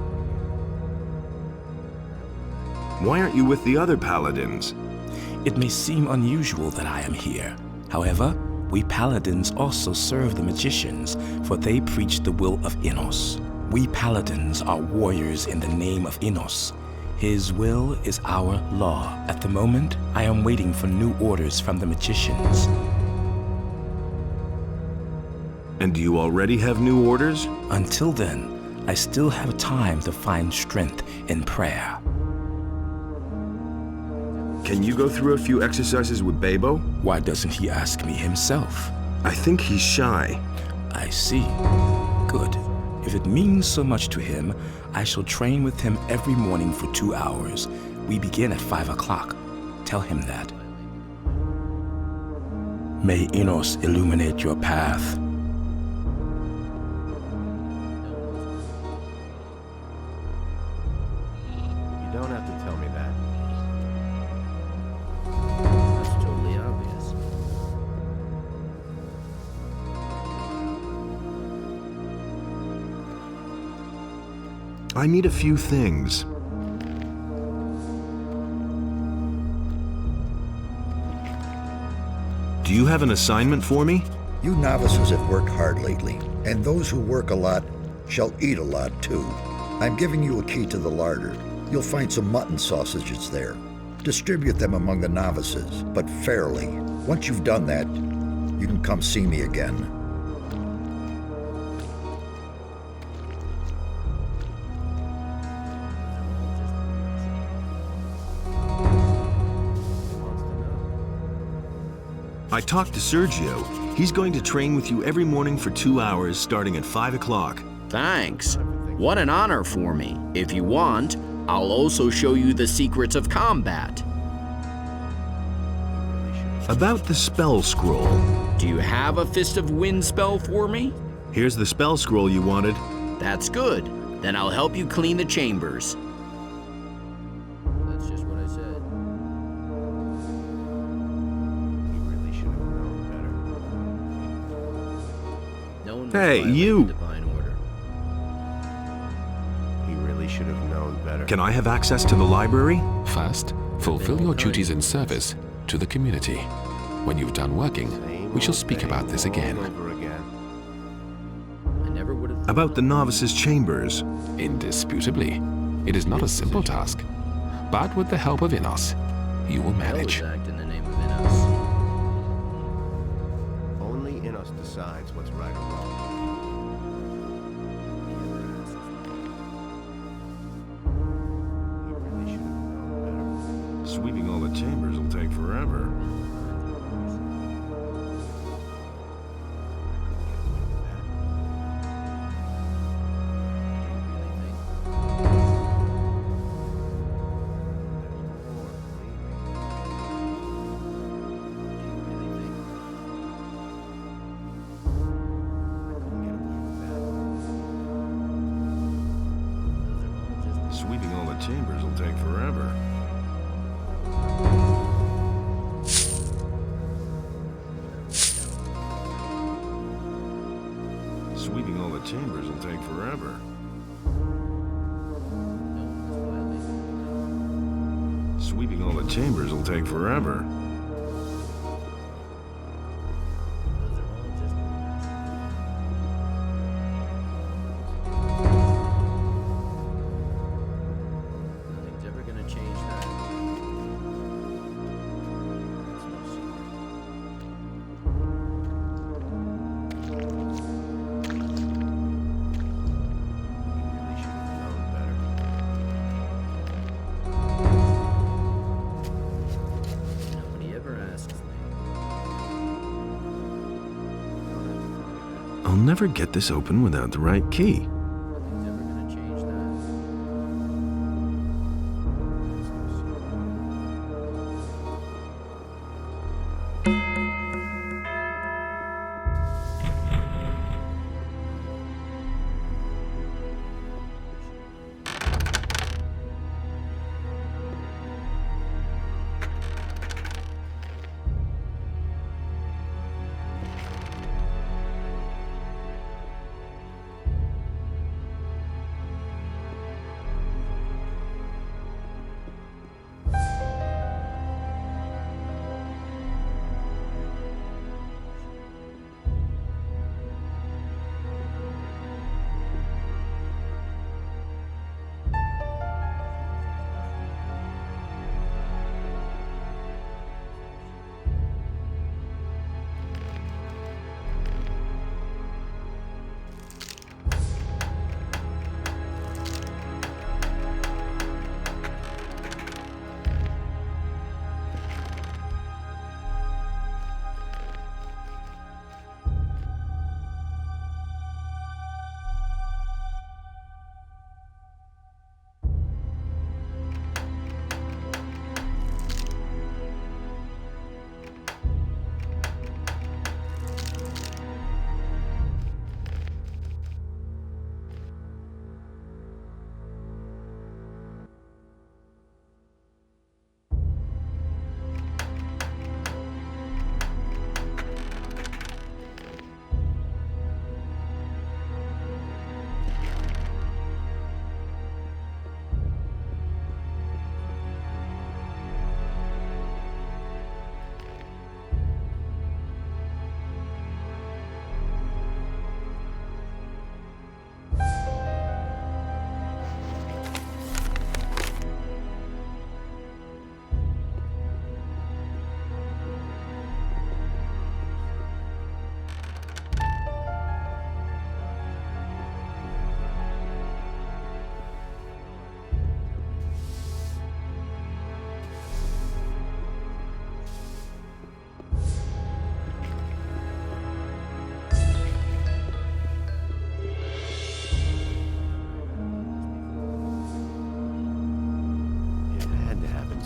Why aren't you with the other paladins? It may seem unusual that I am here. However, we paladins also serve the magicians, for they preach the will of Innos. We paladins are warriors in the name of Innos. His will is our law. At the moment, I am waiting for new orders from the magicians. And do you already have new orders? Until then, I still have time to find strength in prayer. Can you go through a few exercises with Babo? Why doesn't he ask me himself? I think he's shy. I see. Good. If it means so much to him, I shall train with him every morning for 2 hours. We begin at 5 o'clock. Tell him that. May Innos illuminate your path. You don't have to tell me that. That's totally obvious. I need a few things. Do you have an assignment for me? You novices have worked hard lately, and those who work a lot shall eat a lot too. I'm giving you a key to the larder. You'll find some mutton sausages there. Distribute them among the novices, but fairly. Once you've done that, you can come see me again. I talked to Sergio. He's going to train with you every morning for 2 hours, starting at 5 o'clock. Thanks. What an honor for me. If you want, I'll also show you the secrets of combat. About the spell scroll. Do you have a Fist of Wind spell for me? Here's the spell scroll you wanted. That's good. Then I'll help you clean the chambers. That's just what I said. He really should have known better. No one was Hey, violating you! divine order. He really should have known better. Can I have access to the library? First, fulfill your duties in service to the community. When you've done working, we shall speak about this again. I never would have. About the novices' chambers. Indisputably, it is not a simple task, but with the help of Innos, you will manage. Act in the name of Innos. Only Innos decides what's right or wrong. He really should have known better. Sweeping all the chambers will take forever. Sweeping all the chambers will take forever. Sweeping all the chambers will take forever. Sweeping all the chambers will take forever. Nothing's ever gonna change that. I'll never get this open without the right key.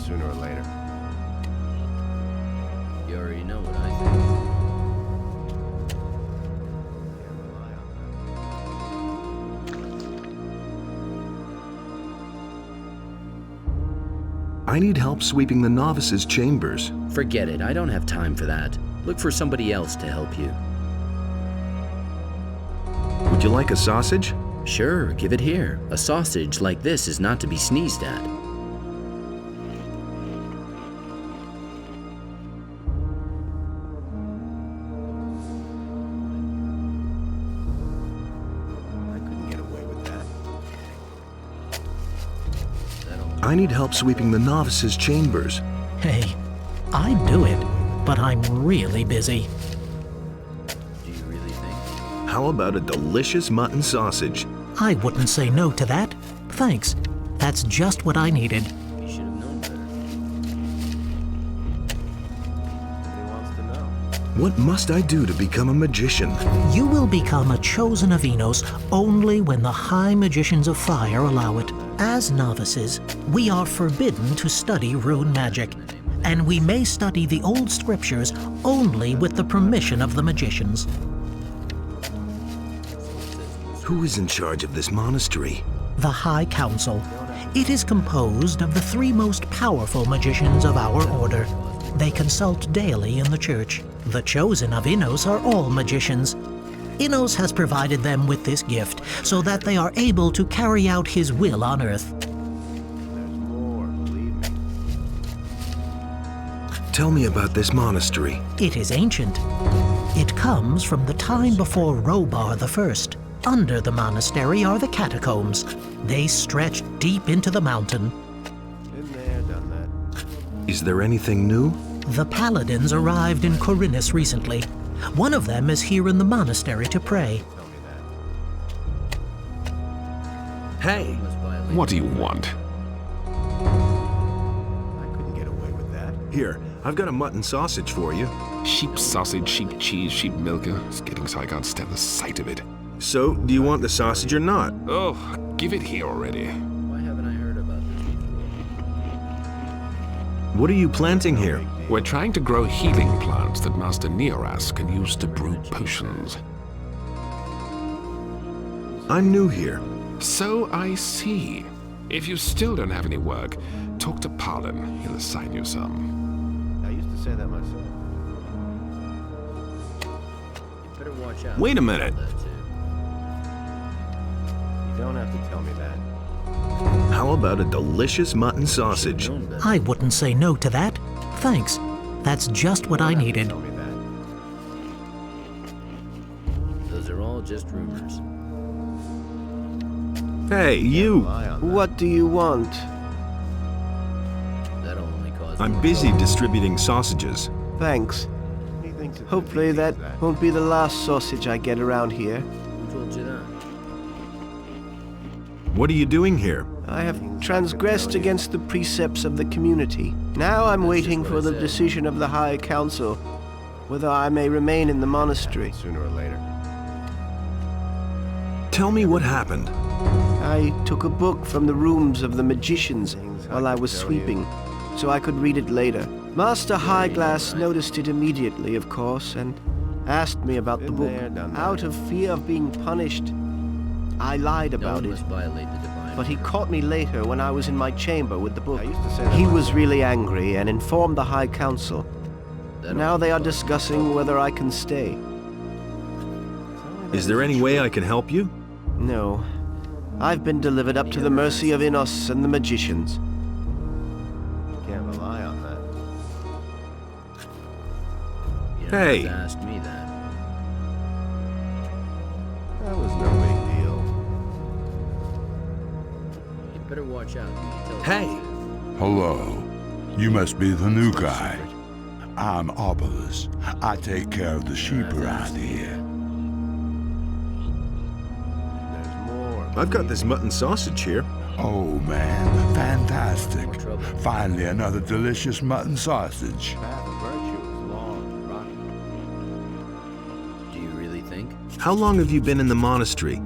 Sooner or later. You already know what I think. I need help sweeping the novices' chambers. Forget it, I don't have time for that. Look for somebody else to help you. Would you like a sausage? Sure, give it here. A sausage like this is not to be sneezed at. I need help sweeping the novices' chambers. Hey, I'd do it, but I'm really busy. Do you really think? How about a delicious mutton sausage? I wouldn't say no to that. Thanks. That's just what I needed. You should have known better. He wants to know. What must I do to become a magician? You will become a chosen of Enos only when the High Magicians of Fire allow it. As novices, we are forbidden to study rune magic, and we may study the old scriptures only with the permission of the magicians. Who is in charge of this monastery? The High Council. It is composed of the 3 most powerful magicians of our order. They consult daily in the church. The chosen of Innos are all magicians. Innos has provided them with this gift so that they are able to carry out his will on earth. Tell me about this monastery. It is ancient. It comes from the time before Lobart I. Under the monastery are the catacombs. They stretch deep into the mountain. Been there, done that. Is there anything new? The paladins arrived in Corinus recently. One of them is here in the monastery to pray. Hey, what do you want? I couldn't get away with that. Here, I've got a mutton sausage for you. Sheep sausage, sheep cheese, sheep milker. It's getting so I can't stand the sight of it. So, do you want the sausage or not? Oh, give it here already. Why haven't I heard about this before? What are you planting here? We're trying to grow healing plants that Master Lares can use to brew potions. I'm new here. So I see. If you still don't have any work, talk to Fellan. He'll assign you some. I used to say that myself. You better watch out. Wait a minute. You don't have to tell me that. How about a delicious mutton sausage? I wouldn't say no to that. Thanks. That's just what I needed. Those are all just rumors. Hey, you! What do you want? That'll only cause I'm busy distributing sausages. Thanks. Hopefully that won't be the last sausage I get around here. Who told you that? What are you doing here? I have transgressed against the precepts of the community. Now I'm waiting for the decision of the High Council, whether I may remain in the monastery. Sooner or later. Tell me what happened. I took a book from the rooms of the magicians while I was sweeping, so I could read it later. Master Highglass noticed it immediately, of course, and asked me about the book. Out of fear of being punished, I lied about it. But he caught me later when I was in my chamber with the book. He was really angry and informed the High Council. Now they are discussing whether I can stay. Is there any way I can help you? No. I've been delivered up to the mercy of Innos and the magicians. Can't rely on that. You Hey! don't have to ask me that. That was no big deal. You better watch out. Hey! Hello. You must be the new guy. I'm Obelus. I take care of the sheep around here. I've got this mutton sausage here. Oh, man. Fantastic. Finally, another delicious mutton sausage. Do you really think? How long have you been in the monastery?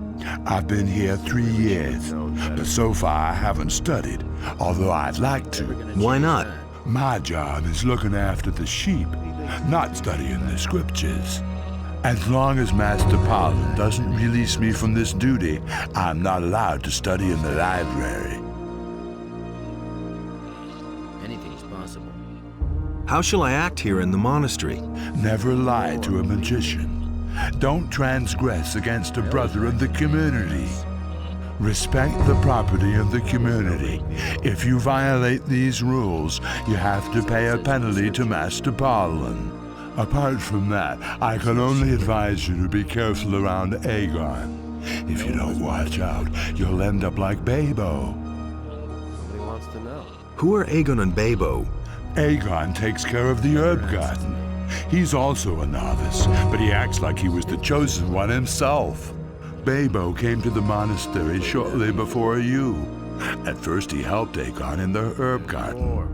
I've been here 3 years, but so far I haven't studied, although I'd like to. Why not? My job is looking after the sheep, not studying the scriptures. As long as Master Fellan doesn't release me from this duty, I'm not allowed to study in the library. Anything's possible. How shall I act here in the monastery? Never lie to a magician. Don't transgress against a brother of the community. Respect the property of the community. If you violate these rules, you have to pay a penalty to Master Fellan. Apart from that, I can only advise you to be careful around Aegon. If you don't watch out, you'll end up like Babo. Nobody wants to know. Who are Aegon and Babo? Aegon takes care of the herb garden. He's also a novice, but he acts like he was the chosen one himself. Babo came to the monastery shortly before you. At first he helped Aegon in the herb garden.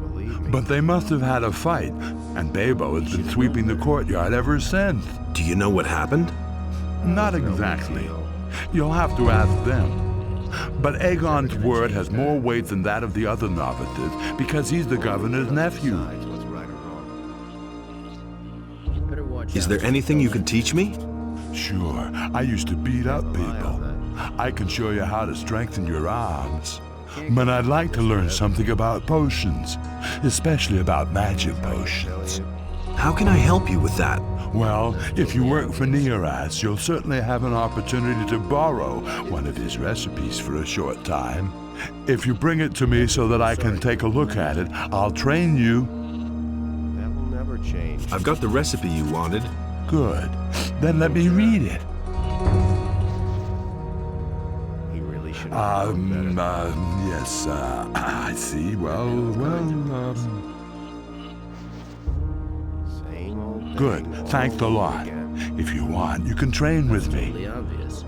But they must have had a fight, and Babo has been sweeping the courtyard ever since. Do you know what happened? Not exactly. You'll have to ask them. But Aegon's word has more weight than that of the other novices, because he's the governor's nephew. Is there anything you can teach me? Sure. I used to beat up people. I can show you how to strengthen your arms. but I'd like to learn something about potions, especially about magic potions. How can I help you with that? Well, if you work for Lares, you'll certainly have an opportunity to borrow one of his recipes for a short time. If you bring it to me so that I can take a look at it, I'll train you. That will never change. I've got the recipe you wanted. Good. Then let me read it. He really should Yes, I see. Good. Thanks a lot. If you want, you can train with me. Totally obvious.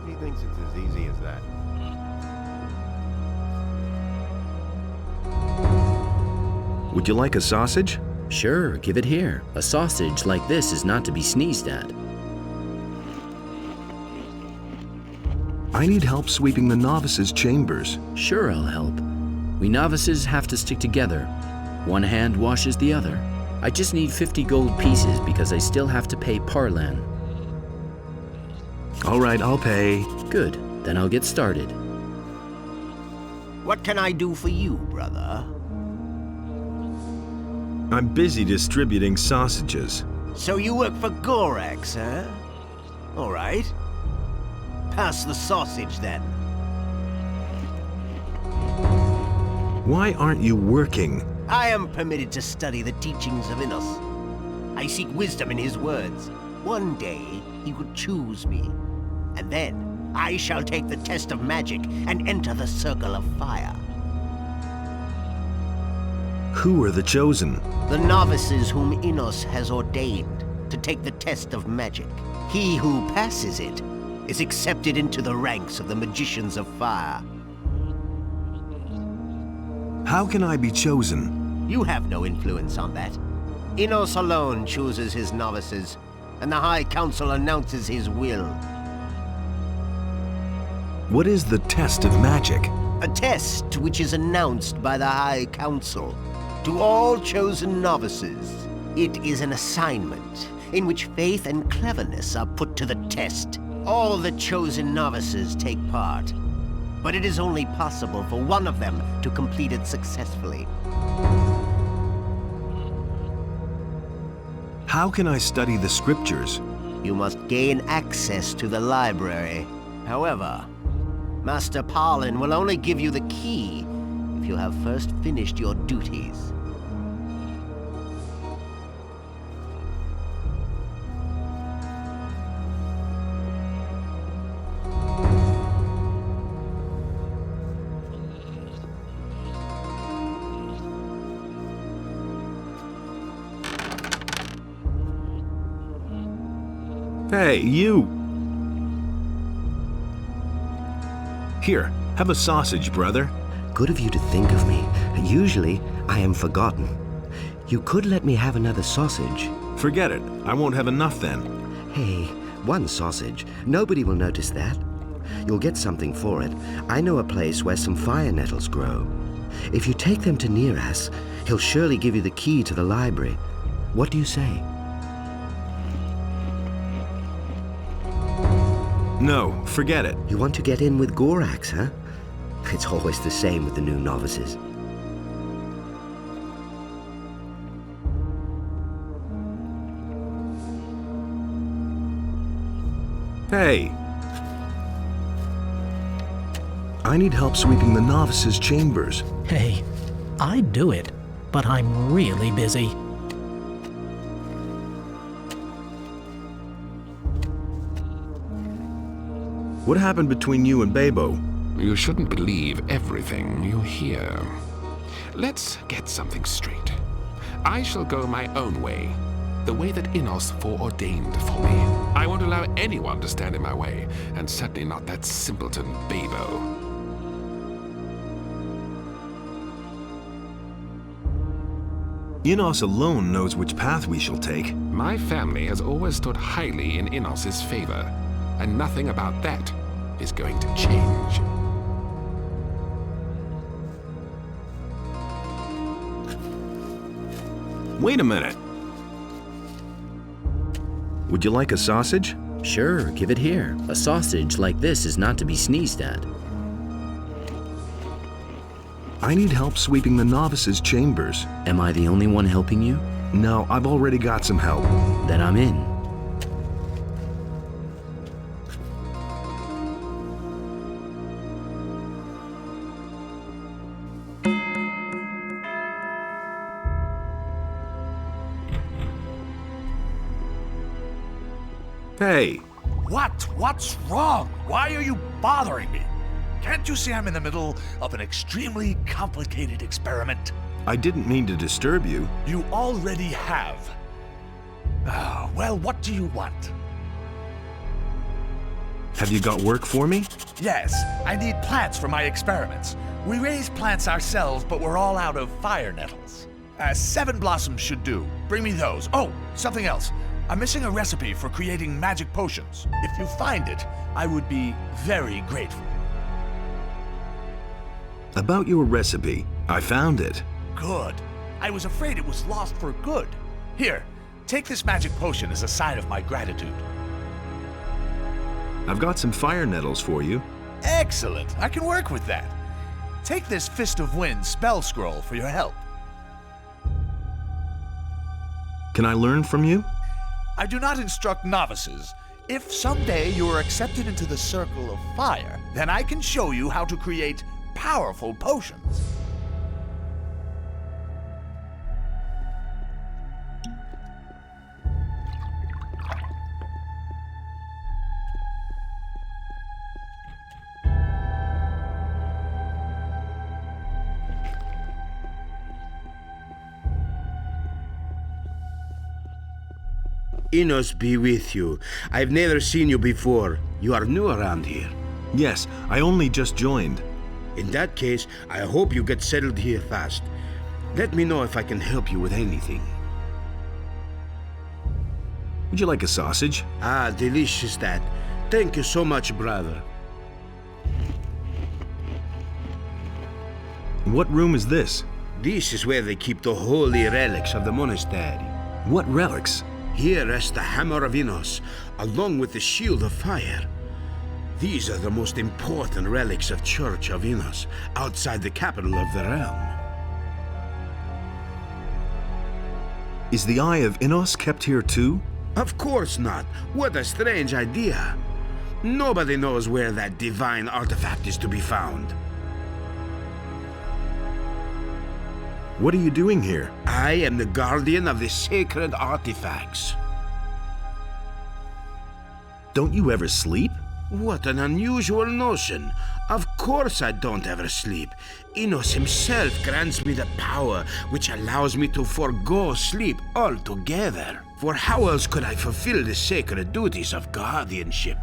He thinks it's as easy as that. Would you like a sausage? Sure, give it here. A sausage like this is not to be sneezed at. I need help sweeping the novices' chambers. Sure, I'll help. We novices have to stick together. One hand washes the other. I just need 50 gold pieces because I still have to pay Parlan. All right, I'll pay. Good, then I'll get started. What can I do for you, brother? I'm busy distributing sausages. So you work for Gorax, huh? All right. Pass the sausage, then. Why aren't you working? I am permitted to study the teachings of Innos. I seek wisdom in his words. One day, he would choose me. And then, I shall take the test of magic and enter the circle of fire. Who are the chosen? The novices whom Innos has ordained to take the test of magic. He who passes it is accepted into the ranks of the magicians of fire. How can I be chosen? You have no influence on that. Innos alone chooses his novices, and the High Council announces his will. What is the test of magic? A test which is announced by the High Council to all chosen novices. It is an assignment in which faith and cleverness are put to the test. All the chosen novices take part, but it is only possible for one of them to complete it successfully. How can I study the scriptures? You must gain access to the library. However, Master Parlan will only give you the key if you have first finished your duties. Hey, you! Here, have a sausage, brother. Good of you to think of me. Usually, I am forgotten. You could let me have another sausage. Forget it. I won't have enough then. Hey, one sausage. Nobody will notice that. You'll get something for it. I know a place where some fire nettles grow. If you take them to Neras, he'll surely give you the key to the library. What do you say? No, forget it. You want to get in with Gorax, huh? It's always the same with the new novices. Hey! I need help sweeping the novices' chambers. Hey, I'd do it, but I'm really busy. What happened between you and Babo? You shouldn't believe everything you hear. Let's get something straight. I shall go my own way, the way that Innos foreordained for me. I won't allow anyone to stand in my way, and certainly not that simpleton Babo. Innos alone knows which path we shall take. My family has always stood highly in Innos's favor, and nothing about that is going to change. Wait a minute. Would you like a sausage? Sure, give it here. A sausage like this is not to be sneezed at. I need help sweeping the novices' chambers. Am I the only one helping you? No, I've already got some help. Then I'm in. Hey! What's wrong? Why are you bothering me? Can't you see I'm in the middle of an extremely complicated experiment? I didn't mean to disturb you. You already have. Well, what do you want? Have you got work for me? Yes, I need plants for my experiments. We raise plants ourselves, but we're all out of fire nettles. 7 blossoms should do. Bring me those. Oh, something else. I'm missing a recipe for creating magic potions. If you find it, I would be very grateful. About your recipe, I found it. Good. I was afraid it was lost for good. Here, take this magic potion as a sign of my gratitude. I've got some fire nettles for you. Excellent. I can work with that. Take this Fist of Wind spell scroll for your help. Can I learn from you? I do not instruct novices. If someday you are accepted into the Circle of Fire, then I can show you how to create powerful potions. Enos be with you. I've never seen you before. You are new around here. Yes, I only just joined. In that case, I hope you get settled here fast. Let me know if I can help you with anything. Would you like a sausage? Ah, delicious that. Thank you so much, brother. What room is this? This is where they keep the holy relics of the monastery. What relics? Here rests the Hammer of Enos, along with the Shield of Fire. These are the most important relics of Church of Enos, outside the capital of the realm. Is the Eye of Enos kept here too? Of course not. What a strange idea. Nobody knows where that divine artifact is to be found. What are you doing here? I am the guardian of the sacred artifacts. Don't you ever sleep? What an unusual notion. Of course I don't ever sleep. Enos himself grants me the power which allows me to forego sleep altogether. For how else could I fulfill the sacred duties of guardianship?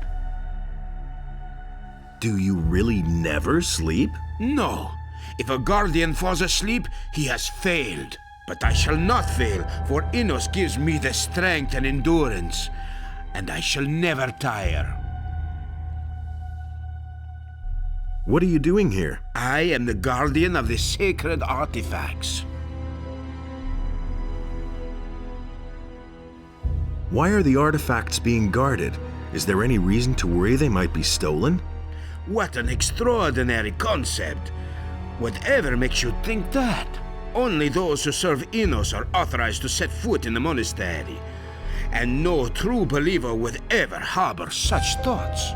Do you really never sleep? No. If a guardian falls asleep, he has failed. But I shall not fail, for Enos gives me the strength and endurance, and I shall never tire. What are you doing here? I am the guardian of the sacred artifacts. Why are the artifacts being guarded? Is there any reason to worry they might be stolen? What an extraordinary concept! Whatever makes you think that? Only those who serve Enos are authorized to set foot in the monastery, and no true believer would ever harbor such thoughts.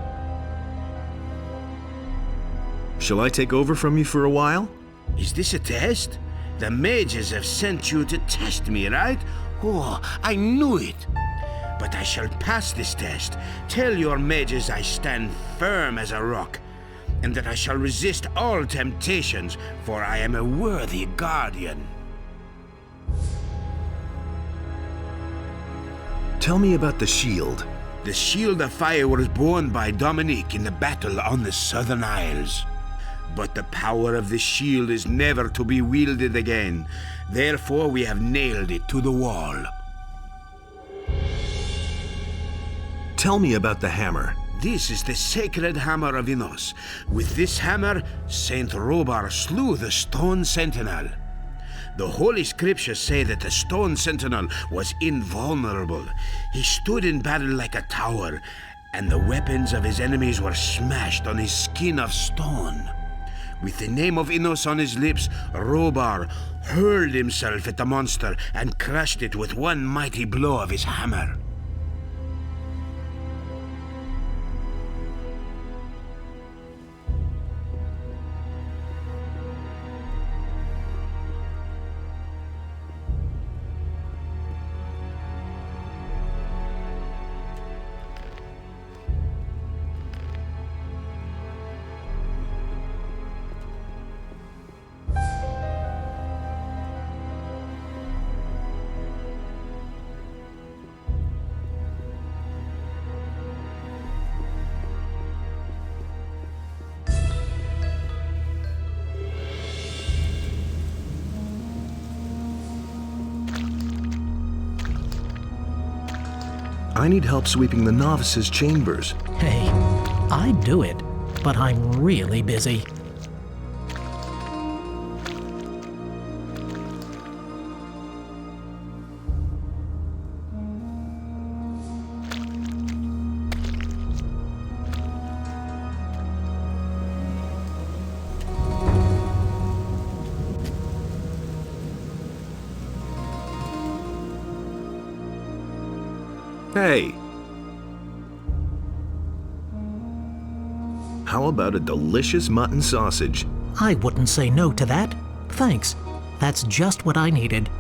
Shall I take over from you for a while? Is this a test? The mages have sent you to test me, right? Oh, I knew it. But I shall pass this test. Tell your mages I stand firm as a rock, and that I shall resist all temptations, for I am a worthy guardian. Tell me about the shield. The Shield of Fire was borne by Dominique in the battle on the Southern Isles. But the power of the shield is never to be wielded again. Therefore, we have nailed it to the wall. Tell me about the hammer. This is the sacred hammer of Enos. With this hammer, Saint Lobart slew the stone sentinel. The Holy Scriptures say that the stone sentinel was invulnerable. He stood in battle like a tower, and the weapons of his enemies were smashed on his skin of stone. With the name of Innos on his lips, Lobart hurled himself at the monster and crushed it with one mighty blow of his hammer. I need help sweeping the novices' chambers. Hey, I'd do it, but I'm really busy. Hey! How about a delicious mutton sausage? I wouldn't say no to that. Thanks. That's just what I needed.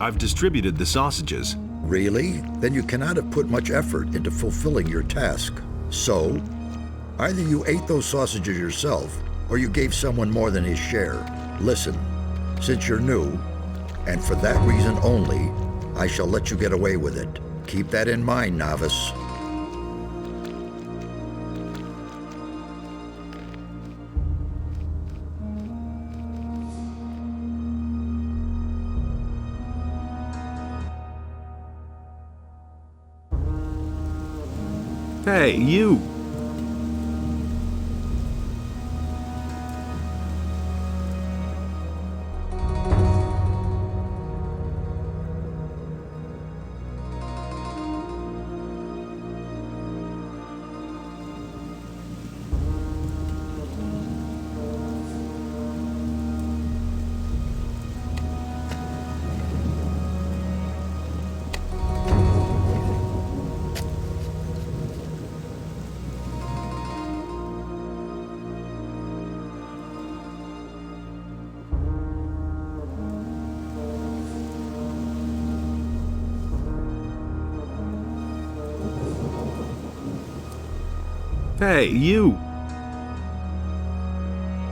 I've distributed the sausages. Really? Then you cannot have put much effort into fulfilling your task. So, either you ate those sausages yourself, or you gave someone more than his share. Listen, since you're new, and for that reason only, I shall let you get away with it. Keep that in mind, novice. Hey, you! Hey, you!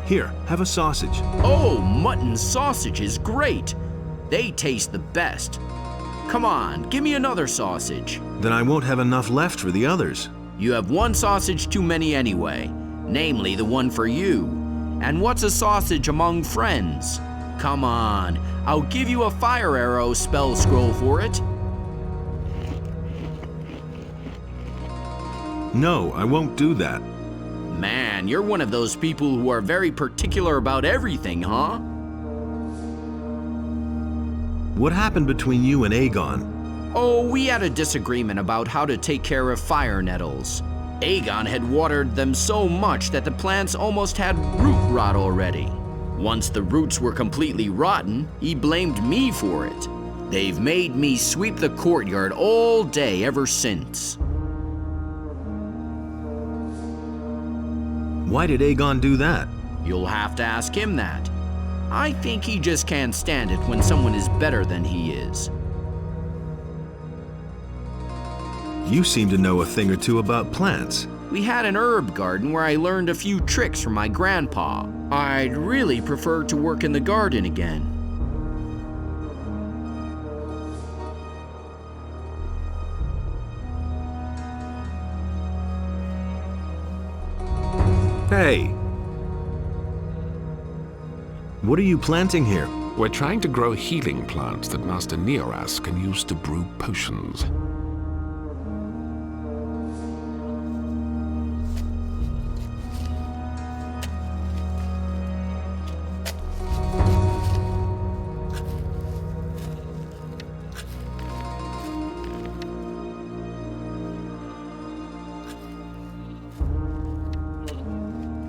Here, have a sausage. Oh, mutton sausage is great. They taste the best. Come on, give me another sausage. Then I won't have enough left for the others. You have one sausage too many anyway, namely the one for you. And what's a sausage among friends? Come on, I'll give you a fire arrow spell scroll for it. No, I won't do that. Man, you're one of those people who are very particular about everything, huh? What happened between you and Aegon? Oh, we had a disagreement about how to take care of fire nettles. Aegon had watered them so much that the plants almost had root rot already. Once the roots were completely rotten, he blamed me for it. They've made me sweep the courtyard all day ever since. Why did Aegon do that? You'll have to ask him that. I think he just can't stand it when someone is better than he is. You seem to know a thing or two about plants. We had an herb garden where I learned a few tricks from my grandpa. I'd really prefer to work in the garden again. Hey! What are you planting here? We're trying to grow healing plants that Master Neoras can use to brew potions.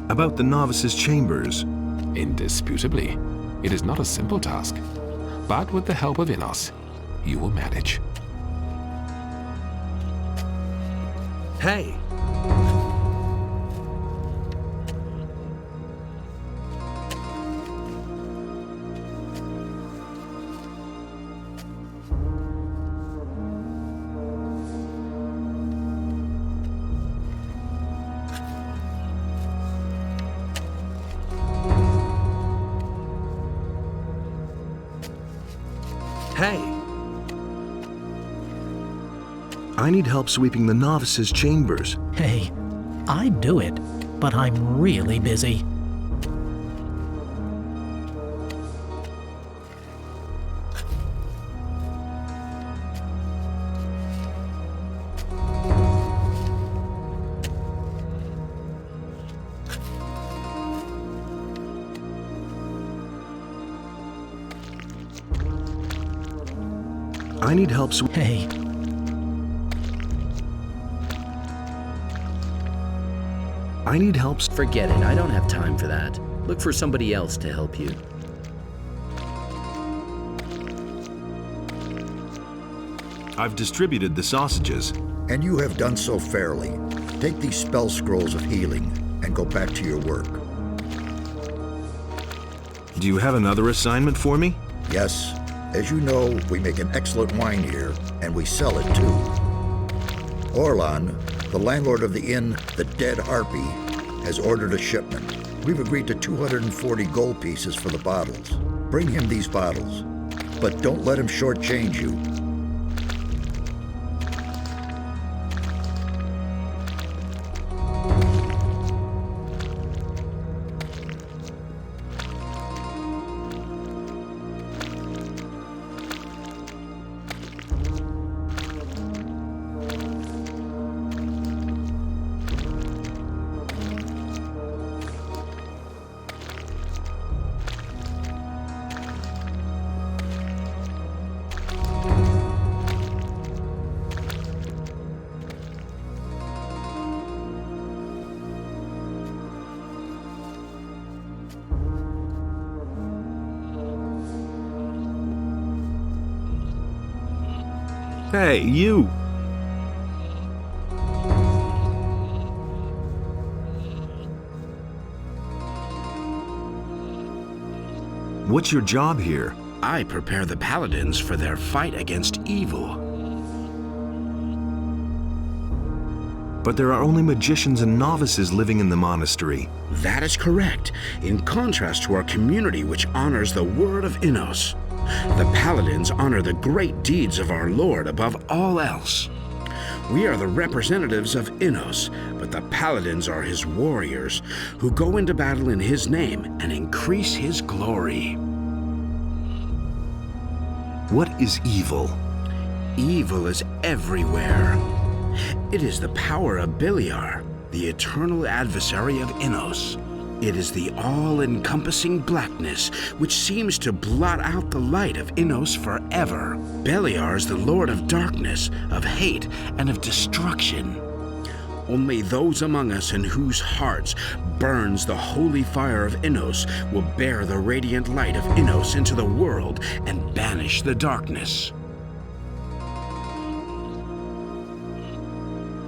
About the novice's chambers. Indisputably. It is not a simple task, but with the help of Innos, you will manage. Hey! Hey! I need help sweeping the novice's chambers. Hey, I'd do it, but I'm really busy. I need help Hey. I need help. Forget it. I don't have time for that. Look for somebody else to help you. I've distributed the sausages. And you have done so fairly. Take these spell scrolls of healing and go back to your work. Do you have another assignment for me? Yes. As you know, we make an excellent wine here, and we sell it too. Orlan, the landlord of the inn, the Dead Harpy, has ordered a shipment. We've agreed to 240 gold pieces for the bottles. Bring him these bottles, but don't let him shortchange you. Hey, you! What's your job here? I prepare the paladins for their fight against evil. But there are only magicians and novices living in the monastery. That is correct, in contrast to our community which honors the word of Innos. The paladins honor the great deeds of our Lord above all else. We are the representatives of Innos, but the paladins are his warriors, who go into battle in his name and increase his glory. What is evil? Evil is everywhere. It is the power of Beliar, the eternal adversary of Innos. It is the all-encompassing blackness which seems to blot out the light of Innos forever. Beliar is the lord of darkness, of hate, and of destruction. Only those among us in whose hearts burns the holy fire of Innos will bear the radiant light of Innos into the world and banish the darkness.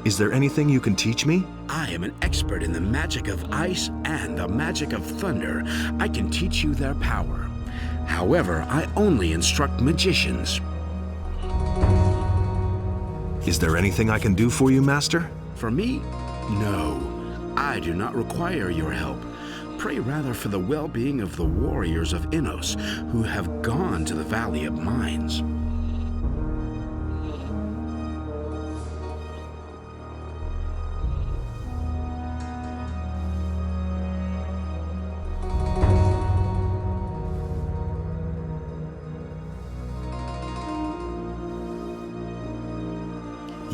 Is there anything you can teach me? I am an expert in the magic of ice and the magic of thunder. I can teach you their power. However, I only instruct magicians. Is there anything I can do for you, Master? For me? No. I do not require your help. Pray rather for the well-being of the warriors of Innos who have gone to the Valley of Mines.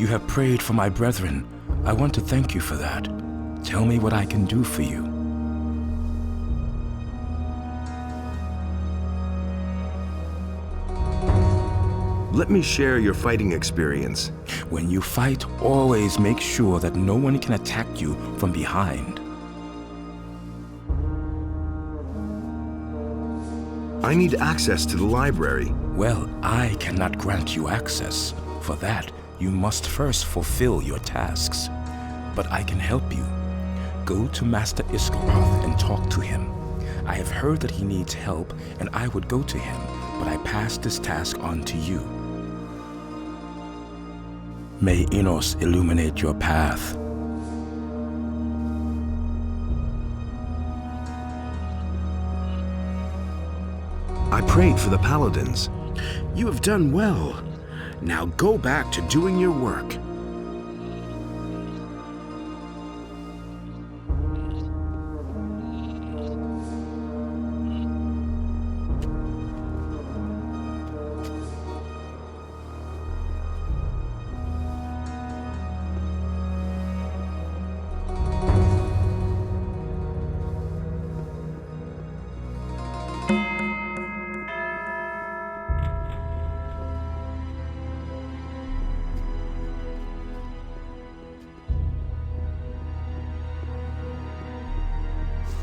You have prayed for my brethren. I want to thank you for that. Tell me what I can do for you. Let me share your fighting experience. When you fight, always make sure that no one can attack you from behind. I need access to the library. Well, I cannot grant you access. For that, you must first fulfill your tasks. But I can help you. Go to Master Iskaroth and talk to him. I have heard that he needs help, and I would go to him, but I pass this task on to you. May Enos illuminate your path. I prayed for the paladins. You have done well. Now go back to doing your work.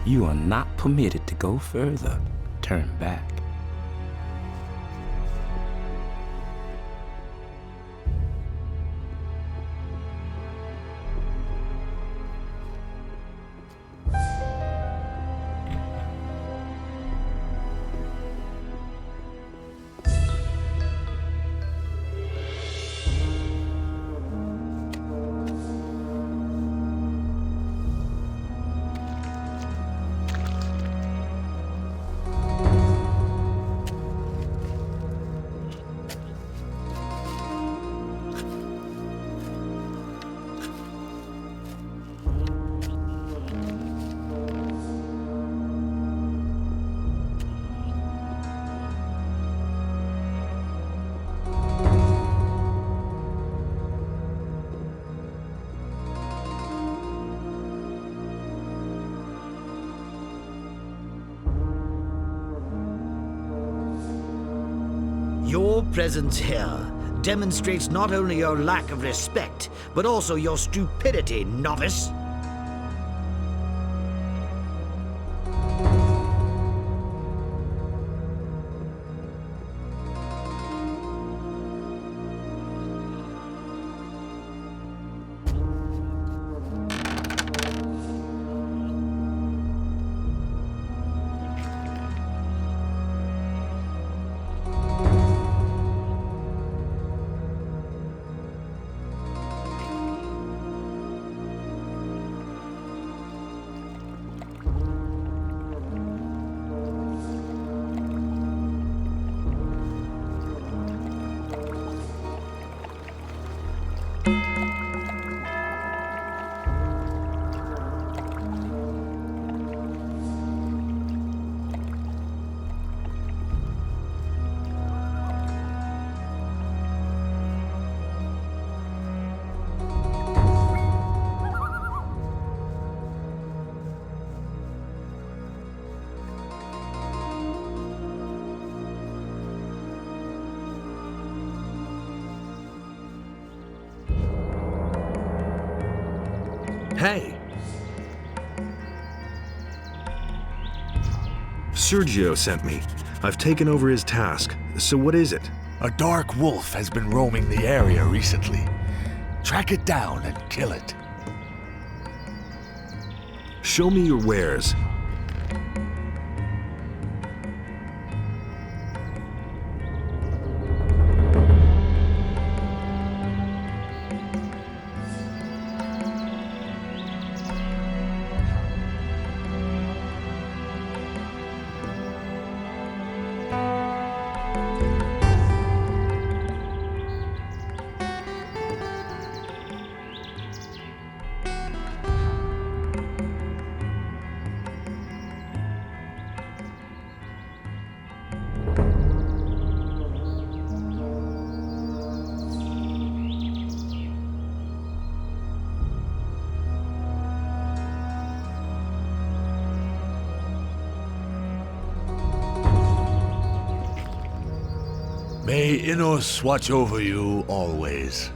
You are not permitted to go further. Turn back. Your presence here demonstrates not only your lack of respect, but also your stupidity, novice. Hey! Sergio sent me. I've taken over his task. So what is it? A dark wolf has been roaming the area recently. Track it down and kill it. Show me your wares. May Innos watch over you always.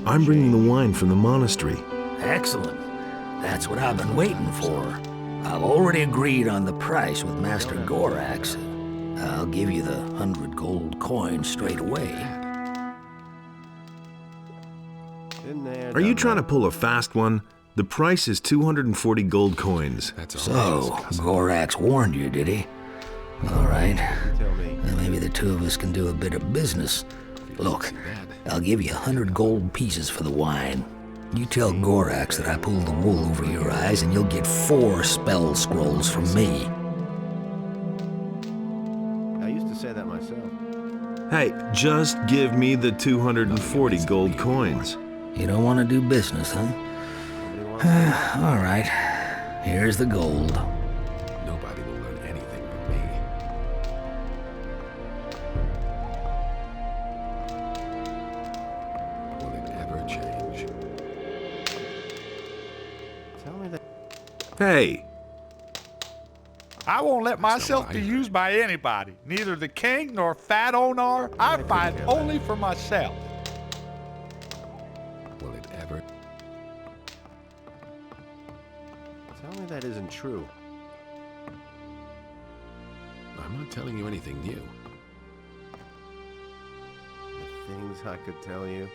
I'm bringing the wine from the monastery. Excellent. That's what I've been waiting for. I've already agreed on the price with Master Gorax. I'll give you the 100 gold coins straight away. Are you trying to pull a fast one? The price is 240 gold coins. So, Gorax warned you, did he? All right. Then maybe the two of us can do a bit of business. Look, I'll give you 100 gold pieces for the wine. You tell Gorax that I pulled the wool over your eyes and you'll get 4 spell scrolls from me. I used to say that myself. Hey, just give me the 240 gold coins. You don't want to do business, huh? All right. Here's the gold. Nobody will learn anything from me. Will it ever change? Tell me that. Hey! I won't let myself be used by anybody. Neither the king nor Fat Onar. I fight only for myself. Will it ever? Tell me that isn't true. I'm not telling you anything new. The things I could tell you.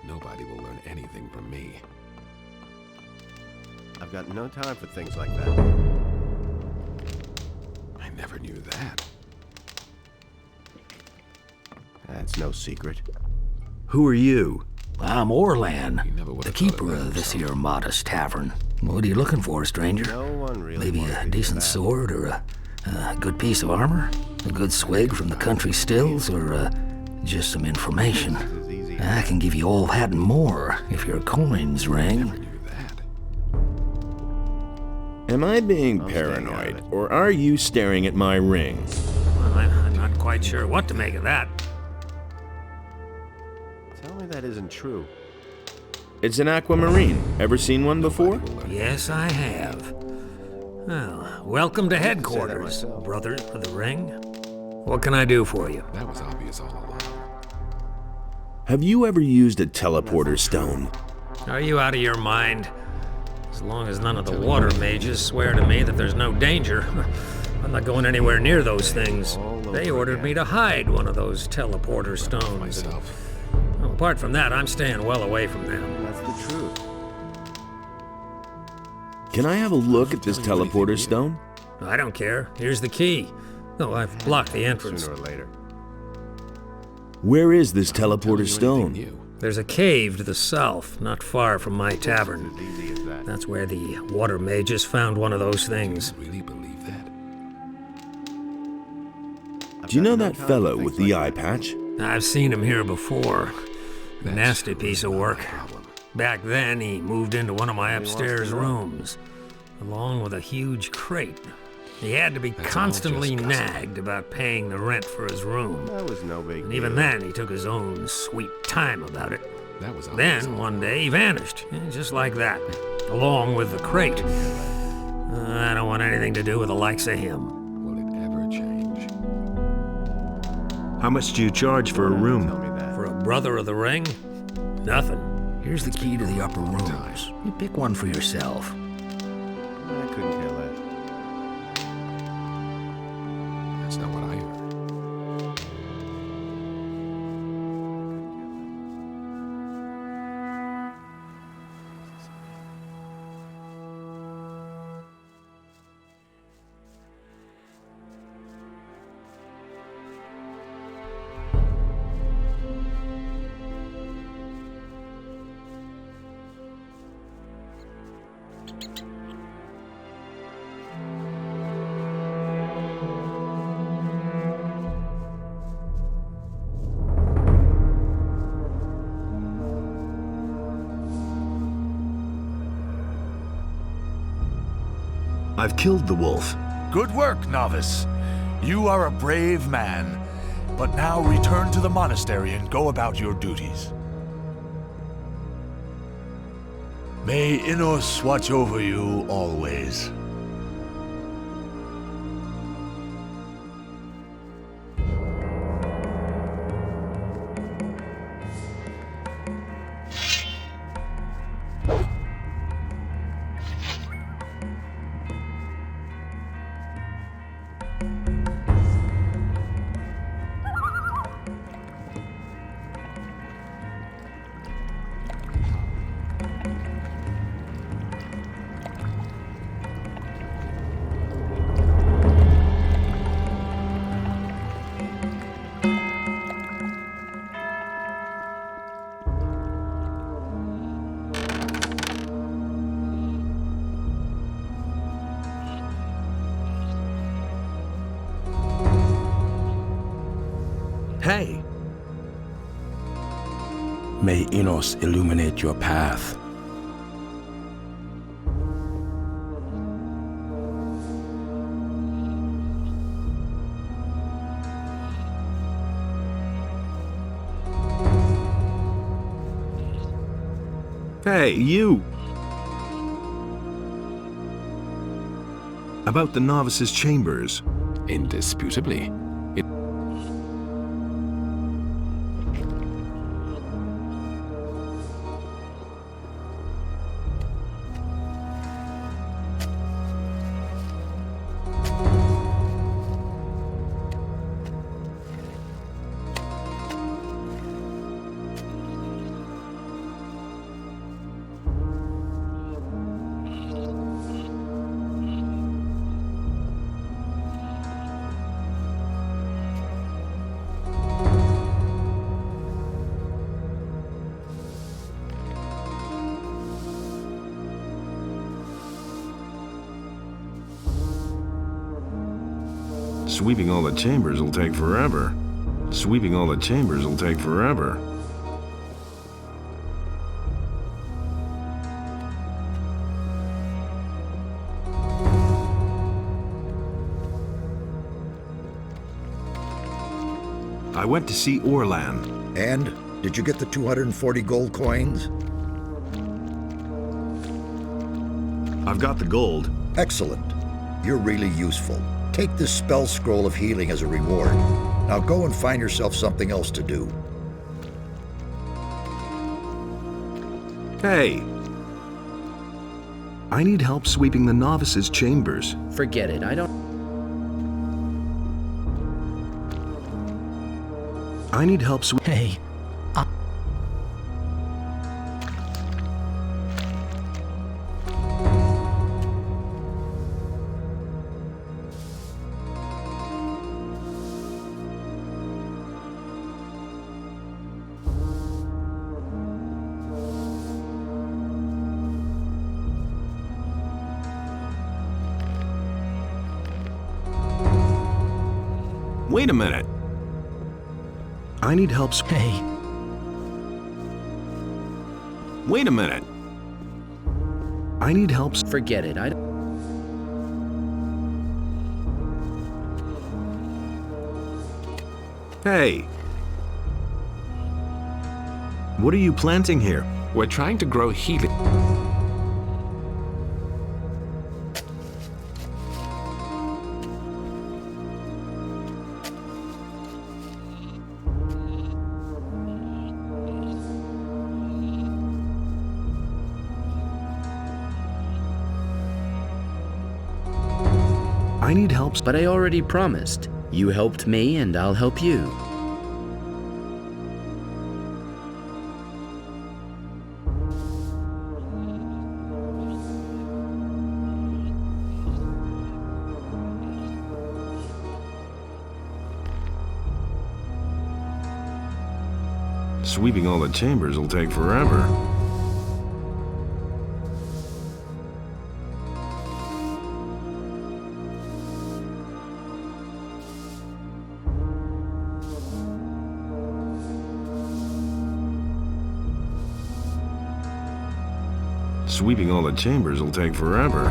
Nobody will learn anything from me. I've got no time for things like that. I never knew that. That's no secret. Who are you? I'm Orlan, the keeper of this here modest tavern. What are you looking for, stranger? No one really. Maybe a decent sword or a good piece of armor? A good swig from the country stills or just some information? I can give you all that and more if your coins ring. Am I being paranoid, or are you staring at my ring? Well, I'm not quite sure what to make of that. Tell me that isn't true. It's an aquamarine. Ever seen one before? Yes, I have. Well, welcome to headquarters, brothers of the ring. What can I do for you? That was obvious all along. Have you ever used a teleporter stone? Are you out of your mind? As long as none of the water mages swear to me that there's no danger, I'm not going anywhere near those things. They ordered me to hide one of those teleporter stones. Well, apart from that, I'm staying well away from them. That's the truth. Can I have a look at this teleporter stone? I don't care. Here's the key. Oh, I've blocked the entrance. Sooner or later. Where is this teleporter stone? There's a cave to the south, not far from my tavern. That's where the water mages found one of those things. Really believe that? Do you know that fellow with the eye patch? I've seen him here before. Nasty piece of work. Back then, he moved into one of my upstairs rooms, along with a huge crate. He had to be constantly nagged about paying the rent for his room. That was no big And even deal. then, he took his own sweet time about it. That was Then, one day, he vanished, just like that, along with the crate. I don't want anything to do with the likes of him. Will it ever change? How much do you charge for a room? For a brother of the ring? Nothing. Here's the key to the upper rooms. You pick one for yourself. I couldn't care less. That's not what I heard. I've killed the wolf. Good work, novice. You are a brave man. But now return to the monastery and go about your duties. May Innos watch over you always. Hey! May Innos illuminate your path. Hey, you! About the novice's chambers. Indisputably. Sweeping all the chambers will take forever. Sweeping all the chambers will take forever. I went to see Orlan. And? Did you get the 240 gold coins? I've got the gold. Excellent. You're really useful. Take this spell scroll of healing as a reward. Now go and find yourself something else to do. Hey! I need help sweeping the novice's chambers. Forget it, I need help sweeping... Hey, Wait a minute. I need help. Hey. Wait a minute. I need help. Forget it. Hey. What are you planting here? We're trying to grow healing. I need help. But I already promised. You helped me, and I'll help you. Sweeping all the chambers will take forever. Sweeping all the chambers will take forever.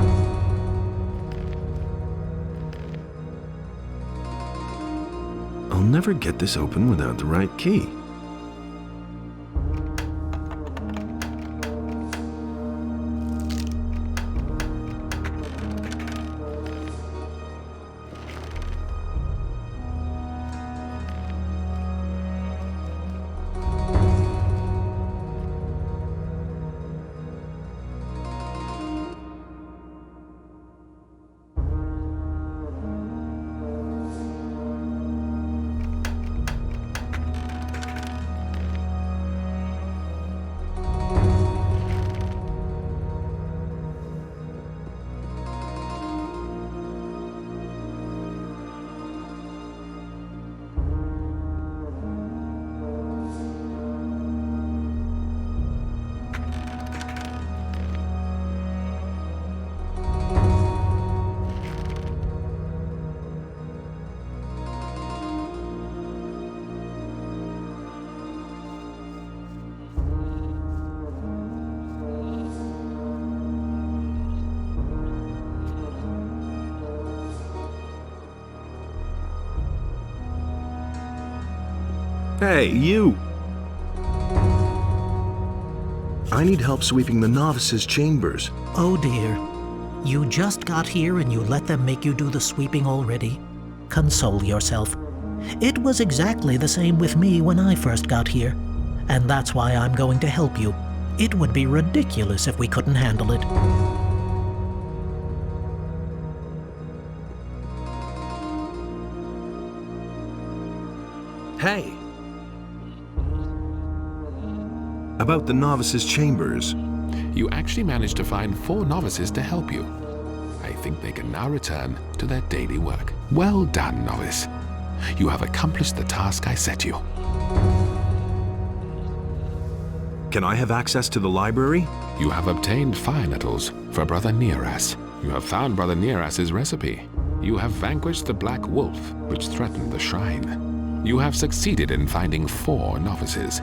I'll never get this open without the right key. Hey, you! I need help sweeping the novices' chambers. Oh dear. You just got here and you let them make you do the sweeping already? Console yourself. It was exactly the same with me when I first got here. And that's why I'm going to help you. It would be ridiculous if we couldn't handle it. Hey! About the novices' chambers. You actually managed to find 4 novices to help you. I think they can now return to their daily work. Well done, novice. You have accomplished the task I set you. Can I have access to the library? You have obtained fire nettles for Brother Neras. You have found Brother Neras's recipe. You have vanquished the black wolf, which threatened the shrine. You have succeeded in finding 4 novices,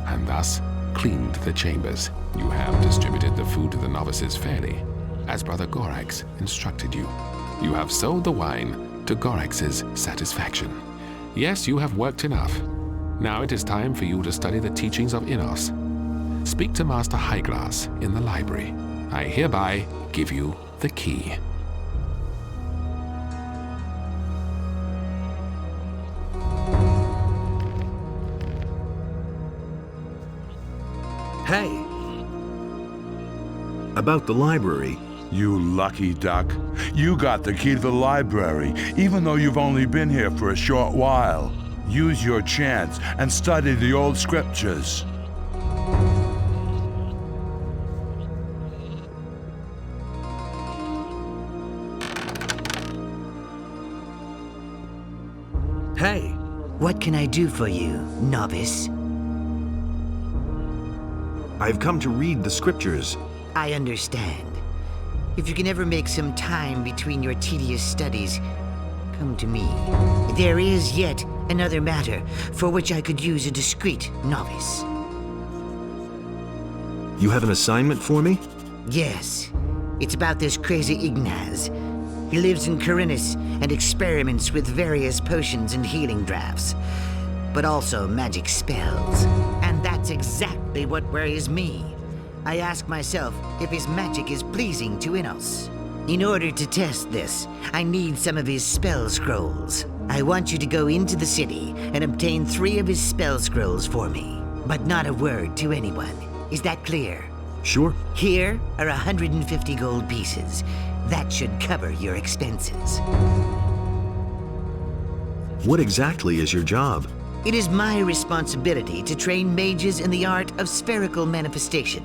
and thus cleaned the chambers. You have distributed the food to the novices fairly, as Brother Gorax instructed you. You have sold the wine to Gorax's satisfaction. Yes, you have worked enough. Now it is time for you to study the teachings of Innos. Speak to Master Highglass in the library. I hereby give you the key. Hey! About the library. You lucky duck. You got the key to the library, even though you've only been here for a short while. Use your chance and study the old scriptures. Hey! What can I do for you, novice? I've come to read the scriptures. I understand. If you can ever make some time between your tedious studies, come to me. There is yet another matter for which I could use a discreet novice. You have an assignment for me? Yes. It's about this crazy Ignaz. He lives in Corinus and experiments with various potions and healing drafts, but also magic spells. And that's exactly what worries me. I ask myself if his magic is pleasing to Innos. In order to test this, I need some of his spell scrolls. I want you to go into the city and obtain 3 of his spell scrolls for me, but not a word to anyone. Is that clear? Sure. Here are 150 gold pieces. That should cover your expenses. What exactly is your job? It is my responsibility to train mages in the art of spherical manifestation.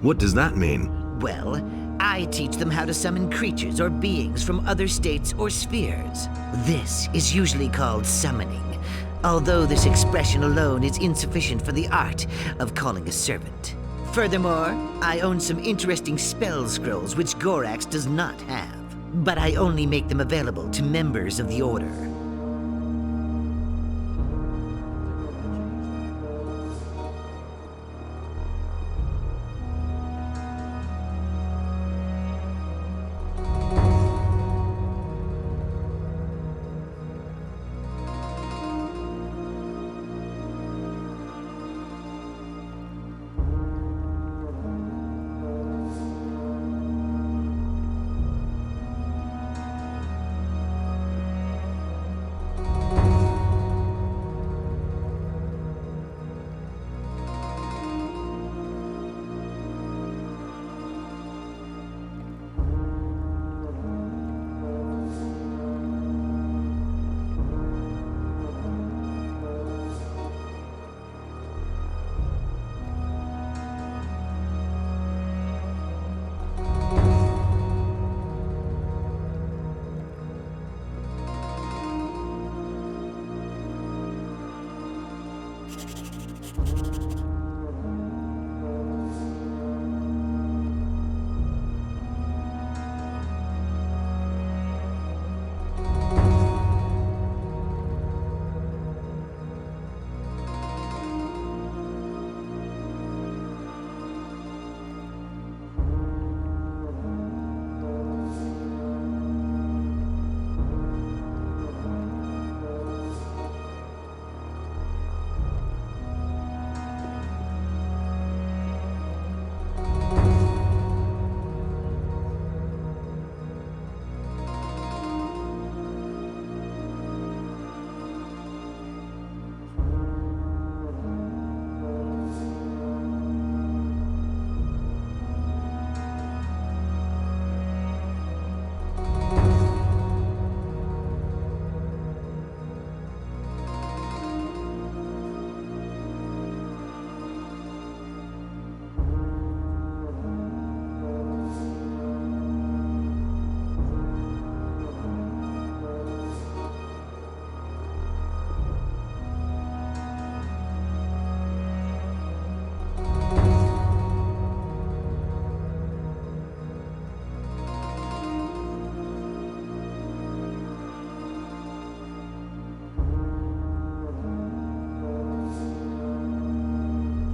What does that mean? Well, I teach them how to summon creatures or beings from other states or spheres. This is usually called summoning, although this expression alone is insufficient for the art of calling a servant. Furthermore, I own some interesting spell scrolls which Gorax does not have, but I only make them available to members of the Order.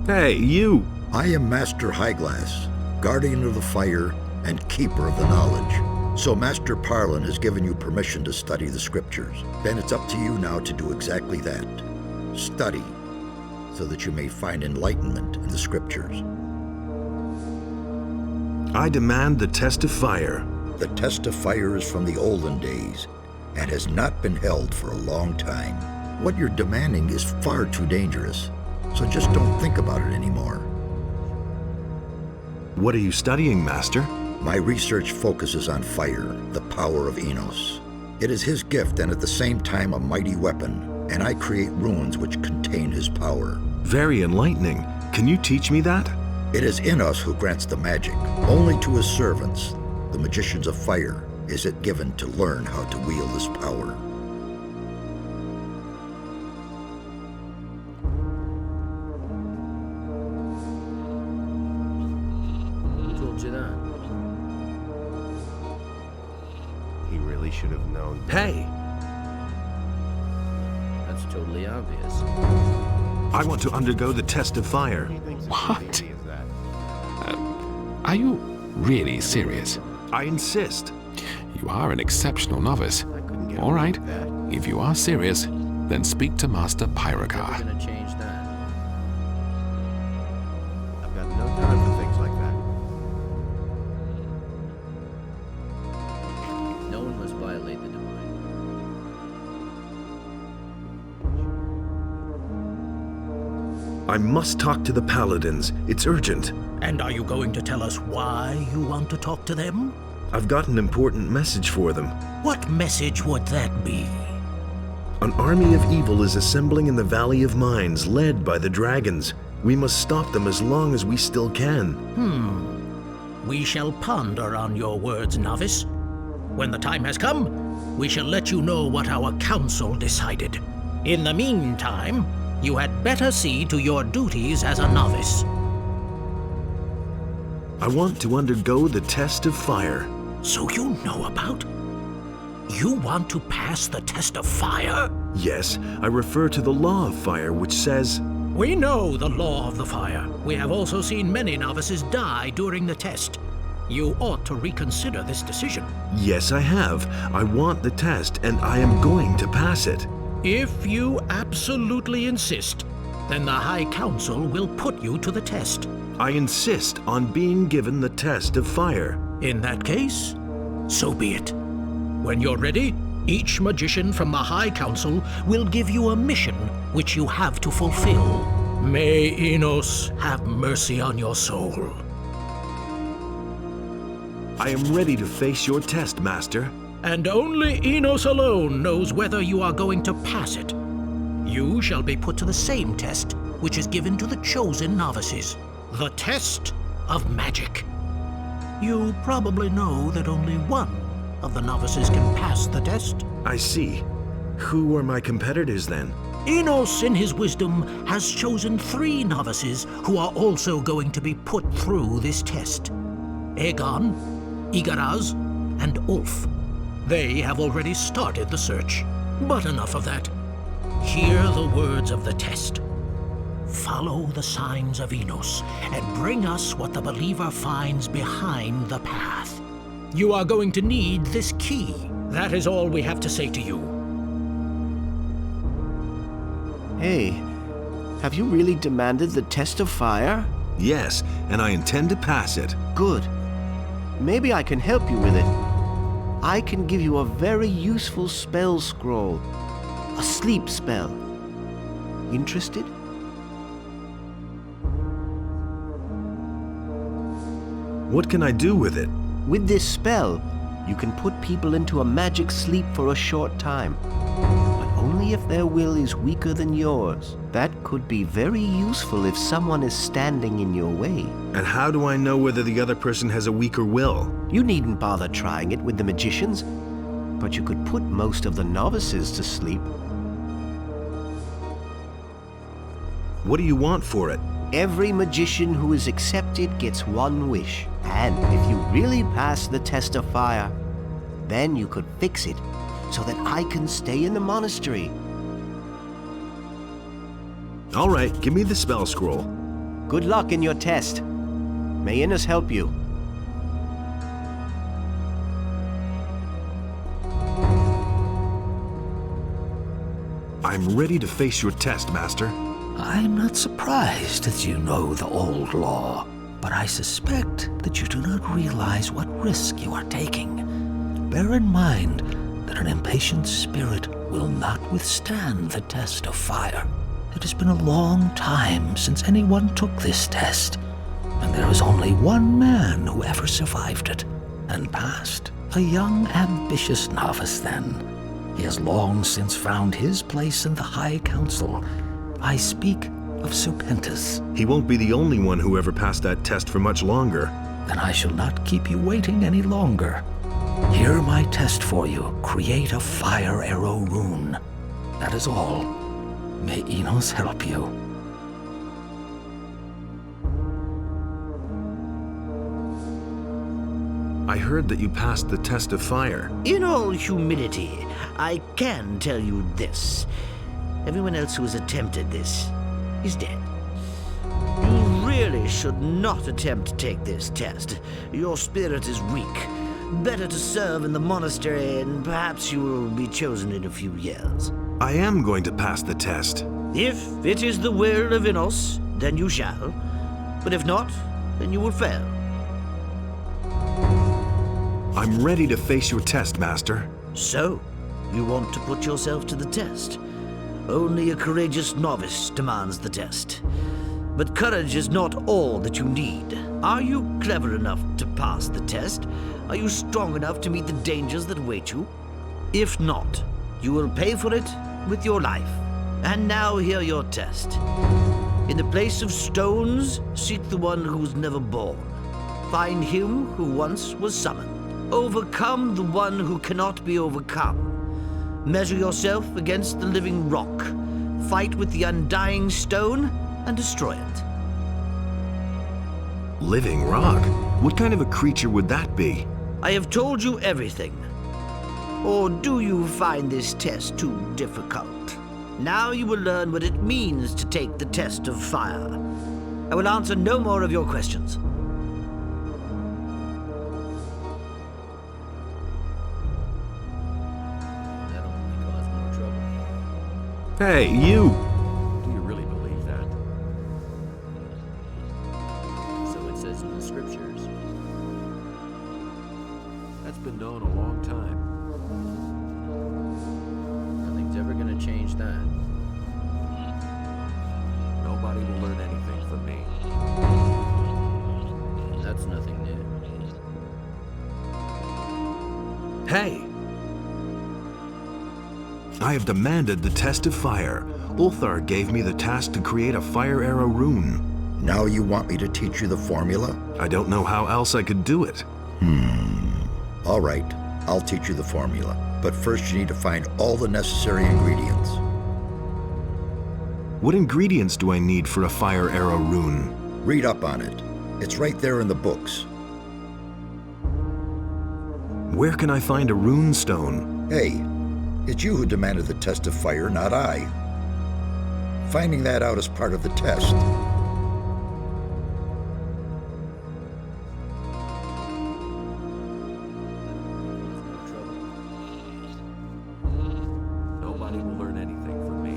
Hey, you! I am Master Highglass, guardian of the fire and keeper of the knowledge. So Master Parlin has given you permission to study the scriptures. Then it's up to you now to do exactly that. Study, so that you may find enlightenment in the scriptures. I demand the test of fire. The test of fire is from the olden days, and has not been held for a long time. What you're demanding is far too dangerous, so just don't think about it anymore. What are you studying, Master? My research focuses on fire, the power of Innos. It is his gift and at the same time a mighty weapon, and I create runes which contain his power. Very enlightening. Can you teach me that? It is Innos who grants the magic. Only to his servants, the magicians of fire, is it given to learn how to wield this power. He really should have known. Hey! It's totally obvious. I want to undergo the test of fire. What? Are you really serious? I insist. You are an exceptional novice. All right, if you are serious, then speak to Master Pyrogar. I'm gonna change that. I've got no time for things like that. No one must violate the divine. I must talk to the paladins. It's urgent. And are you going to tell us why you want to talk to them? I've got an important message for them. What message would that be? An army of evil is assembling in the Valley of Mines, led by the dragons. We must stop them as long as we still can. We shall ponder on your words, novice. When the time has come, we shall let you know what our council decided. In the meantime, you had better see to your duties as a novice. I want to undergo the test of fire. So you know about? You want to pass the test of fire? Yes, I refer to the law of fire, which says... We know the law of the fire. We have also seen many novices die during the test. You ought to reconsider this decision. Yes, I have. I want the test, and I am going to pass it. If you absolutely insist, then the High Council will put you to the test. I insist on being given the test of fire. In that case, so be it. When you're ready, each magician from the High Council will give you a mission which you have to fulfill. May Enos have mercy on your soul. I am ready to face your test, Master. And only Enos alone knows whether you are going to pass it. You shall be put to the same test which is given to the chosen novices. The test of magic. You probably know that only one of the novices can pass the test. I see. Who are my competitors then? Enos, in his wisdom, has chosen 3 novices who are also going to be put through this test. Aegon, Igaraz, and Ulf. They have already started the search. But enough of that. Hear the words of the test. Follow the signs of Enos, and bring us what the believer finds behind the path. You are going to need this key. That is all we have to say to you. Hey, have you really demanded the test of fire? Yes, and I intend to pass it. Good. Maybe I can help you with it. I can give you a very useful spell scroll. A sleep spell. Interested? What can I do with it? With this spell, you can put people into a magic sleep for a short time. But only if their will is weaker than yours. That could be very useful if someone is standing in your way. And how do I know whether the other person has a weaker will? You needn't bother trying it with the magicians, but you could put most of the novices to sleep. What do you want for it? Every magician who is accepted gets 1 wish. And if you really pass the test of fire, then you could fix it so that I can stay in the monastery. All right, give me the spell scroll. Good luck in your test. May Innes help you. I'm ready to face your test, Master. I'm not surprised that you know the old law, but I suspect that you do not realize what risk you are taking. Bear in mind that an impatient spirit will not withstand the test of fire. It has been a long time since anyone took this test, and there is only one man who ever survived it and passed. A young, ambitious novice, then. He has long since found his place in the High Council. I speak of Serpentis. He won't be the only one who ever passed that test for much longer. Then I shall not keep you waiting any longer. Hear my test for you. Create a fire arrow rune. That is all. May Enos help you. I heard that you passed the test of fire. In all humility, I can tell you this. Everyone else who has attempted this is dead. You really should not attempt to take this test. Your spirit is weak. Better to serve in the monastery, and perhaps you will be chosen in a few years. I am going to pass the test. If it is the will of Innos, then you shall. But if not, then you will fail. I'm ready to face your test, Master. So, you want to put yourself to the test? Only a courageous novice demands the test. But courage is not all that you need. Are you clever enough to pass the test? Are you strong enough to meet the dangers that await you? If not, you will pay for it with your life. And now hear your test. In the place of stones, seek the one who was never born. Find him who once was summoned. Overcome the one who cannot be overcome. Measure yourself against the living rock. Fight with the undying stone and destroy it. Living rock? What kind of a creature would that be? I have told you everything. Or do you find this test too difficult? Now you will learn what it means to take the test of fire. I will answer no more of your questions. That'll only cause more trouble. Hey, you! Do you really believe that? So it says in the scriptures. That's been known a long time. Nothing's ever gonna change that. Nobody will learn anything from me. That's nothing new. Hey! I have demanded the test of fire. Ulthar gave me the task to create a fire arrow rune. Now you want me to teach you the formula? I don't know how else I could do it. All right, I'll teach you the formula. But first you need to find all the necessary ingredients. What ingredients do I need for a fire arrow rune? Read up on it. It's right there in the books. Where can I find a rune stone? Hey, it's you who demanded the test of fire, not I. Finding that out is part of the test. Nobody will learn anything from me.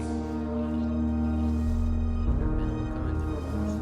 There have been all kinds of wars.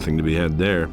Nothing to be had there.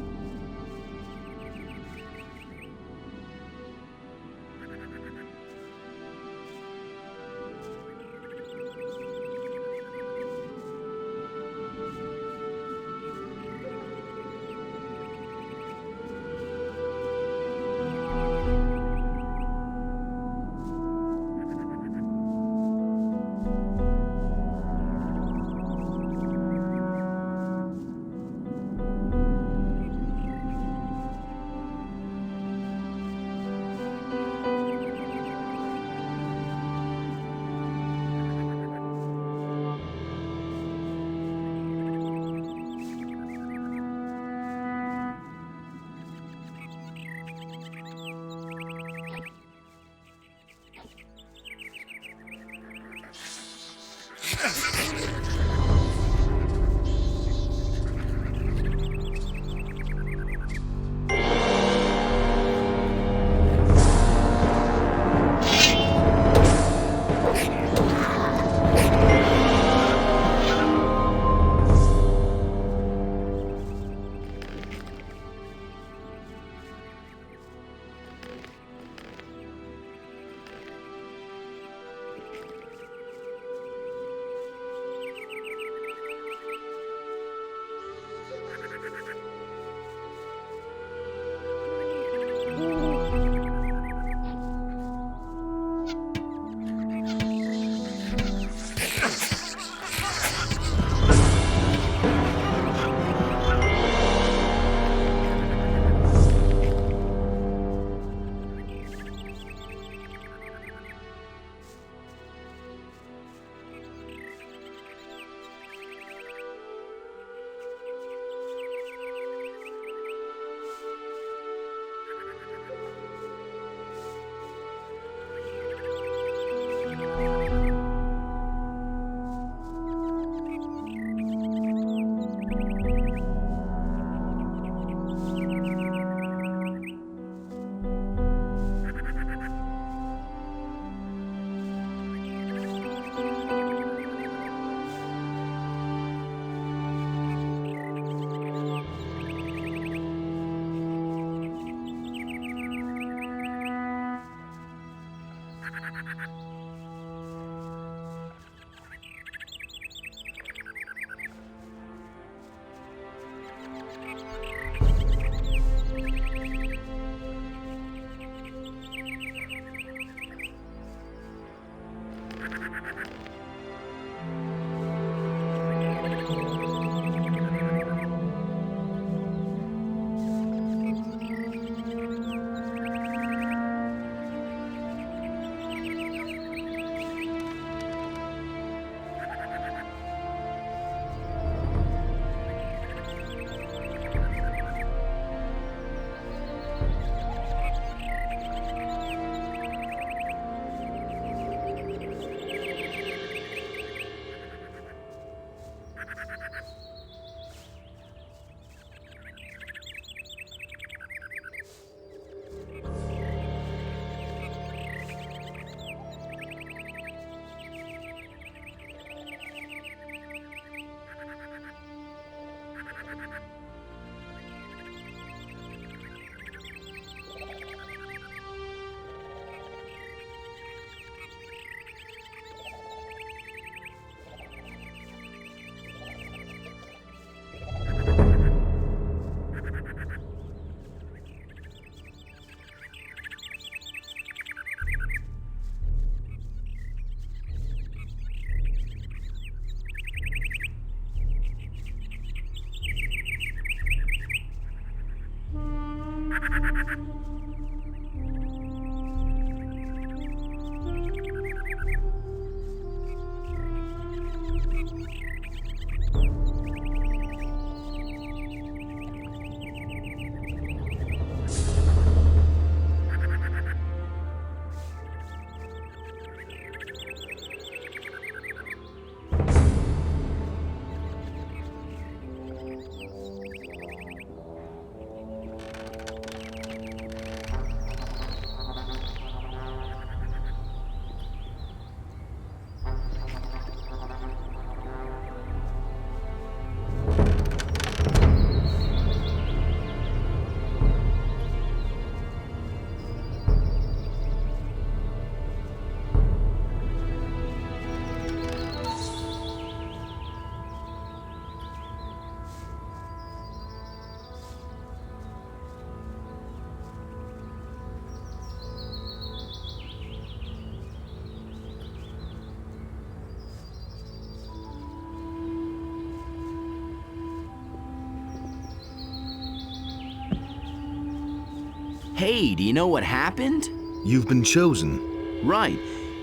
Hey, do you know what happened? You've been chosen. Right.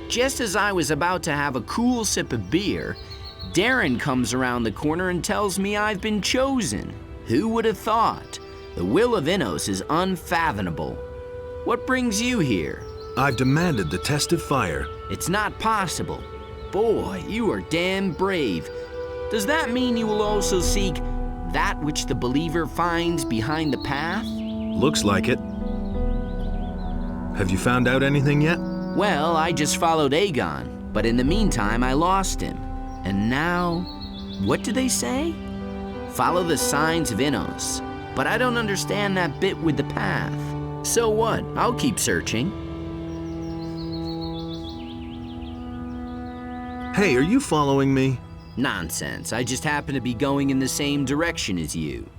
Just as I was about to have a cool sip of beer, Darren comes around the corner and tells me I've been chosen. Who would have thought? The will of Innos is unfathomable. What brings you here? I've demanded the test of fire. It's not possible. Boy, you are damn brave. Does that mean you will also seek that which the believer finds behind the path? Looks like it. Have you found out anything yet? Well, I just followed Aegon, but in the meantime I lost him. And now, what do they say? Follow the signs of Innos. But I don't understand that bit with the path. So what? I'll keep searching. Hey, are you following me? Nonsense. I just happen to be going in the same direction as you.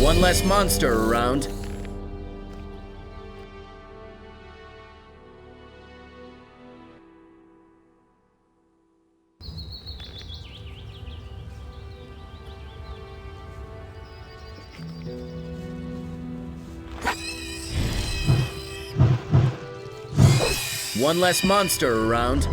One less monster around. One less monster around.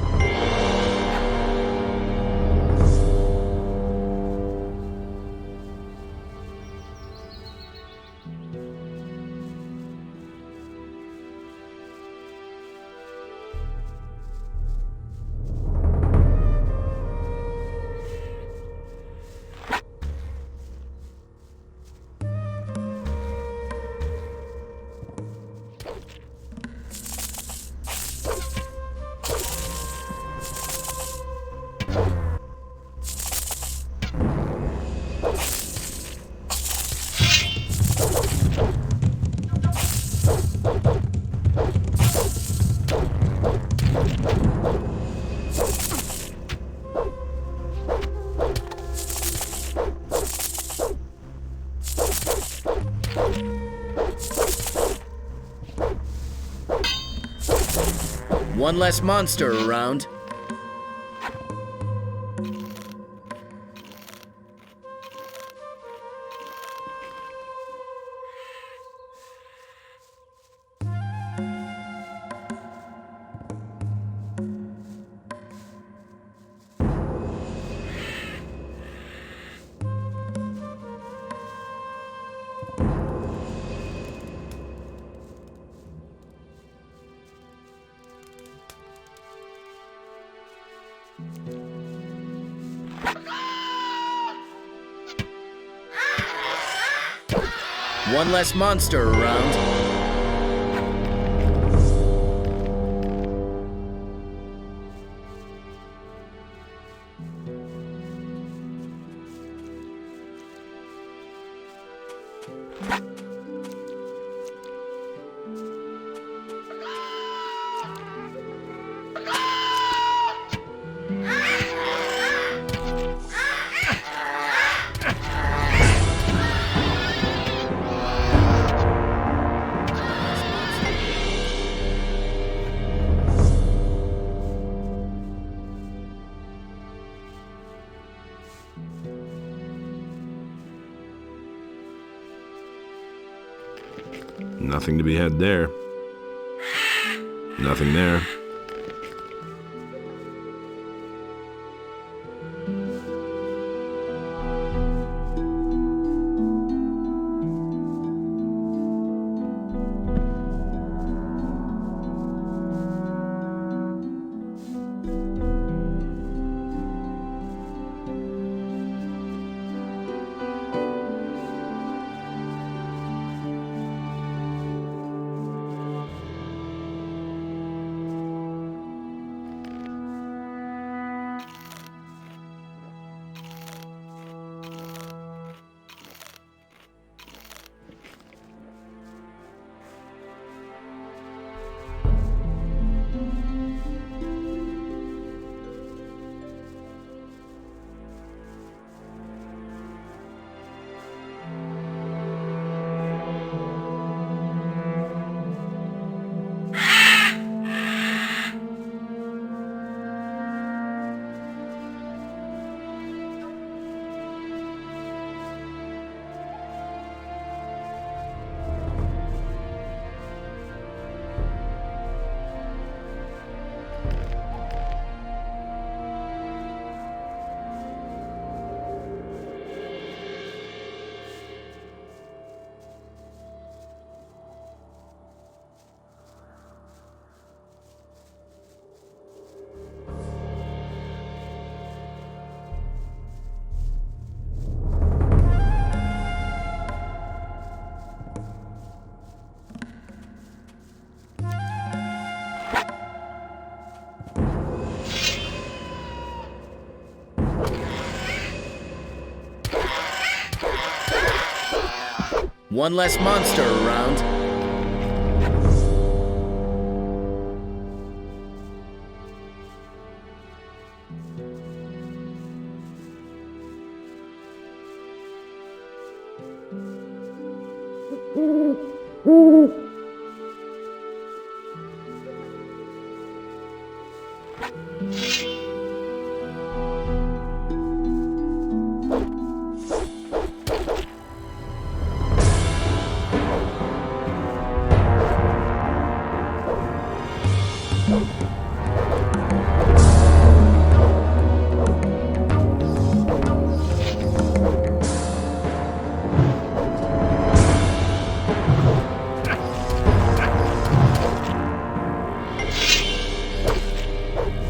One less monster around. One less monster around. Nothing to be had there. Nothing there. One less monster around.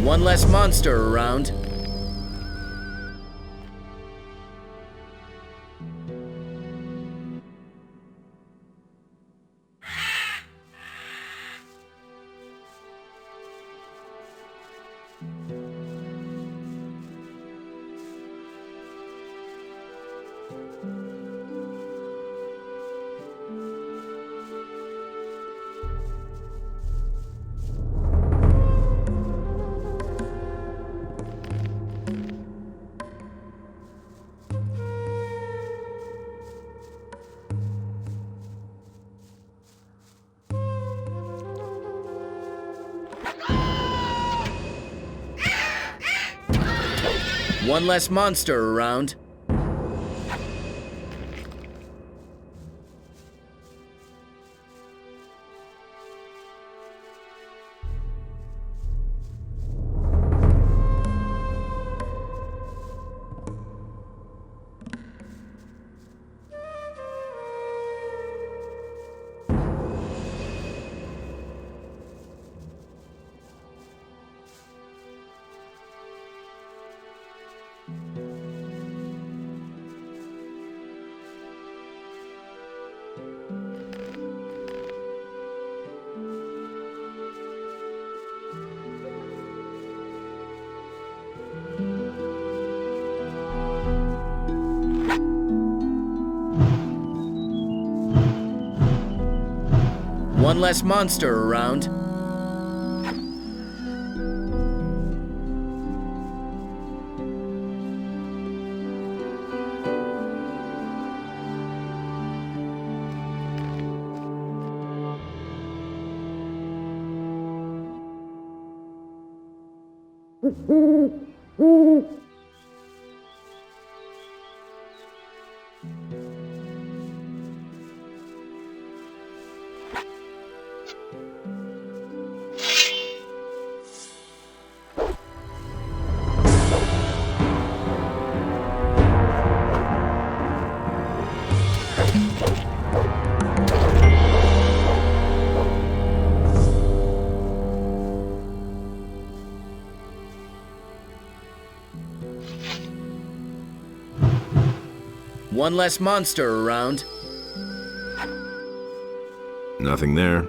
One less monster around. One less monster around. One less monster around. One less monster around. Nothing there.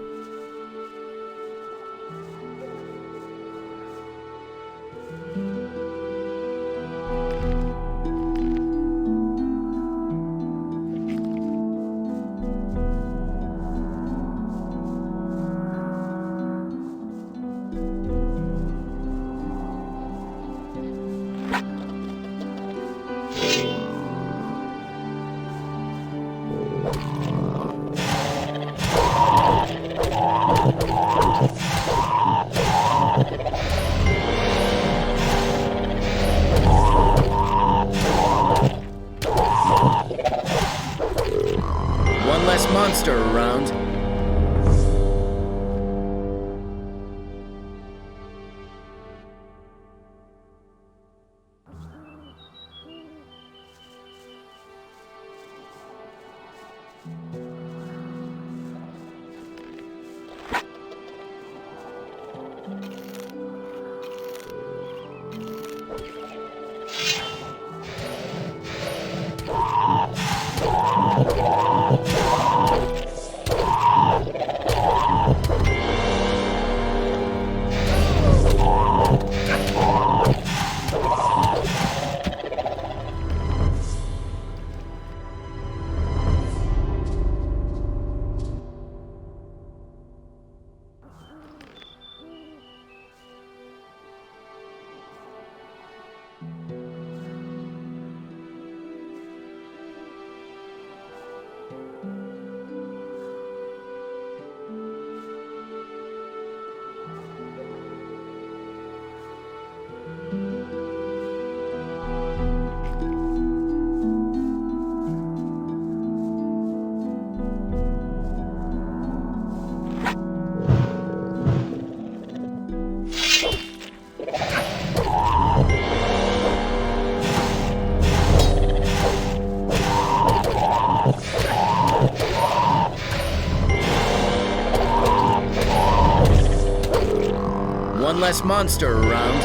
One less monster around.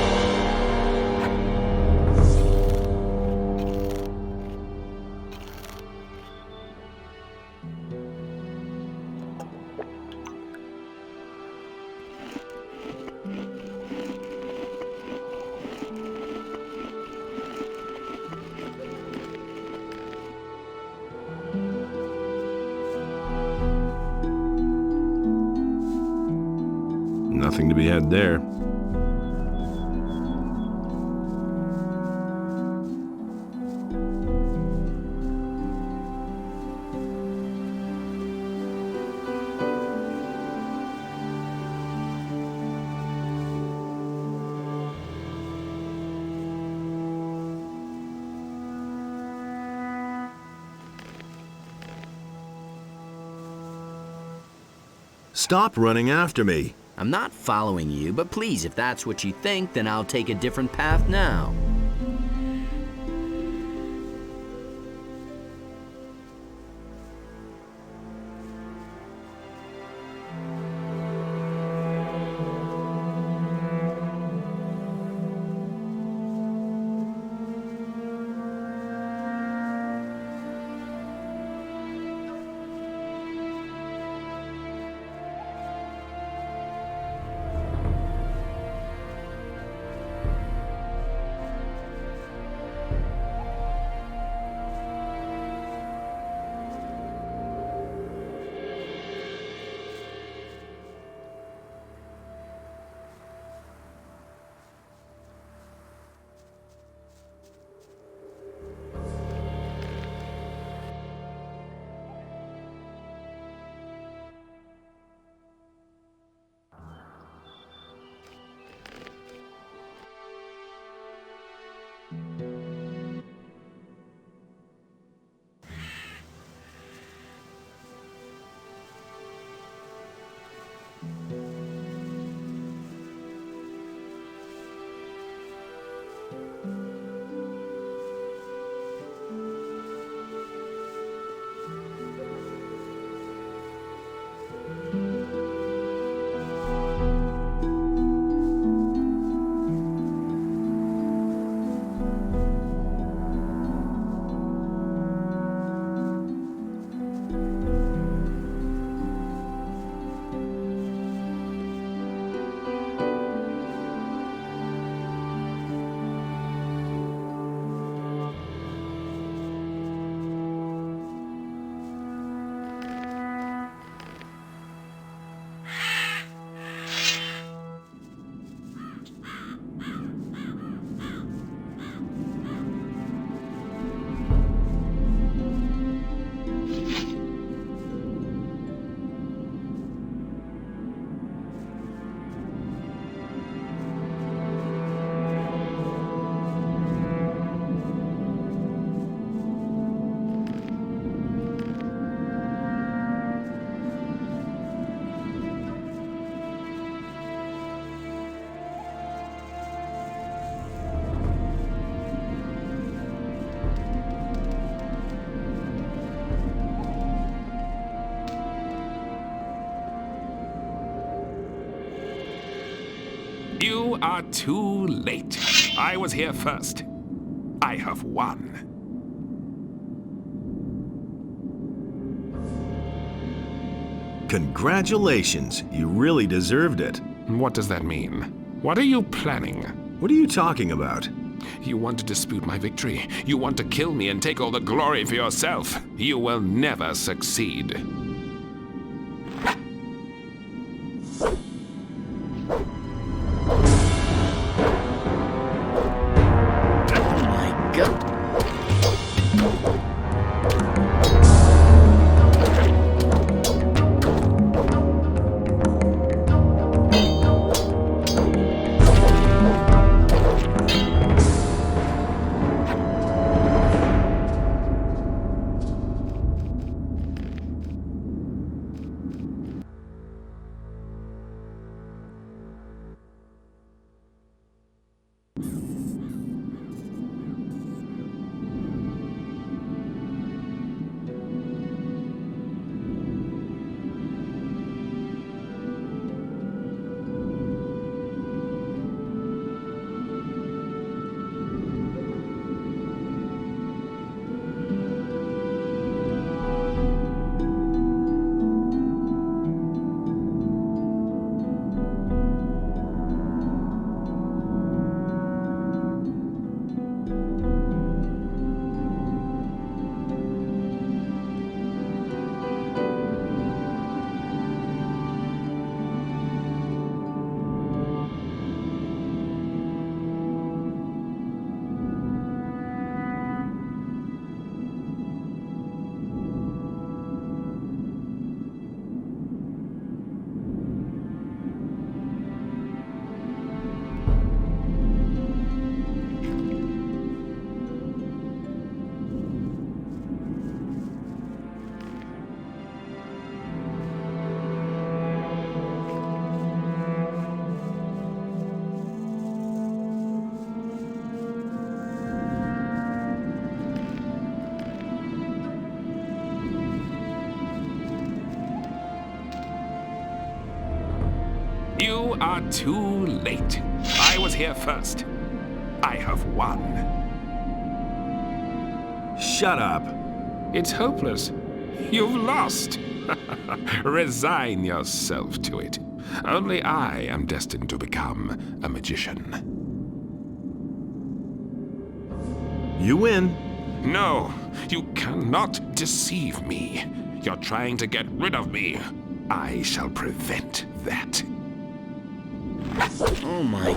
Nothing to be had there. Stop running after me. I'm not following you, but please, if that's what you think, then I'll take a different path now. You are too late. I was here first. I have won. Congratulations. You really deserved it. What does that mean? What are you planning? What are you talking about? You want to dispute my victory. You want to kill me and take all the glory for yourself. You will never succeed. are too late. I was here first. I have won. Shut up. It's hopeless. You've lost. Resign yourself to it. Only I am destined to become a magician. You win. No, you cannot deceive me. You're trying to get rid of me. I shall prevent that. Oh my...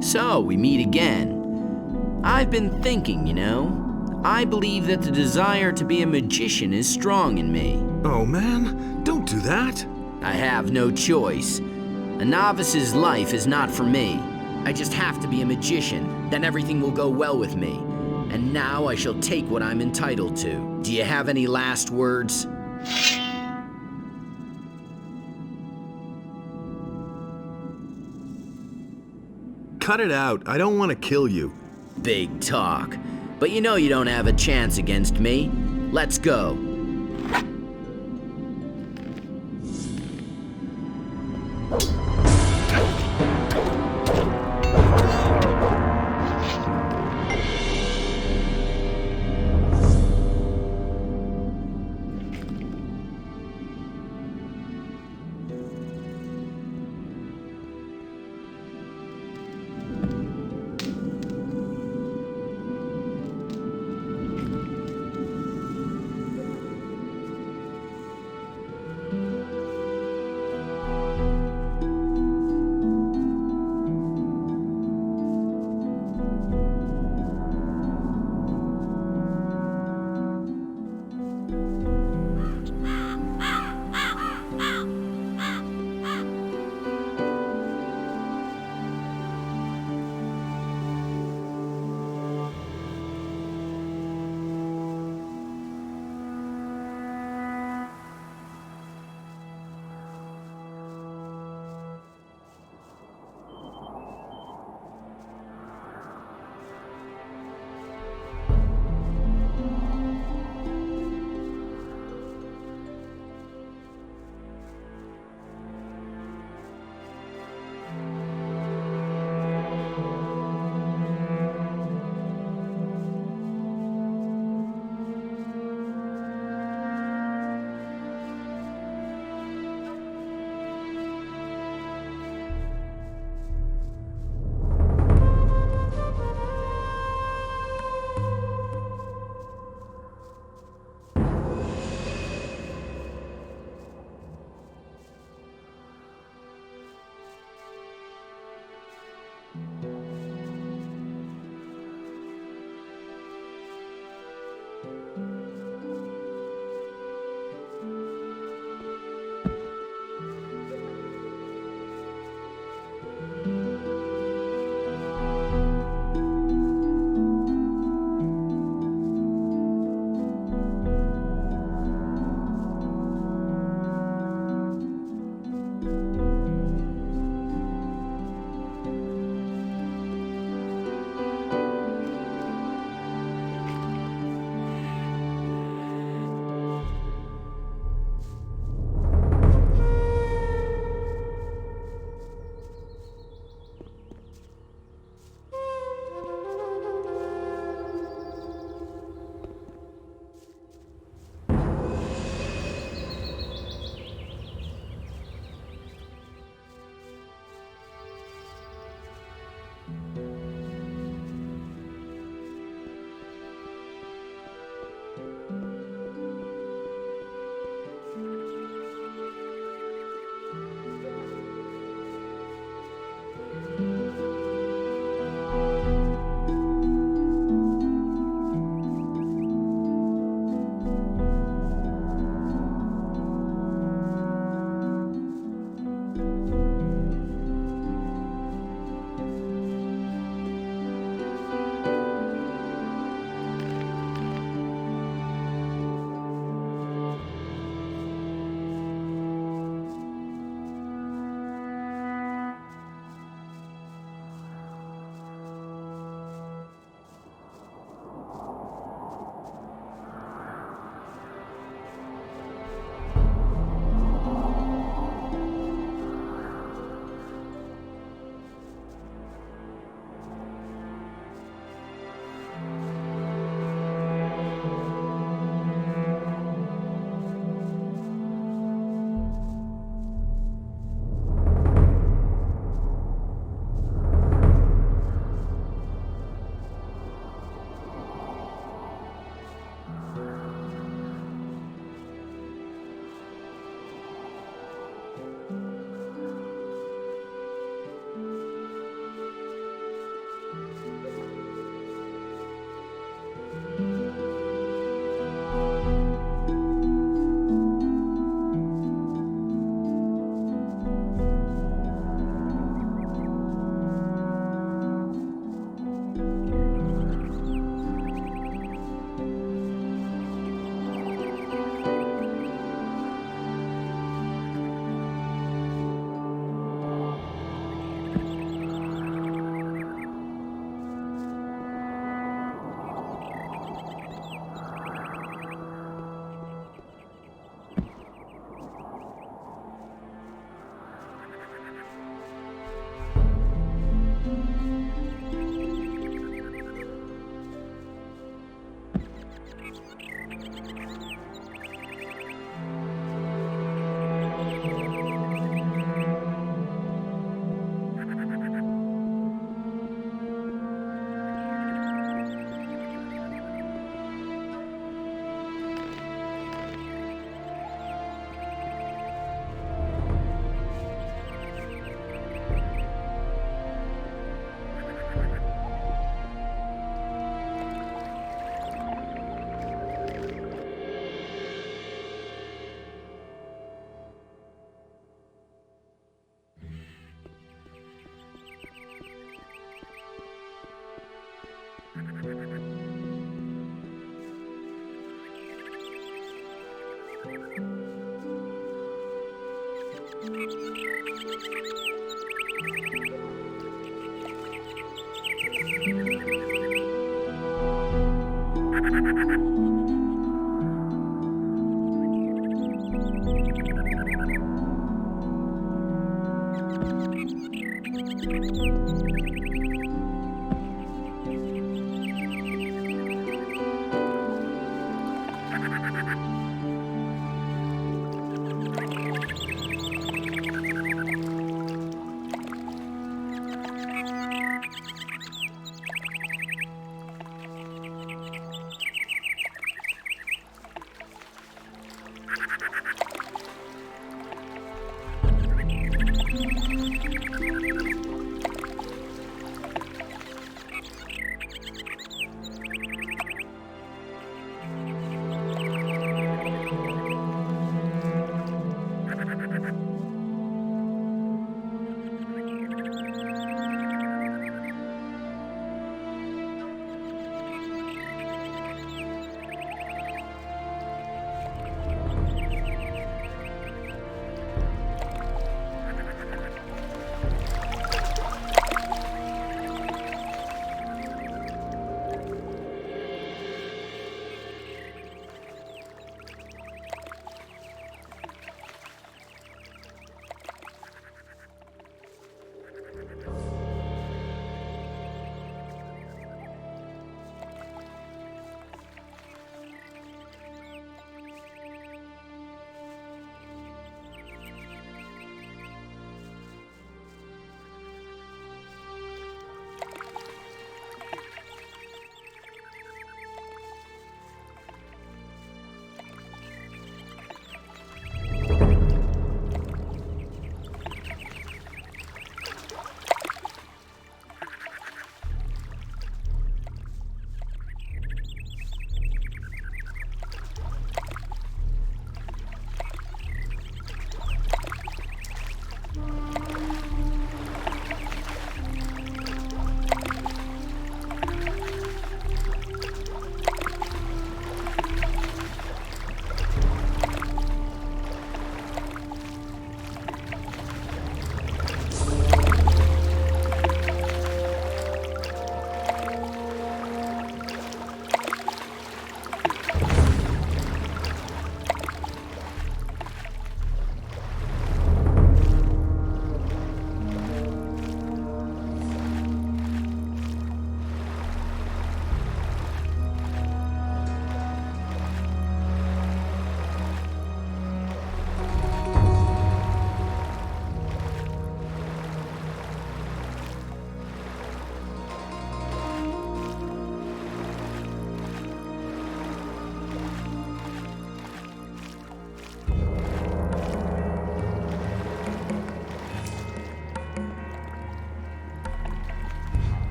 So, we meet again. I've been thinking, you know. I believe that the desire to be a magician is strong in me. Oh, man, don't do that. I have no choice. A novice's life is not for me. I just have to be a magician, then everything will go well with me. And now I shall take what I'm entitled to. Do you have any last words? Cut it out. I don't want to kill you. Big talk. But you know you don't have a chance against me. Let's go.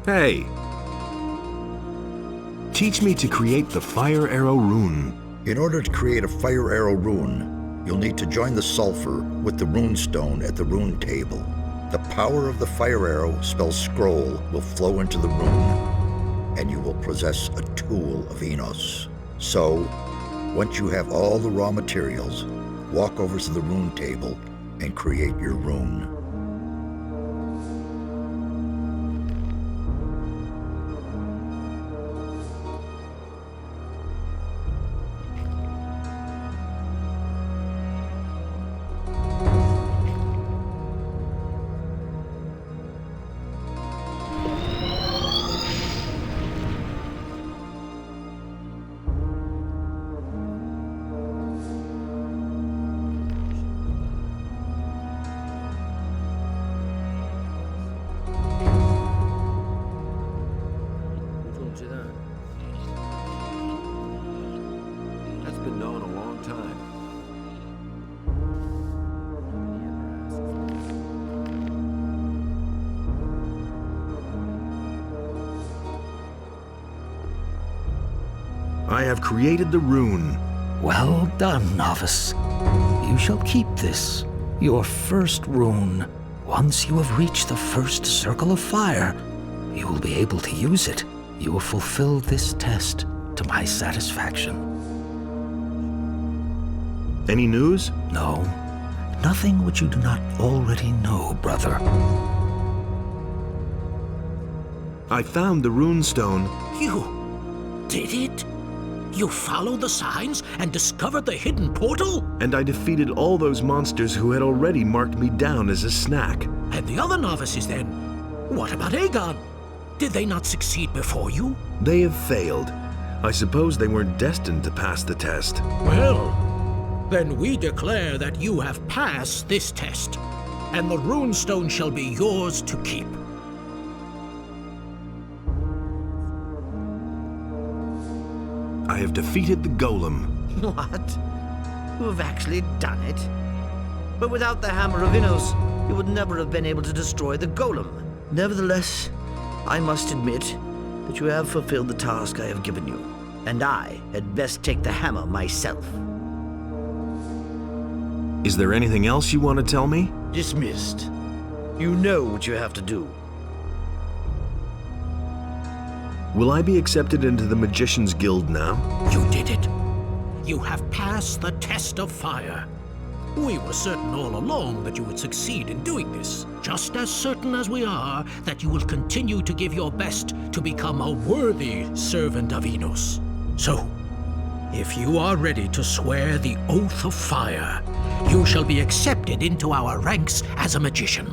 Hey! Teach me to create the fire arrow rune. In order to create a fire arrow rune, you'll need to join the sulfur with the rune stone at the rune table. The power of the fire arrow spelled scroll will flow into the rune, and you will possess a tool of Enos. So, once you have all the raw materials, walk over to the rune table and create your rune. been known a long time. I have created the rune. Well done, novice. You shall keep this, your first rune. Once you have reached the first circle of fire, you will be able to use it. You have fulfilled this test to my satisfaction. Any news? No. Nothing which you do not already know, brother. I found the rune stone. You did it? You followed the signs and discovered the hidden portal? And I defeated all those monsters who had already marked me down as a snack. And the other novices then? What about Aegon? Did they not succeed before you? They have failed. I suppose they weren't destined to pass the test. Well, then we declare that you have passed this test, and the runestone shall be yours to keep. I have defeated the golem. What? You have actually done it? But without the Hammer of Innos, you would never have been able to destroy the golem. Nevertheless, I must admit that you have fulfilled the task I have given you, and I had best take the hammer myself. Is there anything else you want to tell me? Dismissed. You know what you have to do. Will I be accepted into the Magician's Guild now? You did it. You have passed the test of fire. We were certain all along that you would succeed in doing this, just as certain as we are that you will continue to give your best to become a worthy servant of Innos. So, if you are ready to swear the Oath of Fire, you shall be accepted into our ranks as a magician.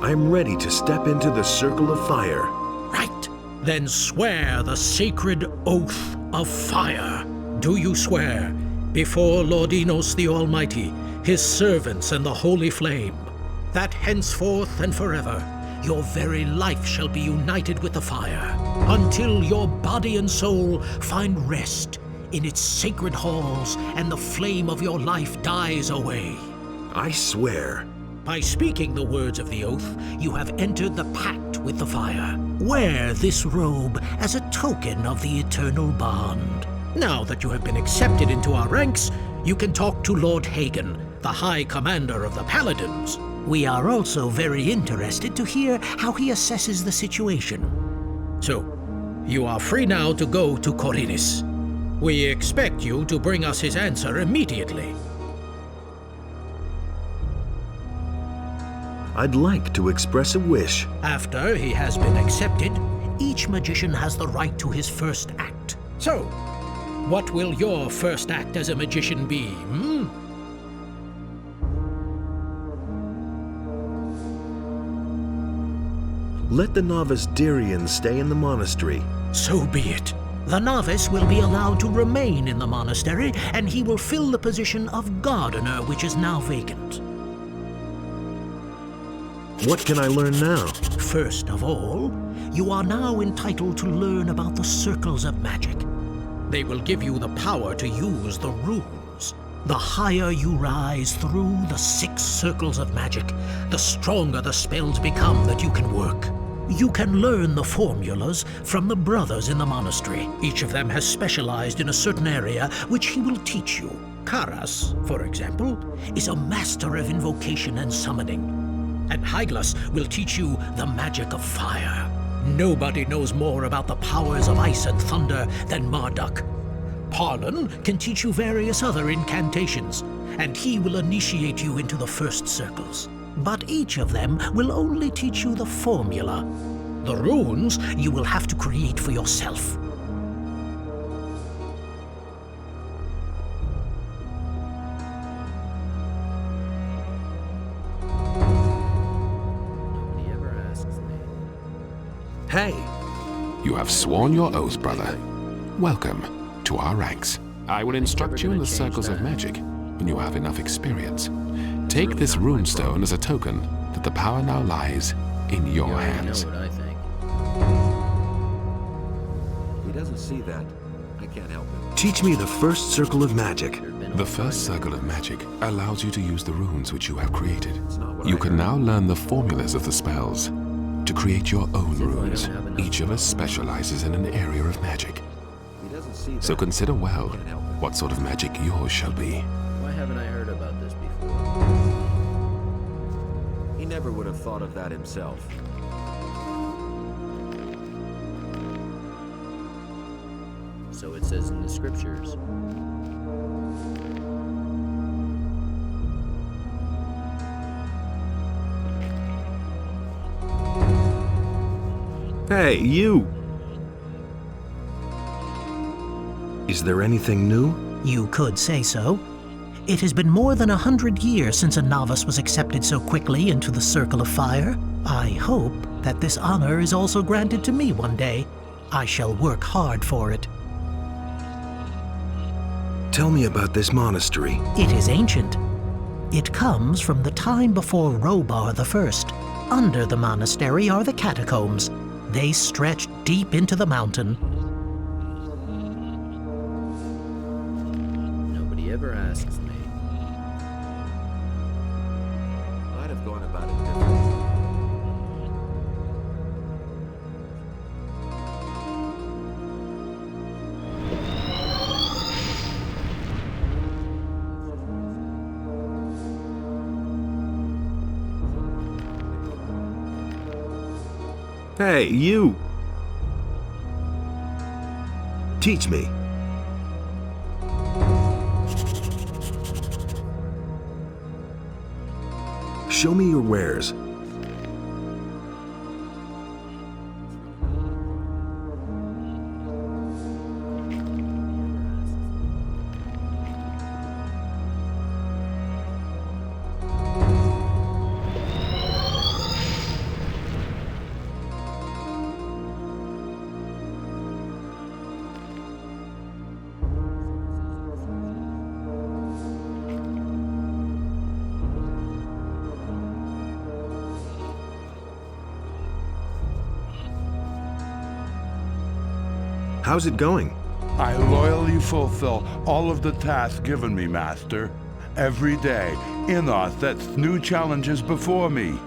I am ready to step into the Circle of Fire. Right. Then swear the sacred Oath of Fire. Do you swear before Lord Innos the Almighty, his servants and the Holy Flame, that henceforth and forever your very life shall be united with the fire, until your body and soul find rest in its sacred halls and the flame of your life dies away? I swear. By speaking the words of the oath, you have entered the pact with the fire. Wear this robe as a token of the eternal bond. Now that you have been accepted into our ranks, you can talk to Lord Hagen, the High Commander of the Paladins. We are also very interested to hear how he assesses the situation. So, you are free now to go to Khorinis. We expect you to bring us his answer immediately. I'd like to express a wish. After he has been accepted, each magician has the right to his first act. So, what will your first act as a magician be, hmm? Let the novice Dirian stay in the monastery. So be it. The novice will be allowed to remain in the monastery, and he will fill the position of gardener, which is now vacant. What can I learn now? First of all, you are now entitled to learn about the circles of magic. They will give you the power to use the runes. The higher you rise through the 6 circles of magic, the stronger the spells become that you can work. You can learn the formulas from the brothers in the monastery. Each of them has specialized in a certain area which he will teach you. Karas, for example, is a master of invocation and summoning. And Hyglas will teach you the magic of fire. Nobody knows more about the powers of ice and thunder than Marduk. Parlin can teach you various other incantations, and he will initiate you into the first circles. But each of them will only teach you the formula. The runes you will have to create for yourself. Hey! You have sworn your oath, brother. Welcome to our ranks. I will instruct you in the circles of magic when you have enough experience. Take this runestone as a token that the power now lies in your hands. You know what I think. He doesn't see that. I can't help him. Teach me the first circle of magic. The first circle of magic allows you to use the runes which you have created. You can now learn the formulas of the spells to create your own runes. Each of us specializes in an area of magic. So consider well what sort of magic yours shall be. Why haven't I heard about this before? He never would have thought of that himself. So it says in the scriptures. Hey, you! Is there anything new? You could say so. It has been more than 100 years since a novice was accepted so quickly into the Circle of Fire. I hope that this honor is also granted to me one day. I shall work hard for it. Tell me about this monastery. It is ancient. It comes from the time before Lobart I. Under the monastery are the catacombs. They stretch deep into the mountain. Nobody ever asks me. I'd have gone about it differently. Hey, you! Teach me. Show me your wares. How's it going? I loyally fulfill all of the tasks given me, Master. Every day, Inoth sets new challenges before me.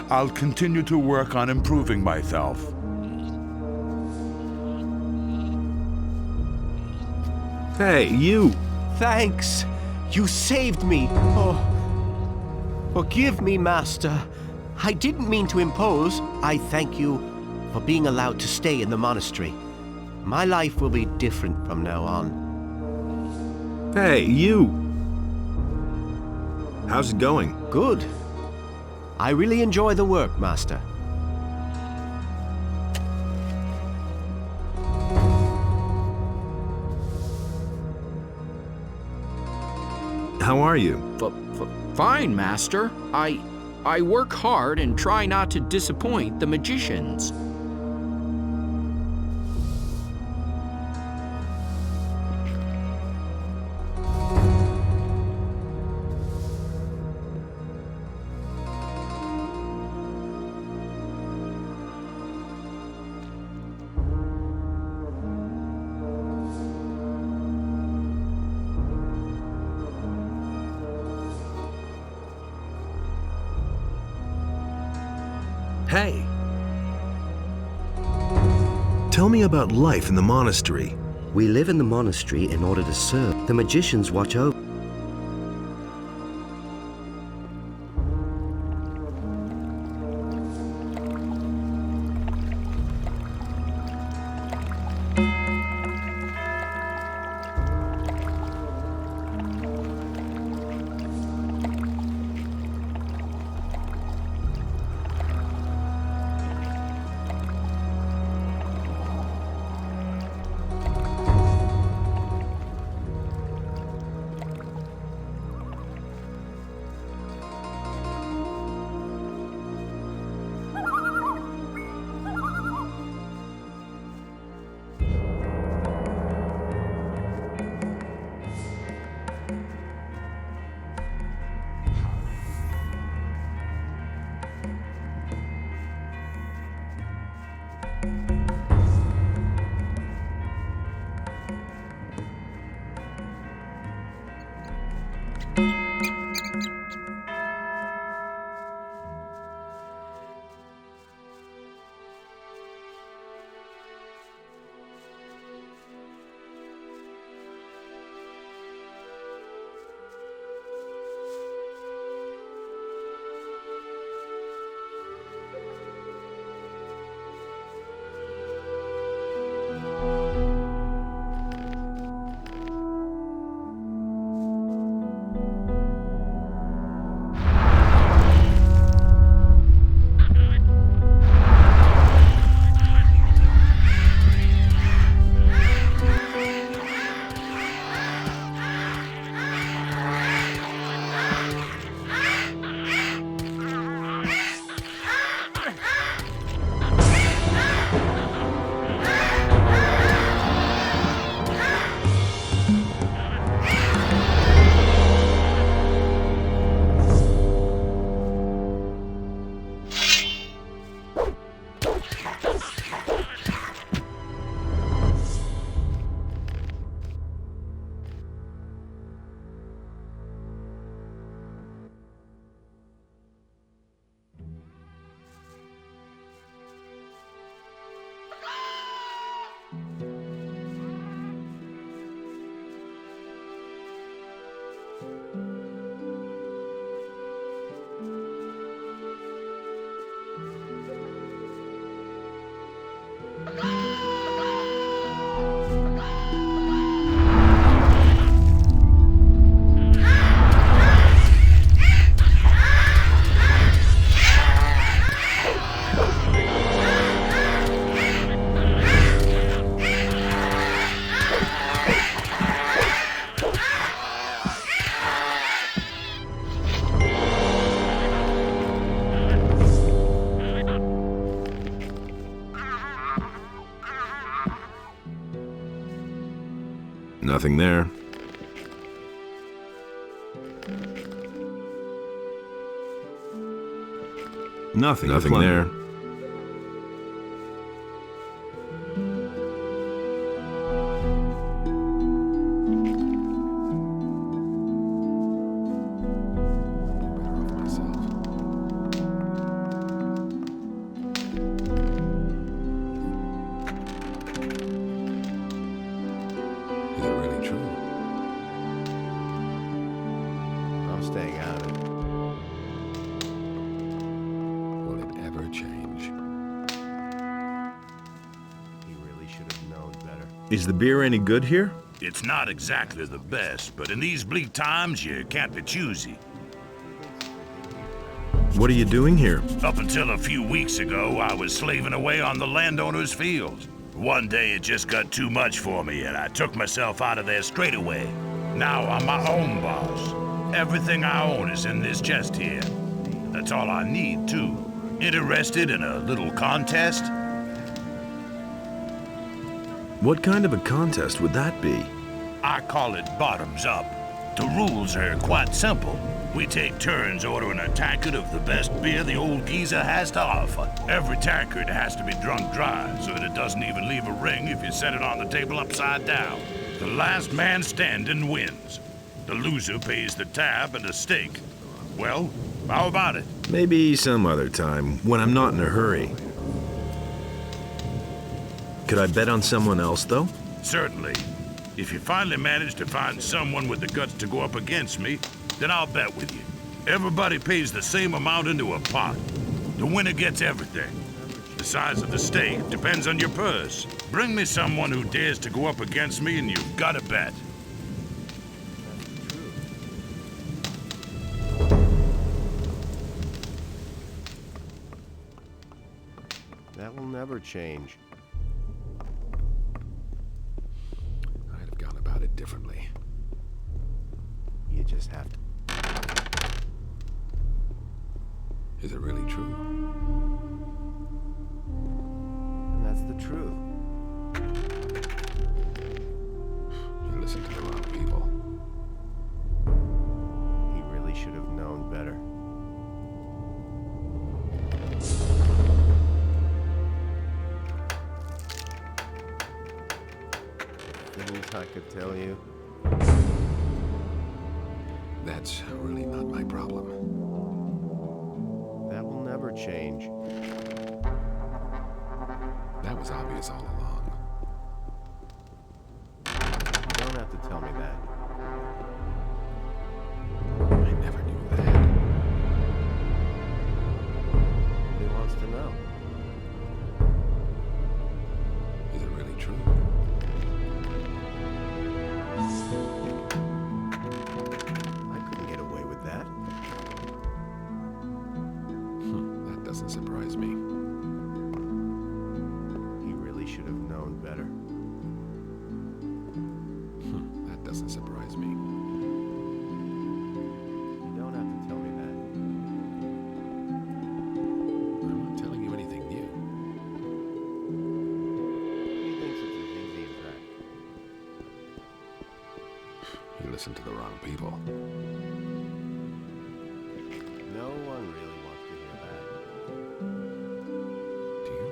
I'll continue to work on improving myself. Hey, you! Thanks! You saved me! Oh, forgive me, Master. I didn't mean to impose. I thank you for being allowed to stay in the monastery. My life will be different from now on. Hey, you! How's it going? Good. I really enjoy the work, Master. How are you? Fine, Master. I work hard and try not to disappoint the magicians. Hey! Tell me about life in the monastery. We live in the monastery in order to serve. The magicians watch over. Nothing there. Nothing there. Is the beer any good here? It's not exactly the best, but in these bleak times, you can't be choosy. What are you doing here? Up until a few weeks ago, I was slaving away on the landowner's fields. One day it just got too much for me, and I took myself out of there straight away. Now I'm my own boss. Everything I own is in this chest here. That's all I need, too. Interested in a little contest? What kind of a contest would that be? I call it bottoms up. The rules are quite simple. We take turns ordering a tankard of the best beer the old geezer has to offer. Every tankard has to be drunk dry, so that it doesn't even leave a ring if you set it on the table upside down. The last man standing wins. The loser pays the tab and a stake. Well, how about it? Maybe some other time, when I'm not in a hurry. Could I bet on someone else, though? Certainly. If you finally manage to find someone with the guts to go up against me, then I'll bet with you. Everybody pays the same amount into a pot. The winner gets everything. The size of the stake depends on your purse. Bring me someone who dares to go up against me and you've got a bet. That will never change. I'd have gone about it differently. You just have to. Is it really true? And that's the truth. You listen to the wrong people. He really should have known better. Things I could tell you. That's really not my problem. That will never change. That was obvious all along. You don't have to tell me that. I never knew that. Nobody wants to know. Is it really true? I couldn't get away with that. That doesn't surprise me. He really should have known better. That doesn't surprise me. You don't have to tell me that. I'm not telling you anything new. He thinks it's as easy as that. You listen to the wrong people. No one really wants to hear that. Do you?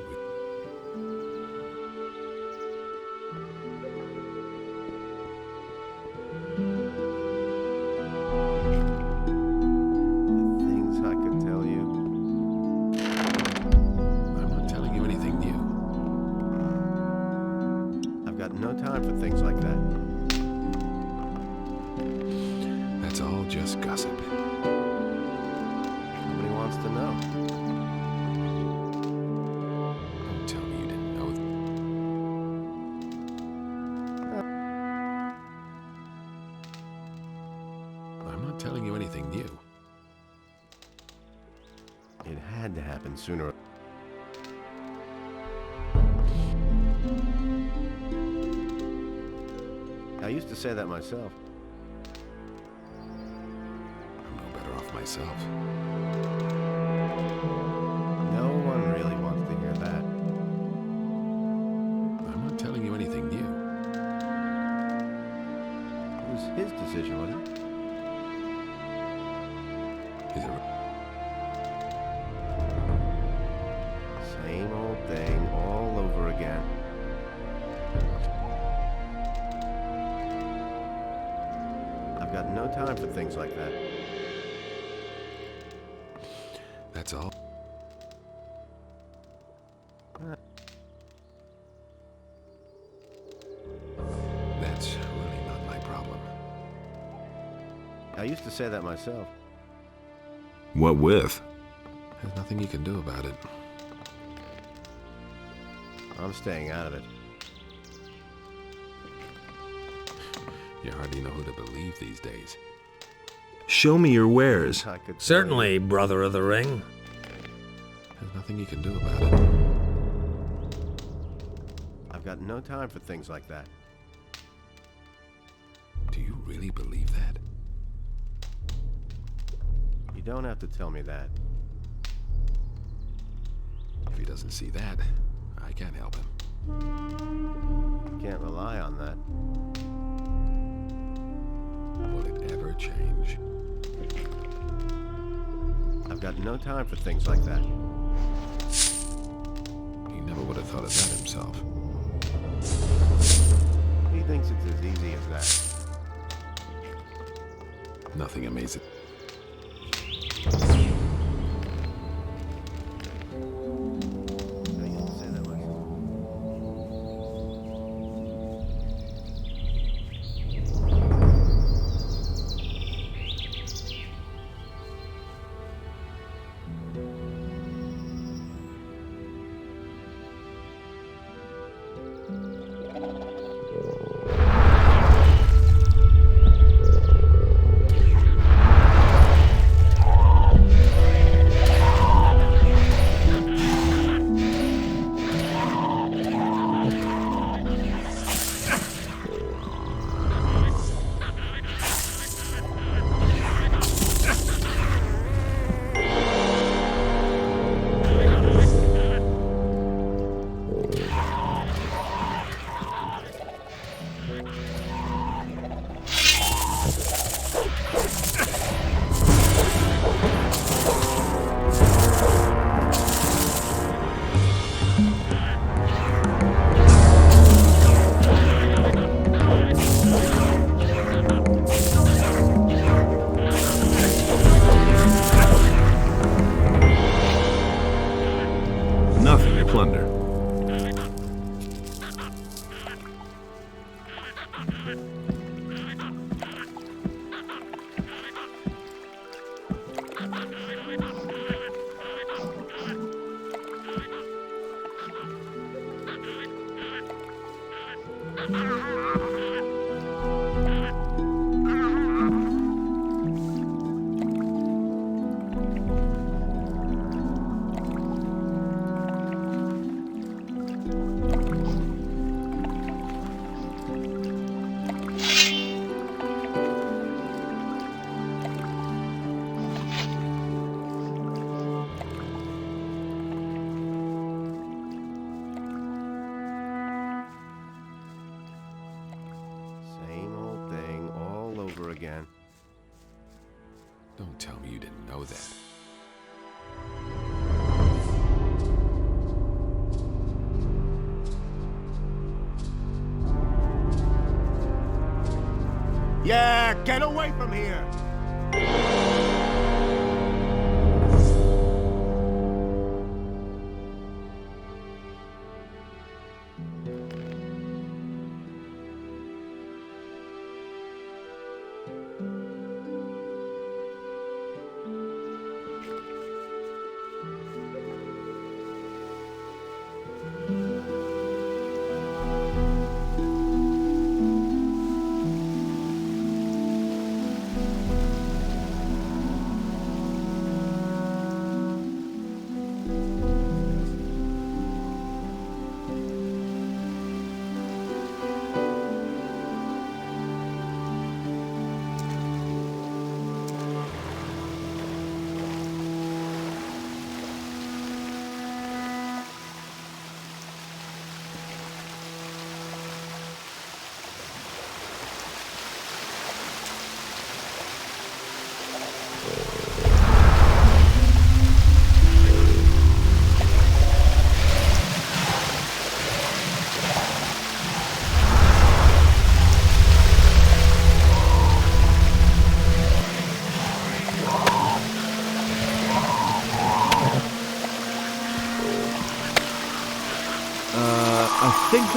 The things I could tell you. I'm not telling you anything new. I've got no time for things like that. That's all just gossip. Nobody wants to know. Don't tell me you didn't know. I'm not telling you anything new. It had to happen sooner or I used to say that myself. I'm no better off myself. No one really wants to hear that. I'm not telling you anything new. was his decision, wasn't it? Same old thing all over again. I've got no time for things like that. That's all. That's really not my problem. I used to say that myself. What with? There's nothing you can do about it. I'm staying out of it. You hardly know who to believe these days. Show me your wares. Certainly, brother of the ring. There's nothing you can do about it. I've got no time for things like that. Do you really believe that? You don't have to tell me that. If he doesn't see that, I can't help him. You can't rely on that. Will it ever change? I've got no time for things like that. He never would have thought of that himself. He thinks it's as easy as that. Nothing amazing. Nothing to plunder. Again. Don't tell me you didn't know that. Yeah, get away from here!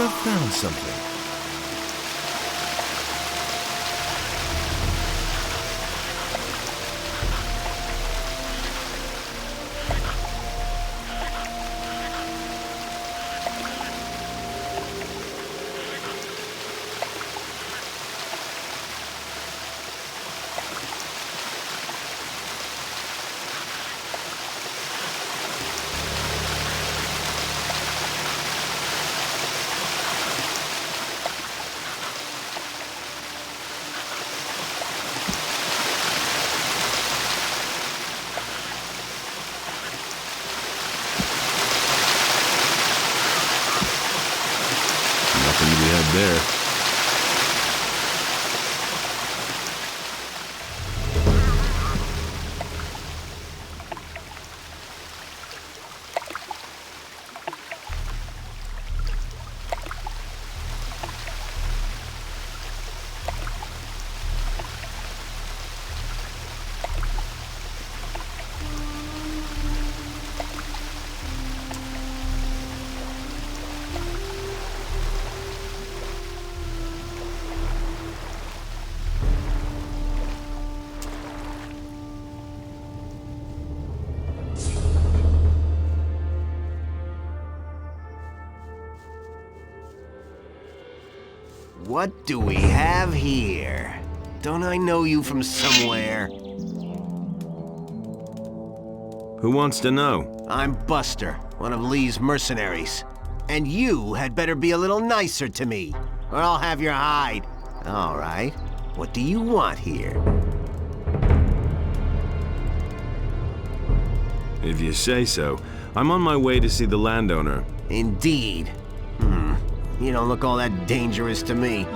I've found something. Nothing to be had there. What do we have here? Don't I know you from somewhere? Who wants to know? I'm Buster, one of Lee's mercenaries. And you had better be a little nicer to me, or I'll have your hide. All right. What do you want here? If you say so. I'm on my way to see the landowner. Indeed. You don't look all that dangerous to me.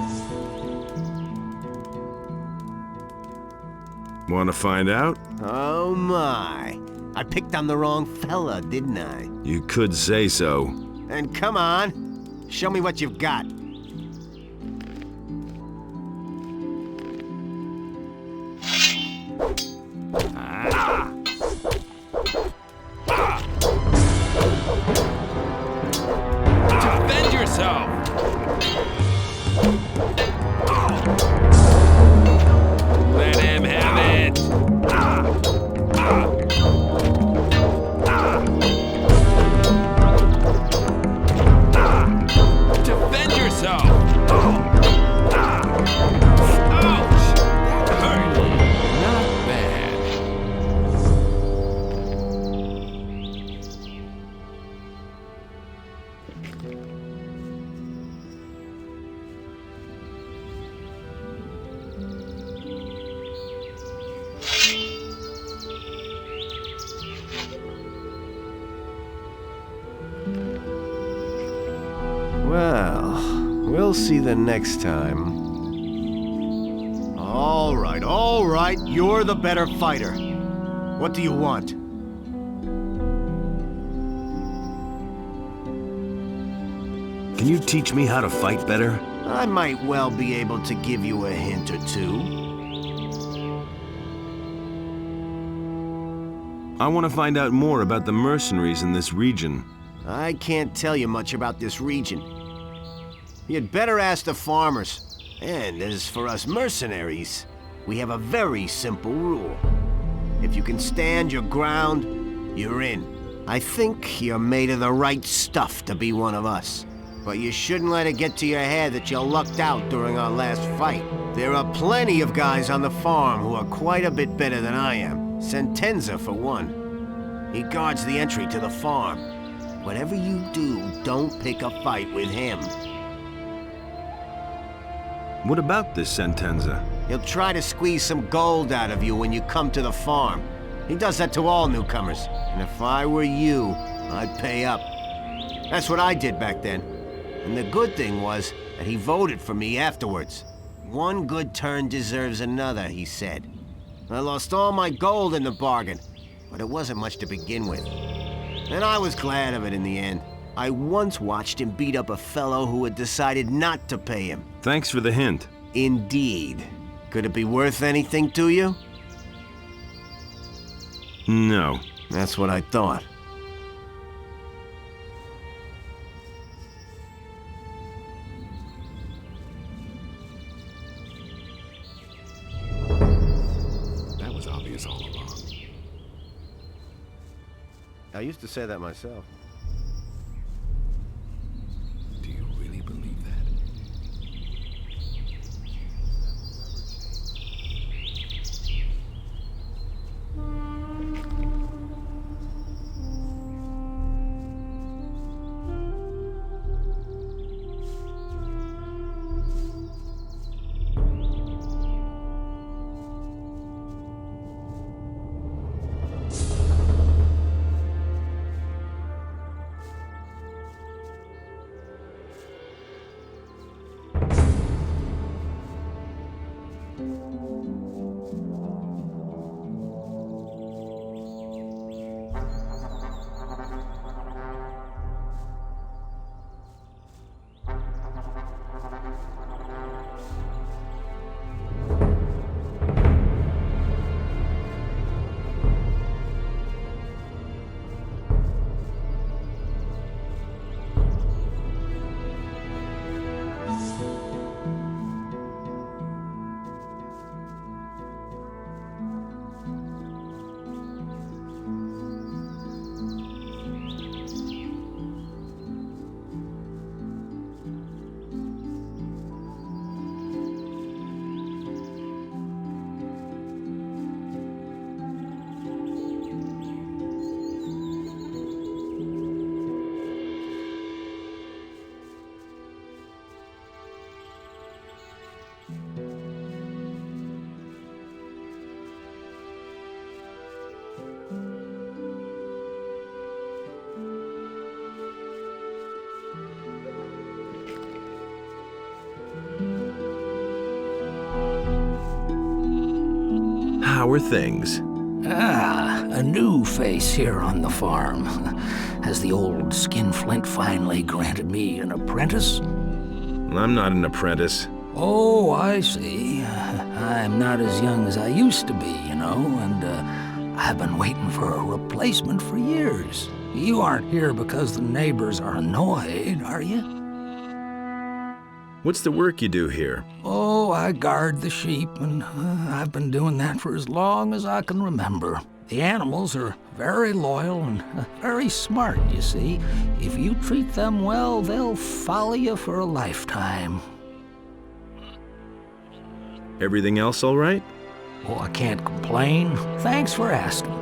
Want to find out? Oh my. I picked on the wrong fella, didn't I? You could say so. And come on, show me what you've got. Defend yourself! Let him have it! Defend yourself! Ouch! Hurt. Not bad. Well, we'll see the next time. All right, you're the better fighter. What do you want? Can you teach me how to fight better? I might well be able to give you a hint or two. I want to find out more about the mercenaries in this region. I can't tell you much about this region. You'd better ask the farmers. And as for us mercenaries, we have a very simple rule. If you can stand your ground, you're in. I think you're made of the right stuff to be one of us. But you shouldn't let it get to your head that you lucked out during our last fight. There are plenty of guys on the farm who are quite a bit better than I am. Sentenza, for one. He guards the entry to the farm. Whatever you do, don't pick a fight with him. What about this Sentenza? He'll try to squeeze some gold out of you when you come to the farm. He does that to all newcomers. And if I were you, I'd pay up. That's what I did back then. And the good thing was that he voted for me afterwards. One good turn deserves another, he said. I lost all my gold in the bargain, but it wasn't much to begin with. And I was glad of it in the end. I once watched him beat up a fellow who had decided not to pay him. Thanks for the hint. Indeed. Could it be worth anything to you? No. That's what I thought. is all along. I used to say that myself. Do you really believe that? How are things? Ah, a new face here on the farm. Has the old skinflint finally granted me an apprentice? I'm not an apprentice. Oh, I see. I'm not as young as I used to be, and I've been waiting for a replacement for years. You aren't here because the neighbors are annoyed, are you? What's the work you do here? Oh, I guard the sheep, and I've been doing that for as long as I can remember. The animals are very loyal and very smart, you see. If you treat them well, they'll follow you for a lifetime. Everything else all right? Oh, I can't complain. Thanks for asking.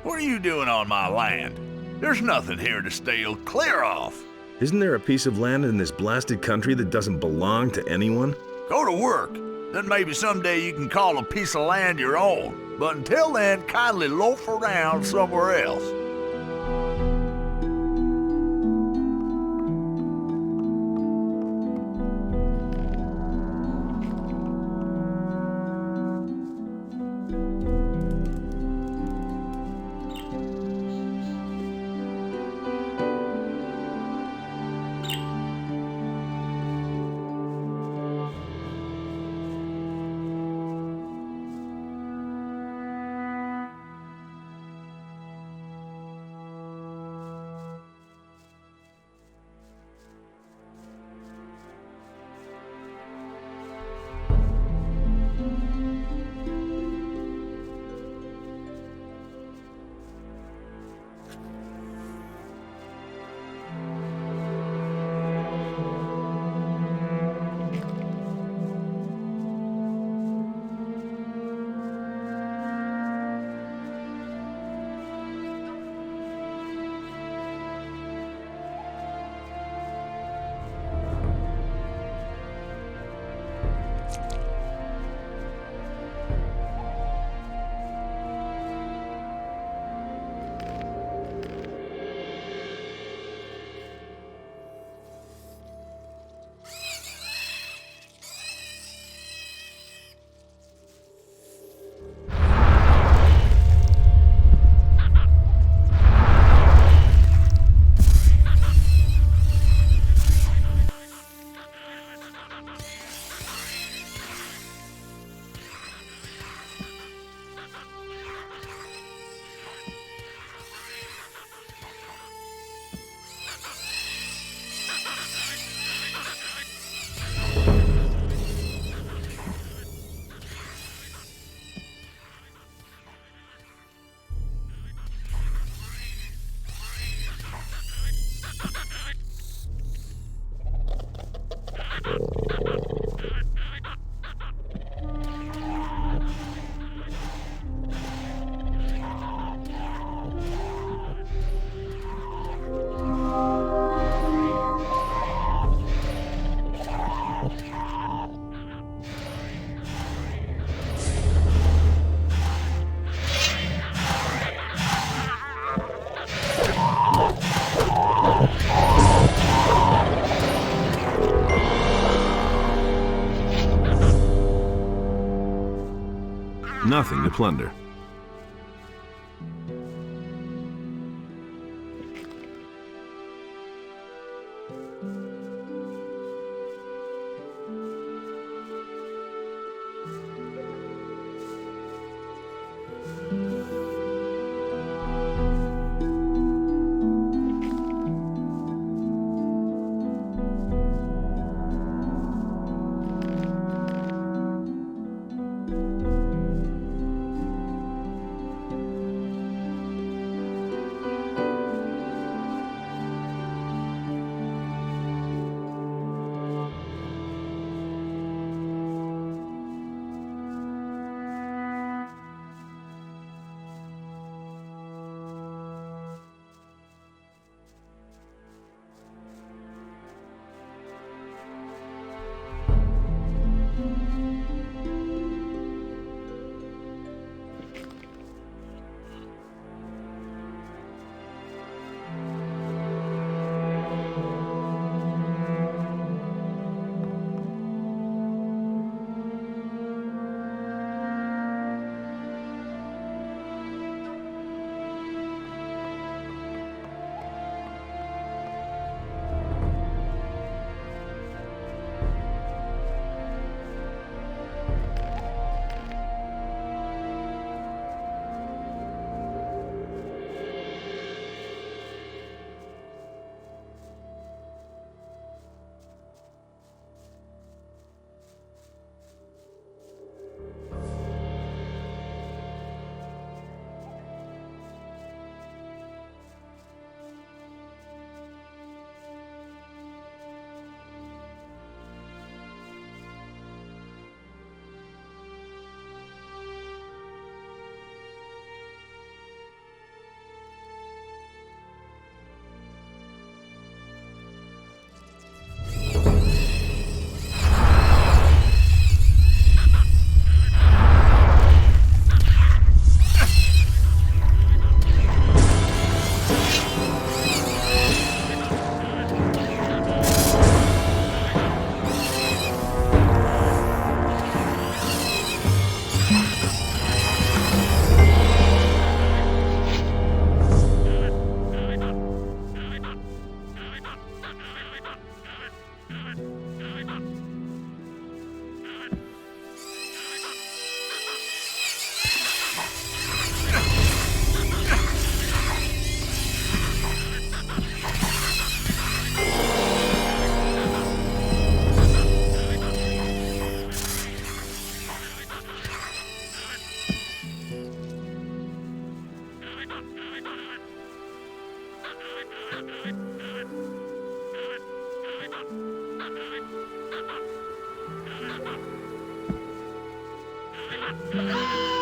What are you doing on my land? There's nothing here to steal. Clear off. Isn't there a piece of land in this blasted country that doesn't belong to anyone? Go to work. Then maybe someday you can call a piece of land your own. But until then, kindly loaf around somewhere else. nothing to plunder. Ah!